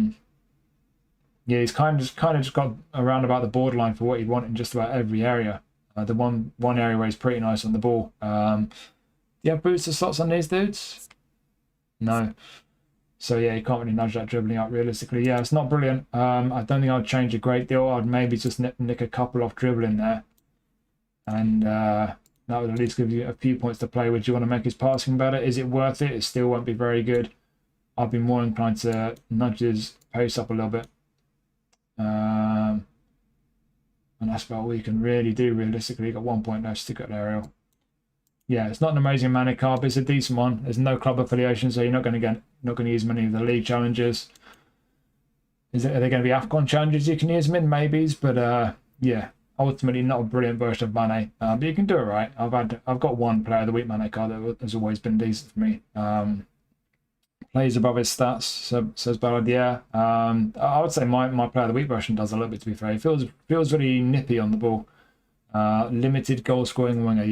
he's kind of just got around about the borderline for what you'd want in just about every area. The one area where he's pretty nice on the ball. Do you have booster slots on these dudes? No. So yeah, you can't really nudge that dribbling up realistically. Yeah, it's not brilliant. I don't think I'd change a great deal. I'd maybe just nick a couple off dribbling there. And that would at least give you a few points to play with. Do you want to make his passing better? Is it worth it? It still won't be very good. I'd be more inclined to nudge his pace up a little bit. And that's about all you can really do realistically. You got 1 point left, stick at aerial. Yeah, it's not an amazing Mane card, but it's a decent one. There's no club affiliation, so you're not going to use many of the league challenges. Are they going to be AFCON challenges you can use them in? Maybes, but yeah, ultimately not a brilliant version of Mane. But you can do it right. I've got 1 player of the week Mane card that has always been decent for me. Plays above his stats, says Ballard. Yeah, I would say my player of the week version does a little bit. To be fair, he feels really nippy on the ball. Limited goal scoring winger.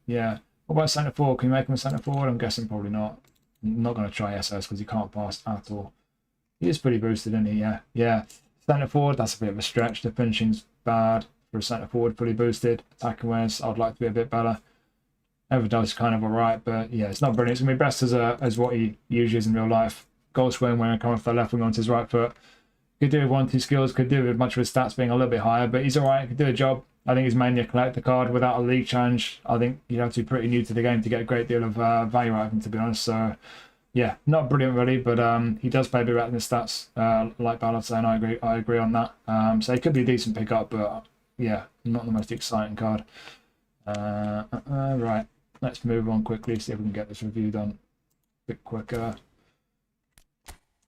Yeah. What about centre forward? Can you make him a centre forward? I'm guessing probably not. I'm not going to try SS because he can't pass at all. He is pretty boosted, isn't he? Yeah. Centre forward, that's a bit of a stretch. The finishing's bad for a centre forward, fully boosted. Attacking awareness, I'd like to be a bit better. Overdose kind of alright, but yeah, it's not brilliant. It's going to be best as what he usually is in real life. Goal scoring when coming off the left wing onto his right foot. Could do with 1-2 skills, could do with much of his stats being a little bit higher, but he's alright, could do a job. I think he's mainly a collector card without a league challenge. I think you'd have to be pretty new to the game to get a great deal of value out of him, to be honest. So, yeah, not brilliant really, but he does play a bit better than his stats, like Ballard saying. I agree on that. So he could be a decent pickup, but yeah, not the most exciting card. Right, let's move on quickly, see if we can get this review done a bit quicker.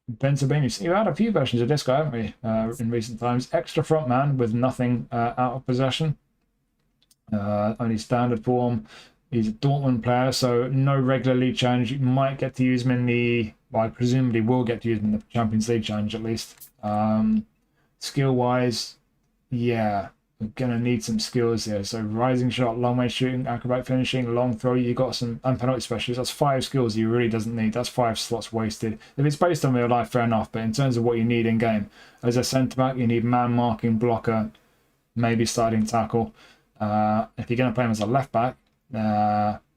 Ben Sabini. You've had a few versions of this guy, haven't we, in recent times? Extra front man with nothing out of possession. Only standard form. He's a Dortmund player, so no regular league challenge. You might get to use him in the... Well, I presumably will get to use him in the Champions League challenge at least. Skill-wise, yeah, we're going to need some skills here. So rising shot, long range shooting, acrobat finishing, long throw, you got some, and penalty specialist. That's 5 skills he really doesn't need. That's 5 slots wasted. If it's based on real life, fair enough. But in terms of what you need in game, as a centre back, you need man marking, blocker, maybe starting tackle. If you're going to play him as a left back,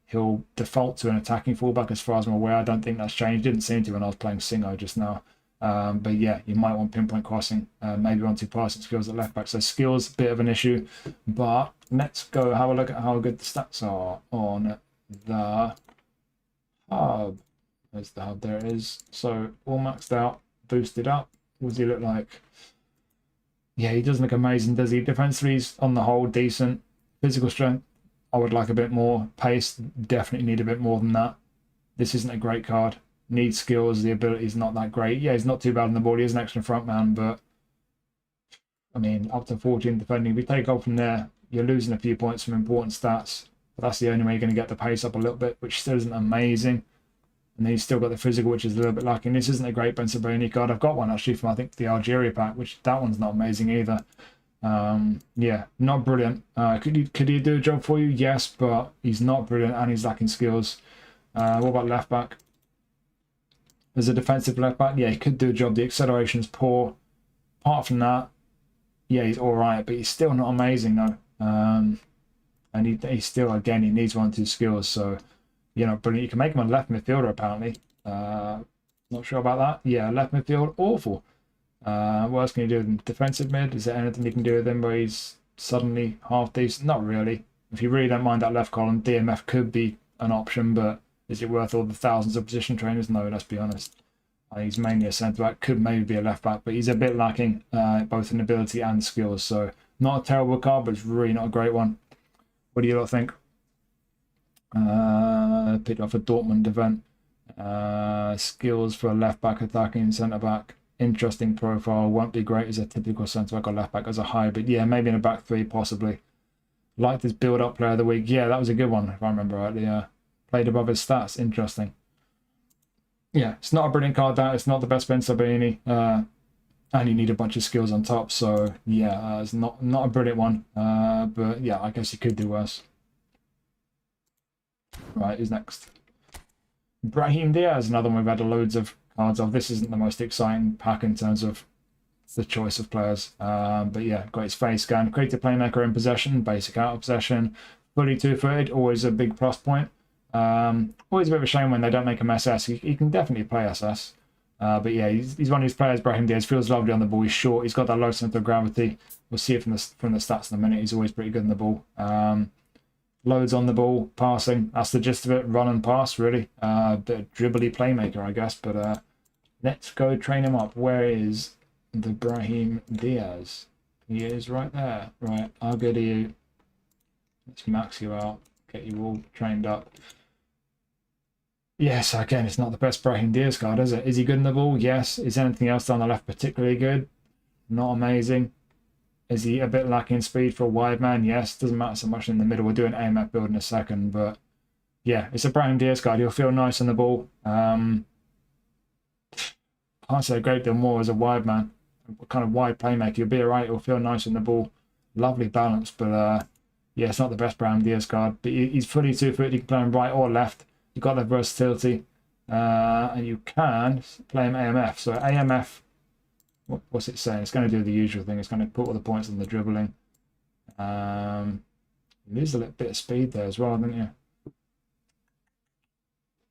he'll default to an attacking fullback as far as I'm aware. I don't think that's changed. Didn't seem to when I was playing Singo just now. But yeah, you might want pinpoint crossing, maybe 1-2 passing skills at left back. So skills, a bit of an issue. But let's go have a look at how good the stats are on the hub. There's the hub, there it is. So all maxed out, boosted up. What does he look like? Yeah, he doesn't look amazing, does he? Defensively, he's on the whole decent. Physical strength, I would like a bit more. Pace, definitely need a bit more than that. This isn't a great card. Needs skills, the ability is not that great. Yeah, he's not too bad on the ball. He is an extra front man, but I mean, up to 14 defending. If you take off from there, you're losing a few points from important stats. But that's the only way you're going to get the pace up a little bit, which still isn't amazing. And then he's still got the physical, which is a little bit lacking. This isn't a great Ben Saboni card. I've got one actually from, I think, the Algeria pack, which that one's not amazing either. Yeah, not brilliant. Could he do a job for you? Yes, but he's not brilliant and he's lacking skills. What about left back? As a defensive left back, yeah, he could do a job. The acceleration's poor. Apart from that, yeah, he's all right, but he's still not amazing though. And he still, again, he needs 1-2 skills. So, you know, brilliant. You can make him a left midfielder apparently. Not sure about that. Yeah, left midfield, awful. What else can you do with him? Defensive mid? Is there anything you can do with him where he's suddenly half decent? Not really. If you really don't mind that left column, DMF could be an option, but is it worth all the thousands of position trainers? No, let's be honest. He's mainly a centre back, could maybe be a left back, but he's a bit lacking both in ability and skills. So not a terrible card, but it's really not a great one. What do you lot think? Picked off a Dortmund event. Skills for a left back, attacking centre back. Interesting profile. Won't be great as a typical centre back or left back as a hybrid. Yeah, maybe in a back three possibly. Liked his build up player of the week. Yeah, that was a good one if I remember rightly. Played above his stats. Interesting. Yeah, it's not a brilliant card. That it's not the best Ben Sabini, and you need a bunch of skills on top. So yeah, it's not a brilliant one. But yeah, I guess he could do worse. Right, who's next? Brahim Diaz, another one we've had loads of cards of. This isn't the most exciting pack in terms of the choice of players. But yeah, got his face scan. Creative playmaker in possession, basic out of possession. Fully two-footed, always a big plus point. Always a bit of a shame when they don't make him SS. He can definitely play SS. But yeah, he's one of these players, Brahim Diaz, feels lovely on the ball. He's short, he's got that low centre of gravity. We'll see it from the stats in a minute. He's always pretty good on the ball. Loads on the ball, passing. That's the gist of it. Run and pass, really. Bit of dribbly playmaker, I guess. But let's go train him up. Where is the Brahim Diaz? He is right there. Right, I'll go to you. Let's max you out. Get you all trained up. Yes, again, it's not the best Brahim Diaz card, is it? Is he good in the ball? Yes. Is anything else down the left particularly good? Not amazing. Is he a bit lacking speed for a wide man? Yes. Doesn't matter so much in the middle. We'll do an AMF build in a second, but yeah, it's a Brahim Diaz card. He'll feel nice on the ball. Can't say a great deal more as a wide man. Kind of wide playmaker. He'll be alright. He'll feel nice on the ball. Lovely balance, but yeah, it's not the best Brahim Diaz card. But he's fully two-footed. You can play him right or left. You've got that versatility, and you can play him AMF. So AMF, what's it saying? It's going to do the usual thing. It's going to put all the points on the dribbling. You lose a little bit of speed there as well, don't you?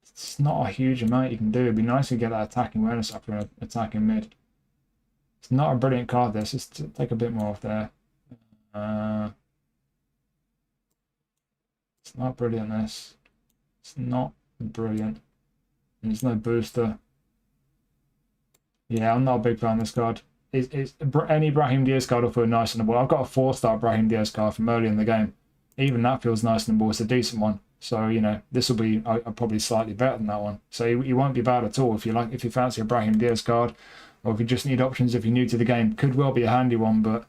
It's not a huge amount you can do. It'd be nice to get that attacking awareness up for an attacking mid. It's not a brilliant card, this. Just take a bit more off there. It's not brilliant, this. It's not brilliant. And there's no booster. Yeah, I'm not a big fan of this card. It's any Brahim Diaz card will feel nice on the ball. I've got a 4-star Brahim Diaz card from early in the game. Even that feels nice on the ball. It's a decent one. So, you know, this will be probably slightly better than that one. So he won't be bad at all if you fancy a Brahim Diaz card, or if you just need options if you're new to the game. Could well be a handy one, but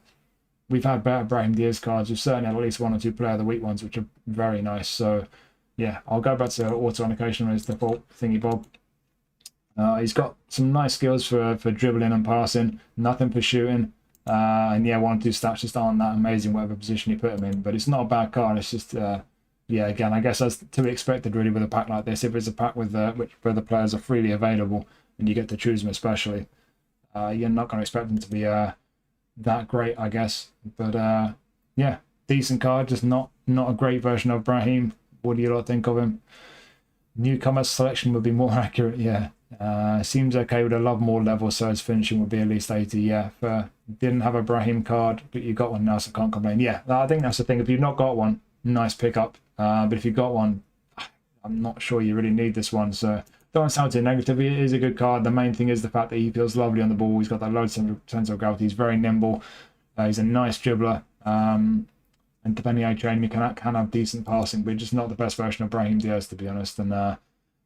we've had better Brahim Diaz cards. We've certainly had at least 1 or 2 player of the week ones, which are very nice. So yeah, I'll go back to auto annotation on his default thingy bob. He's got some nice skills for dribbling and passing, nothing for shooting. And yeah, 1 or 2 stats just aren't that amazing, whatever position you put him in. But it's not a bad card. It's just, yeah, again, I guess that's to be expected really with a pack like this. If it's a pack with where the players are freely available and you get to choose them especially, you're not going to expect them to be that great, I guess. But yeah, decent card, just not a great version of Brahim. What do you lot think of him? Newcomer selection would be more accurate, yeah. Seems okay with a love more level, so his finishing would be at least 80, yeah. Didn't have a Brahim card, but you got one now, so can't complain. Yeah, I think that's the thing. If you've not got one, nice pickup. But if you've got one, I'm not sure you really need this one, so don't sound too negative. It is a good card. The main thing is the fact that he feels lovely on the ball. He's got that low sense of gravity. He's very nimble. He's a nice dribbler. And depending on how you train him, you can have decent passing, but just not the best version of Brahim Diaz, to be honest. And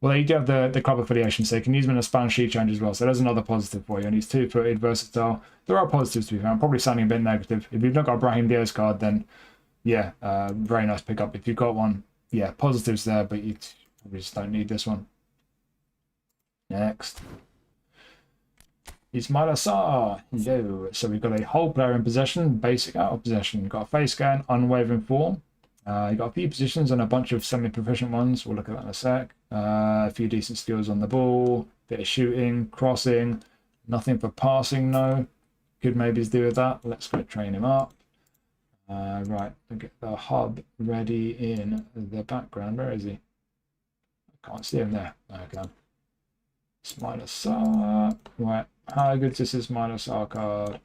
well, you do have the club affiliation, so you can use him in a Spanish sheet change as well. So there's another positive for you. And he's 2-footed, versatile. There are positives to be found. Probably sounding a bit negative. If you've not got a Brahim Diaz card, then yeah, very nice pickup. If you've got one, yeah, positives there, but you probably just don't need this one. Next. Ismail Assar. Yo. So we've got a whole player in possession, basic out of possession. We've got a face scan, unwavering form. You've got a few positions and a bunch of semi-proficient ones. We'll look at that in a sec. A few decent skills on the ball, bit of shooting, crossing. Nothing for passing, no. Could maybe do with that. Let's go train him up. Right, we'll get the hub ready in the background. Where is he? I can't see him there. Okay. Ismail Assar. Right. How good is this Ismail Assar card?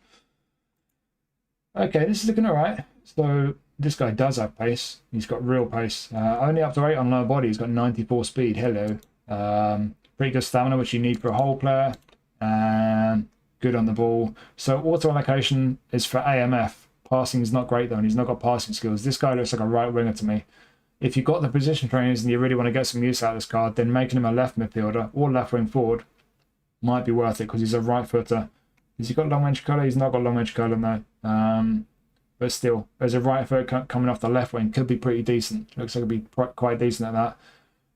Okay, this is looking alright. So this guy does have pace. He's got real pace. Only up to 8 on low body. He's got 94 speed. Hello. Pretty good stamina, which you need for a whole player. And good on the ball. So auto allocation is for AMF. Passing is not great though, and he's not got passing skills. This guy looks like a right winger to me. If you've got the position trainers and you really want to get some use out of this card, then making him a left midfielder or left wing forward might be worth it because he's a right footer. Has he got long range curler? He's not got long range curler, no. But still, as a right foot coming off the left wing, could be pretty decent. Looks like it'd be quite decent at that.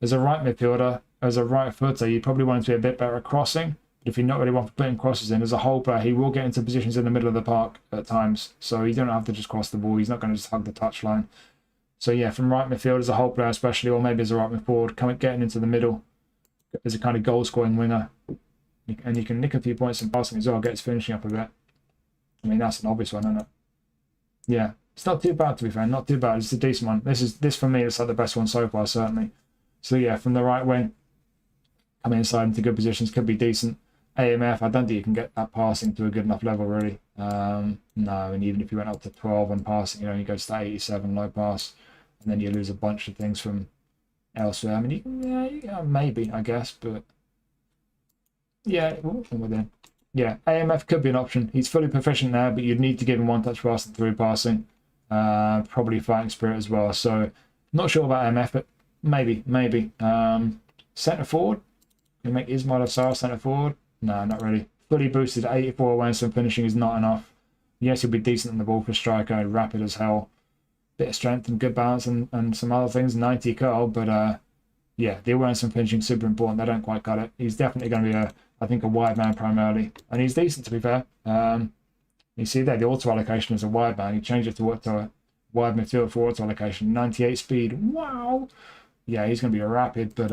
As a right midfielder, as a right footer, you probably want him to be a bit better at crossing. But if you're not really one for putting crosses in, as a whole player, he will get into positions in the middle of the park at times. So you don't have to just cross the ball. He's not going to just hug the touchline. So yeah, from right midfield as a whole player especially, or maybe as a right mid forward, getting into the middle as a kind of goal-scoring winger. And you can nick a few points in passing as well, get his finishing up a bit. I mean, that's an obvious one, isn't it? Yeah, it's not too bad to be fair, not too bad. It's a decent one. This for me is like the best one so far, certainly. So yeah, from the right wing, coming inside into good positions could be decent. AMF, I don't think you can get that passing to a good enough level, really. No, and even if you went up to 12 on passing, it only goes to 87 low pass, and then you lose a bunch of things from elsewhere. I mean, you can, maybe, I guess, but yeah, within. Yeah, AMF could be an option. He's fully proficient there, but you'd need to give him one-touch pass and through passing. Probably fighting spirit as well. So, not sure about AMF, but maybe. Centre forward. Can you make Ismail Assar centre forward? No, not really. Fully boosted 84 awareness and finishing is not enough. Yes, he'll be decent on the ball for striker, rapid as hell. Bit of strength and good balance and some other things. 90 curl, but yeah, the awareness and finishing super important. They don't quite cut it. He's definitely going to be I think a wide man primarily, and he's decent to be fair. You see there the auto allocation is a wide man. He changed it to a wide midfield for auto allocation. 98 speed. Wow. Yeah, he's going to be a rapid, but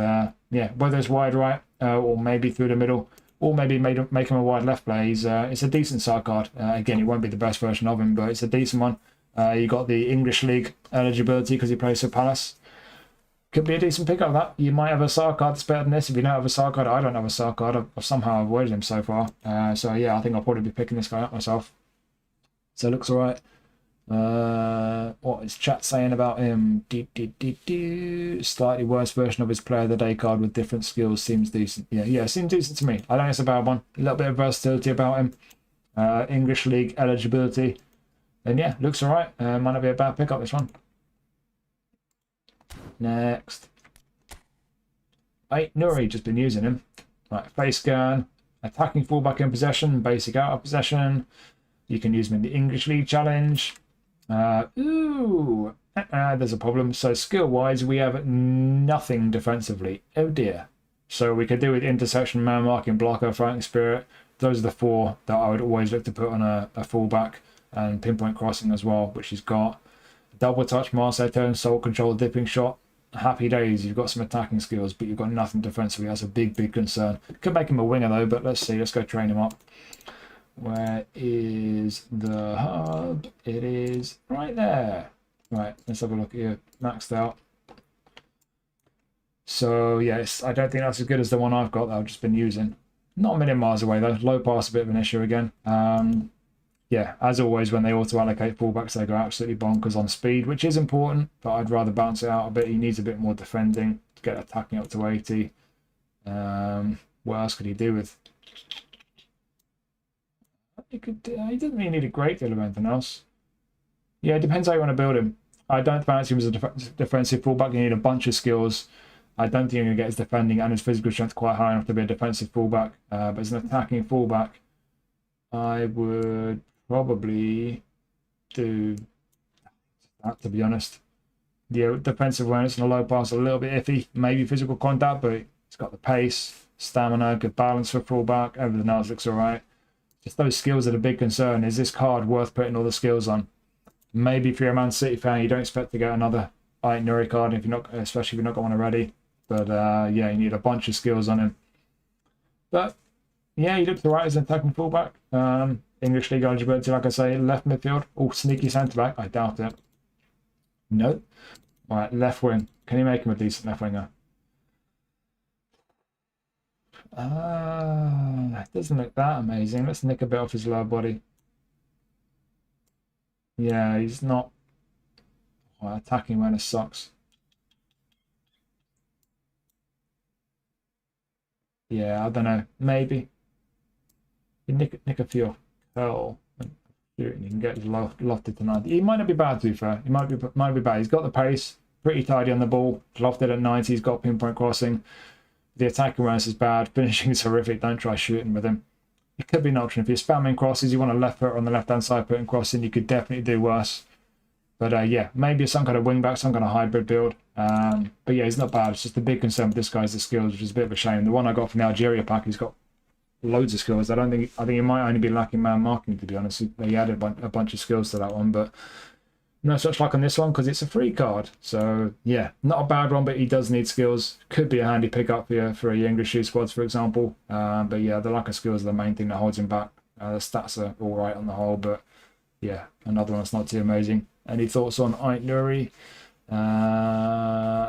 yeah, whether it's wide right or maybe through the middle, or maybe make him a wide left player. It's a decent side card. Again, it won't be the best version of him, but it's a decent one. You got the English League eligibility because he plays for Palace. Could be a decent pick up that. You might have a SAR card that's better than this. If you don't have a SAR card, I don't have a SAR card. I've somehow avoided him so far. So yeah, I think I'll probably be picking this guy up myself. So it looks alright. What is chat saying about him? Slightly worse version of his player of the day card with different skills. Seems decent. Yeah, seems decent to me. I don't think it's a bad one. A little bit of versatility about him. English League eligibility. And yeah, looks alright. Might not be a bad pick up this one. Next. Nuri, just been using him. Right, face scan. Attacking fullback in possession. Basic out of possession. You can use him in the English League challenge. There's a problem. So skill-wise, we have nothing defensively. Oh dear. So we could do with intersection, man marking, blocker, fighting spirit. Those are the four that I would always look to put on a fullback, and pinpoint crossing as well, which he's got. Double touch, Marseille turn, soul control, dipping shot. Happy days. You've got some attacking skills, but you've got nothing defensively. That's a big concern. Could make him a winger though, but let's see. Let's go train him up. Where is the hub? It is right there. Right, let's have a look at you. Maxed out. So, yes, I don't think that's as good as the one I've got that I've just been using. Not a million miles away, though. Low pass, a bit of an issue again. Yeah, as always, when they auto-allocate fullbacks, they go absolutely bonkers on speed, which is important, but I'd rather bounce it out a bit. He needs a bit more defending to get attacking up to 80. What else could he do with... He doesn't really need a great deal of anything else. Yeah, it depends how you want to build him. I don't fancy him as a defensive fullback. You need a bunch of skills. I don't think you're going to get his defending and his physical strength quite high enough to be a defensive fullback. But as an attacking fullback, I would probably do that, to be honest. Yeah, defensive awareness and a low pass a little bit iffy. Maybe physical contact, but he's got the pace, stamina, good balance for fullback. Everything else looks all right. Just those skills are the big concern. Is this card worth putting all the skills on? Maybe if you're a Man City fan, you don't expect to get another Nuri card if you're not, especially if you're not got one already. But yeah, you need a bunch of skills on him. But yeah, he looks alright as an attacking fullback. English League eligibility, like I say, left midfield. Oh, sneaky centre back. I doubt it. No. Alright, left wing. Can you make him a decent left winger? It doesn't look that amazing. Let's nick a bit off his lower body. Yeah, he's not. Oh, attacking awareness sucks. Yeah, I don't know. Maybe. You nick a few curl and shoot, and you can get his lofted to 90. He might not be bad, to be fair. He might be bad. He's got the pace, pretty tidy on the ball. Lofted at 90. He's got pinpoint crossing. The attacking awareness is bad. Finishing is horrific. Don't try shooting with him. It could be an option. If you're spamming crosses, you want a left foot on the left-hand side putting crossing, you could definitely do worse. But yeah, maybe some kind of wing-back, some kind of hybrid build. But yeah, he's not bad. It's just the big concern with this guy is the skills, which is a bit of a shame. The one I got from the Algeria pack, he's got loads of skills. I think he might only be lacking man marking, to be honest. He added a bunch of skills to that one, but no such luck on this one because it's a free card. So yeah, not a bad one, but he does need skills. Could be a handy pickup for your English shoe squads, for example. But yeah, the lack of skills are the main thing that holds him back. The stats are all right on the whole, but yeah, another one that's not too amazing. Any thoughts on Ait Nuri?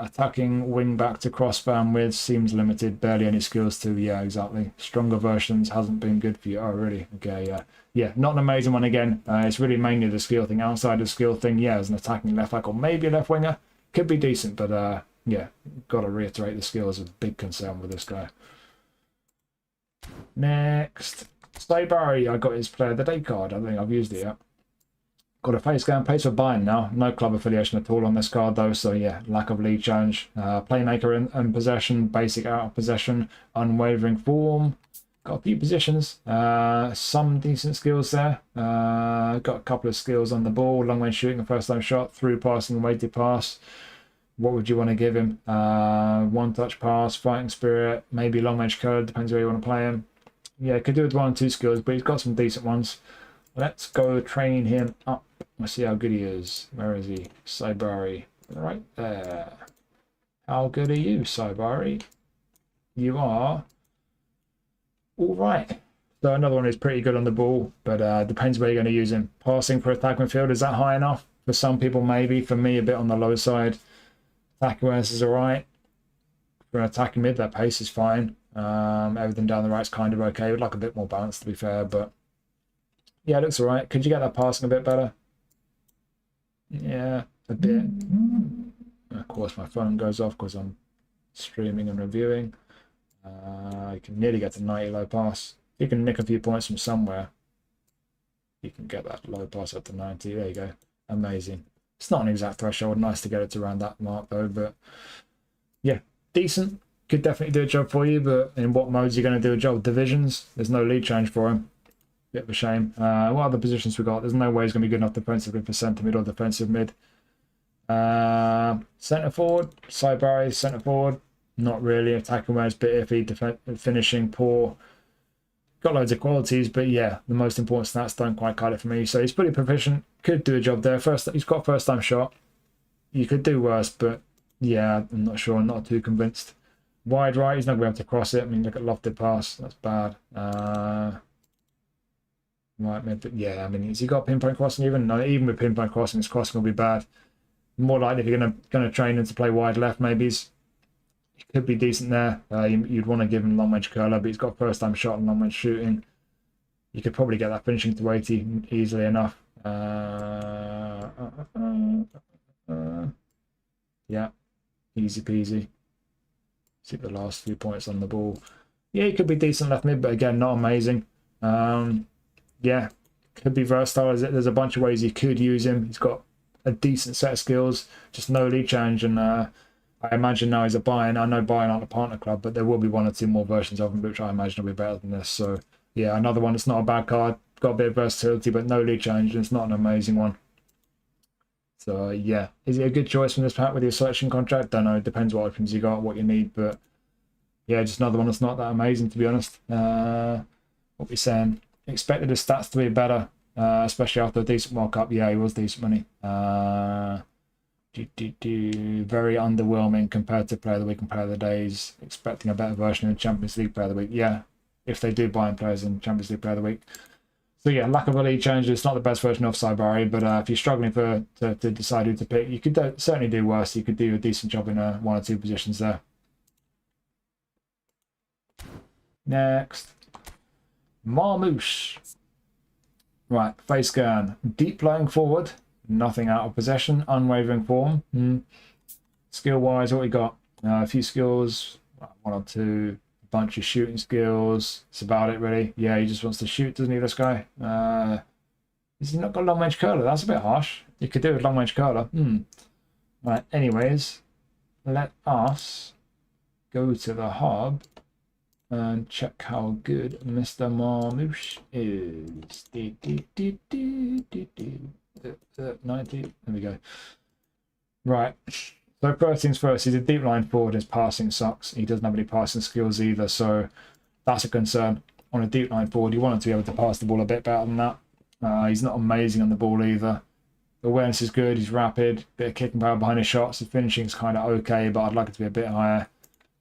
Attacking wing back to crossband with seems limited. Barely any skills too. Yeah, exactly. Stronger versions hasn't been good for you. Oh, really? Okay, yeah. Yeah, not an amazing one again. It's really mainly the skill thing. Outside of the skill thing, yeah, as an attacking left back or maybe a left winger, could be decent, but yeah, got to reiterate the skill is a big concern with this guy. Next, Barry. I got his player of the day card. I think I've used it yet. Got a face scan, plays for Bayern now. No club affiliation at all on this card though, so yeah, lack of league challenge. Playmaker in possession, basic out of possession, unwavering form. Got a few positions, some decent skills there. Got a couple of skills on the ball, long range shooting, a first time shot, through passing, weighted pass. What would you want to give him? One touch pass, fighting spirit, maybe long range code, depends where you want to play him. Yeah, could do with 1 or 2 skills, but he's got some decent ones. Let's go train him up. Let's see how good he is. Where is he? Saibari. Right there. How good are you, Saibari? You are all right. So another one is pretty good on the ball, but depends where you're going to use him. Passing for attack midfield, is that high enough? For some people, maybe. For me, a bit on the low side. Attack awareness is all right. For an attacking mid, that pace is fine. Everything down the right is kind of okay. Would like a bit more balance, to be fair, but yeah, it looks all right. Could you get that passing a bit better? Yeah, a bit. Of course, my phone goes off because I'm streaming and reviewing. You can nearly get to 90 low pass. You can nick a few points from somewhere. You can get that low pass up to 90. There you go. Amazing. It's not an exact threshold. Nice to get it to around that mark though. But yeah, decent. Could definitely do a job for you. But in what modes are you going to do a job? Divisions. There's no lead change for him. Bit of a shame. What other positions we got? There's no way he's going to be good enough defensively for centre mid or defensive mid. Centre forward, Saibari, centre forward. Not really. Attacking awareness, bit iffy. Finishing poor. Got loads of qualities, but yeah, the most important stats don't quite cut it for me. So he's pretty proficient. Could do a job there. He's got a first time shot. You could do worse, but yeah, I'm not sure. I'm not too convinced. Wide right, he's not going to be able to cross it. I mean, look at lofted pass. That's bad. Right, yeah, I mean, has he got pinpoint crossing even? No, even with pinpoint crossing, his crossing will be bad. more likely if you're gonna train him to play wide left, maybe he could be decent there. You'd want to give him long range curler, but he's got first time shot and long range shooting. You could probably get that finishing to 80 easily enough. Yeah, easy peasy. See the last few points on the ball. Yeah, he could be decent left mid, but again, not amazing. Yeah, could be versatile. There's a bunch of ways you could use him. He's got a decent set of skills, just no league change, and I imagine now he's a Bayern. I know Bayern aren't a partner club, but there will be one or two more versions of him, which I imagine will be better than this. So yeah, another one that's not a bad card. Got a bit of versatility, but no league change, and it's not an amazing one. So yeah, is it a good choice from this pack with your selection contract? Don't know. It depends what options you got, what you need, but yeah, just another one that's not that amazing, to be honest. What we saying? Expected his stats to be better, especially after a decent World Cup. Yeah, he was decent money. Very underwhelming compared to Player of the Week and Player of the Days. Expecting a better version in Champions League Player of the Week. Yeah, if they do buy in players in Champions League Player of the Week. So yeah, lack of a league change. It's not the best version of Saibari, but if you're struggling to decide who to pick, you could certainly do worse. You could do a decent job in one or two positions there. Next, Marmouche. Right, face scan. Deep lying forward, nothing out of possession, unwavering form. Skill-wise, what we got? A few skills, one or two. Bunch of shooting skills. That's about it, really. Yeah, he just wants to shoot, doesn't he, this guy? Has he not got long range curler? That's a bit harsh. You could do it with long range curler. Right, anyways, let us go to the hub and check how good Mr. Marmouche is. 90. There we go. Right. So first things first, he's a deep line forward. His passing sucks. He doesn't have any passing skills either, so that's a concern. On a deep line forward, you want him to be able to pass the ball a bit better than that. He's not amazing on the ball either. The awareness is good. He's rapid. Bit of kicking power behind his shots. The finishing's kind of okay, but I'd like it to be a bit higher.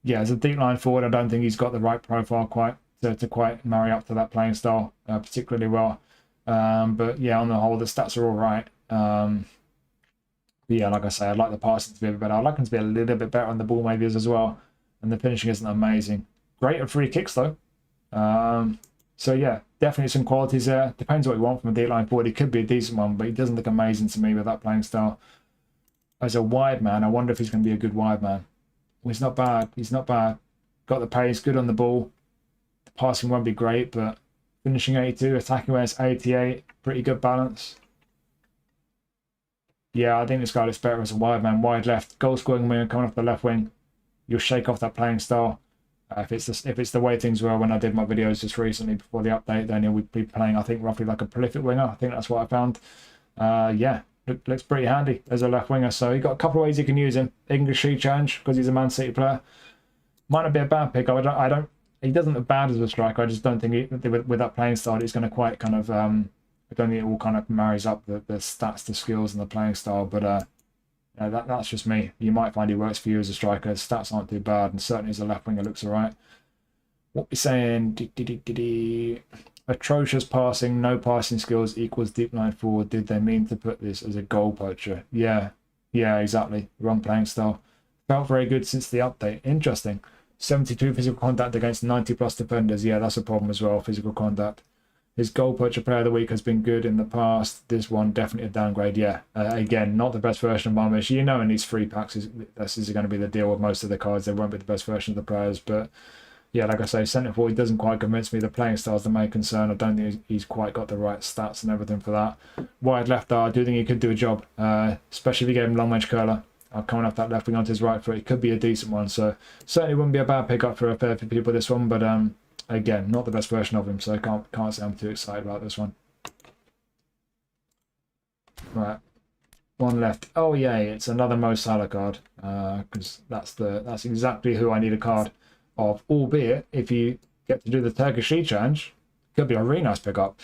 Yeah, as a deep line forward, I don't think he's got the right profile quite to quite marry up to that playing style particularly well. But yeah, on the whole, the stats are all right. Yeah, like I say, I'd like the passing to be a bit better. I'd like him to be a little bit better on the ball maybe as well. And the finishing isn't amazing. Great at free kicks though. So yeah, definitely some qualities there. Depends what you want from a deep line forward. He could be a decent one, but he doesn't look amazing to me with that playing style. As a wide man, I wonder if he's going to be a good wide man. Well, he's not bad. He's not bad. Got the pace, good on the ball. The passing won't be great, but finishing 82, attacking awareness 88, pretty good balance. Yeah, I think this guy looks better as a wide man, wide left, goal scoring winger coming off the left wing. You'll shake off that playing style. If it's the way things were when I did my videos just recently before the update, then he'll be playing, I think, roughly like a prolific winger. I think that's what I found. Yeah, looks pretty handy as a left winger. So you've got a couple of ways you can use him. English change because he's a Man City player. Might not be a bad pick. He doesn't look bad as a striker. I just don't think with that playing style, it's going to quite kind of. I don't think it all kind of marries up the stats, the skills, and the playing style. But that's just me. You might find he works for you as a striker. His stats aren't too bad, and certainly as a left winger looks all right. What we're saying? Atrocious passing, no passing skills equals deep line forward. Did they mean to put this as a goal poacher? Yeah, exactly. Wrong playing style. Felt very good since the update. Interesting. 72 physical contact against 90 plus defenders. Yeah, that's a problem as well. Physical contact. His goal poacher player of the week has been good in the past. This one definitely a downgrade. Yeah, again, not the best version of Marmouche. You know, in these free packs, this is going to be the deal with most of the cards. They won't be the best version of the players, but yeah, like I say, centre forward doesn't quite convince me. The playing style is the main concern. I don't think he's quite got the right stats and everything for that. Wide left, I do think he could do a job, especially if you gave him long range curler. Coming off that left wing onto his right foot, it could be a decent one. So certainly wouldn't be a bad pickup for a fair few people this one, but again, not the best version of him, so I can't say I'm too excited about this one. Right, one left. Oh yeah, it's another Mo Salah card, because that's exactly who I need a card of. Albeit, if you get to do the Turkish League challenge, could be a really nice pickup.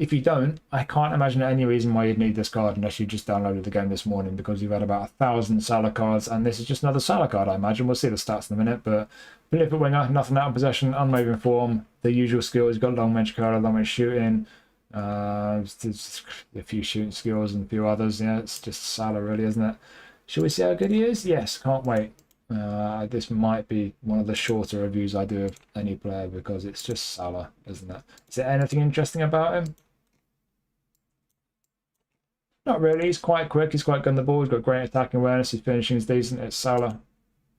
If you don't, I can't imagine any reason why you'd need this card unless you just downloaded the game this morning, because you've had about 1,000 Salah cards, and this is just another Salah card, I imagine. We'll see the stats in a minute, but prolific winger, nothing out of possession, unwavering form, the usual skills. He's got long range curler, long range shooting, a few shooting skills and a few others. Yeah, it's just Salah really, isn't it? Shall we see how good he is? Yes, can't wait. This might be one of the shorter reviews I do of any player because it's just Salah, isn't it? Is there anything interesting about him? Not really. He's quite quick. He's quite good on the ball. He's got great attacking awareness. His finishing is decent. It's Salah.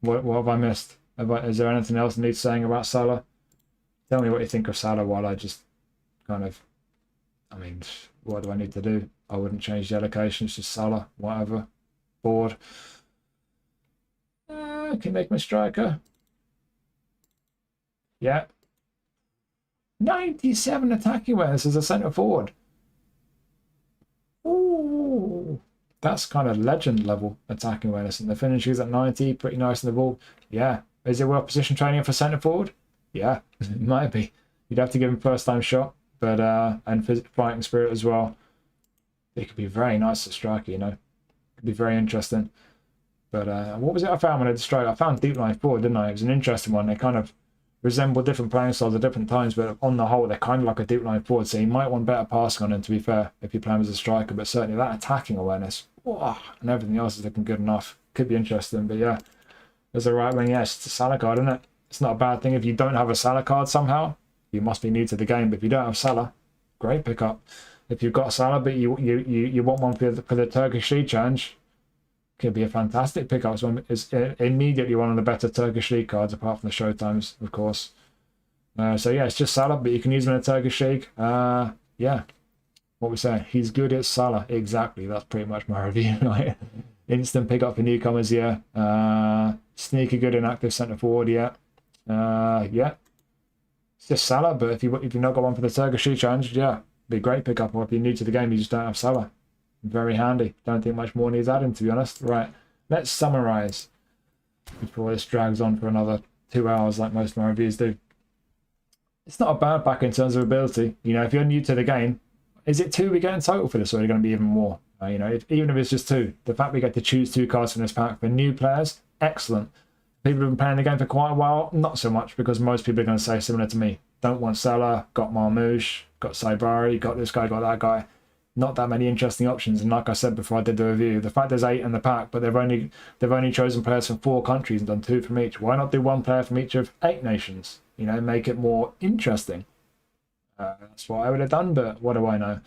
What have I missed? Is there anything else I need saying about Salah? Tell me what you think of Salah while I just kind of... I mean, what do I need to do? I wouldn't change the allocation. It's just Salah. Whatever. Bored. Can you make him a striker? Yeah. 97 attacking awareness as a centre forward. Ooh, that's kind of legend level attacking awareness, and the finish is at 90, pretty nice in the ball. Yeah. Is it worth position training for centre forward? Yeah, it might be. You'd have to give him first time shot, but and fighting spirit as well. It could be very nice to striker, you know. Could be very interesting. But what was it I found when I did strike? I found deep line forward, didn't I? It was an interesting one. They kind of resemble different playing styles at different times, but on the whole, they're kind of like a deep line forward. So you might want better passing on him, to be fair, if you're playing as a striker. But certainly that attacking awareness, and everything else is looking good enough. Could be interesting. But yeah, as a right wing, yes, it's a Salah card, isn't it? It's not a bad thing if you don't have a Salah card somehow. You must be new to the game. But if you don't have Salah, great pickup. If you've got Salah, but you want one for the Turkish League Challenge, could be a fantastic pickup. It's immediately one of the better Turkish League cards, apart from the Showtimes, of course. So yeah, it's just Salah, but you can use him in the Turkish League. Yeah, what we say? He's good at Salah. Exactly. That's pretty much my review. Right? Instant pickup for newcomers. Yeah. Sneaky good in active centre forward. Yeah. Yeah. It's just Salah, but if you've not got one for the Turkish League Challenge, yeah, be a great pickup. Or if you're new to the game, you just don't have Salah. Very handy. Don't think much more needs adding, to be honest. Right, let's summarise before this drags on for another 2 hours like most of my reviews do. It's not a bad pack in terms of ability. You know, if you're new to the game, is it 2 we get in total for this, or are it going to be even more? You know, even if it's just 2, the fact we get to choose 2 cards from this pack for new players, excellent. People who've been playing the game for quite a while, not so much, because most people are going to say similar to me. Don't want Salah, got Marmoush, got Saibari, got this guy, got that guy. Not that many interesting options, and like I said before I did the review, the fact there's 8 in the pack, but they've only chosen players from 4 countries and done 2 from each. Why not do 1 player from each of 8 nations? You know, make it more interesting. That's what I would have done, but what do I know?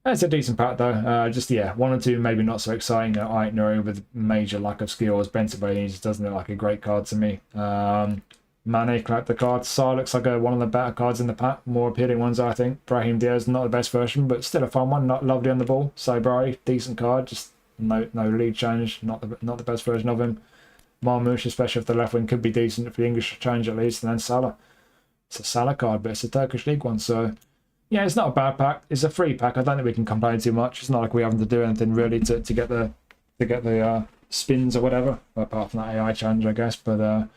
It's a decent pack though. Just yeah, 1 or 2 maybe not so exciting. Aitner with major lack of skills. Bentancur just doesn't look like a great card to me. Mane collector card. Saar looks like one of the better cards in the pack, more appealing ones I think. Brahim Diaz not the best version, but still a fun one. Not lovely on the ball. Saibari decent card, just no lead change. Not the best version of him. Marmoush, especially if the left wing, could be decent for the English change at least, and then Salah. It's a Salah card, but it's a Turkish League one, so yeah, it's not a bad pack. It's a free pack. I don't think we can complain too much. It's not like we having to do anything really to get the spins or whatever, apart from that AI challenge, I guess. But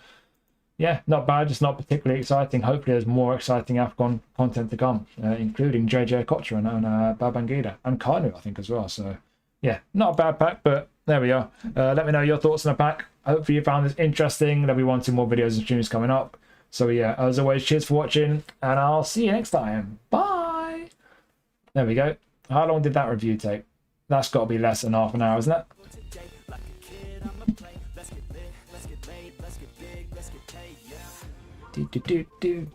yeah, not bad, just not particularly exciting. Hopefully there's more exciting AFCON content to come, including JJ Kocher and Babangida and Kanu, I think, as well. So, yeah, not a bad pack, but there we are. Let me know your thoughts on the pack. Hopefully you found this interesting. There'll be 1 or 2 more videos and streams coming up. So, yeah, as always, cheers for watching, and I'll see you next time. Bye! There we go. How long did that review take? That's got to be less than half an hour, isn't it? Do.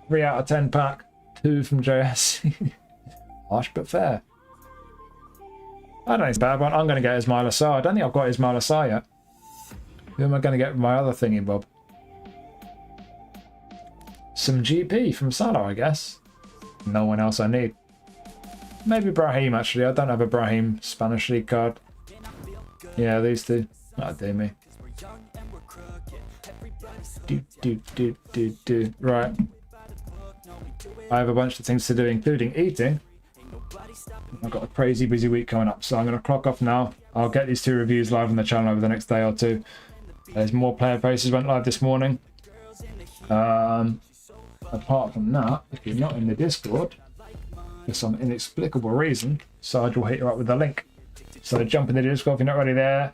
3 out of 10 pack, 2 from JS. Harsh but fair. I don't think it's a bad one. I'm going to get Ismail Assar. I don't think I've got Ismail Assar yet. Who am I going to get my other thingy, Bob? Some GP from Salah, I guess. No one else I need. Maybe Brahim, actually. I don't have a Brahim Spanish League card. Yeah, these 2. That'd do me. Do. Right. I have a bunch of things to do, including eating. I've got a crazy busy week coming up, so I'm going to clock off now. I'll get these 2 reviews live on the channel over the next day or 2. There's more player faces went live this morning. Apart from that, if you're not in the Discord, for some inexplicable reason, Sarge will hit you up with the link. So jump in the Discord if you're not already there.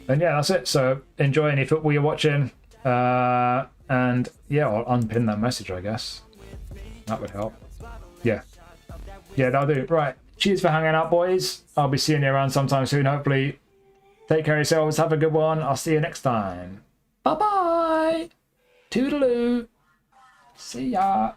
And yeah, that's it. So enjoy any football you're watching. And yeah, I'll unpin that message, I guess. That would help. Yeah, that'll do. Right. Cheers for hanging out, boys. I'll be seeing you around sometime soon, hopefully. Take care of yourselves. Have a good one. I'll see you next time. Bye bye. Toodaloo. See ya.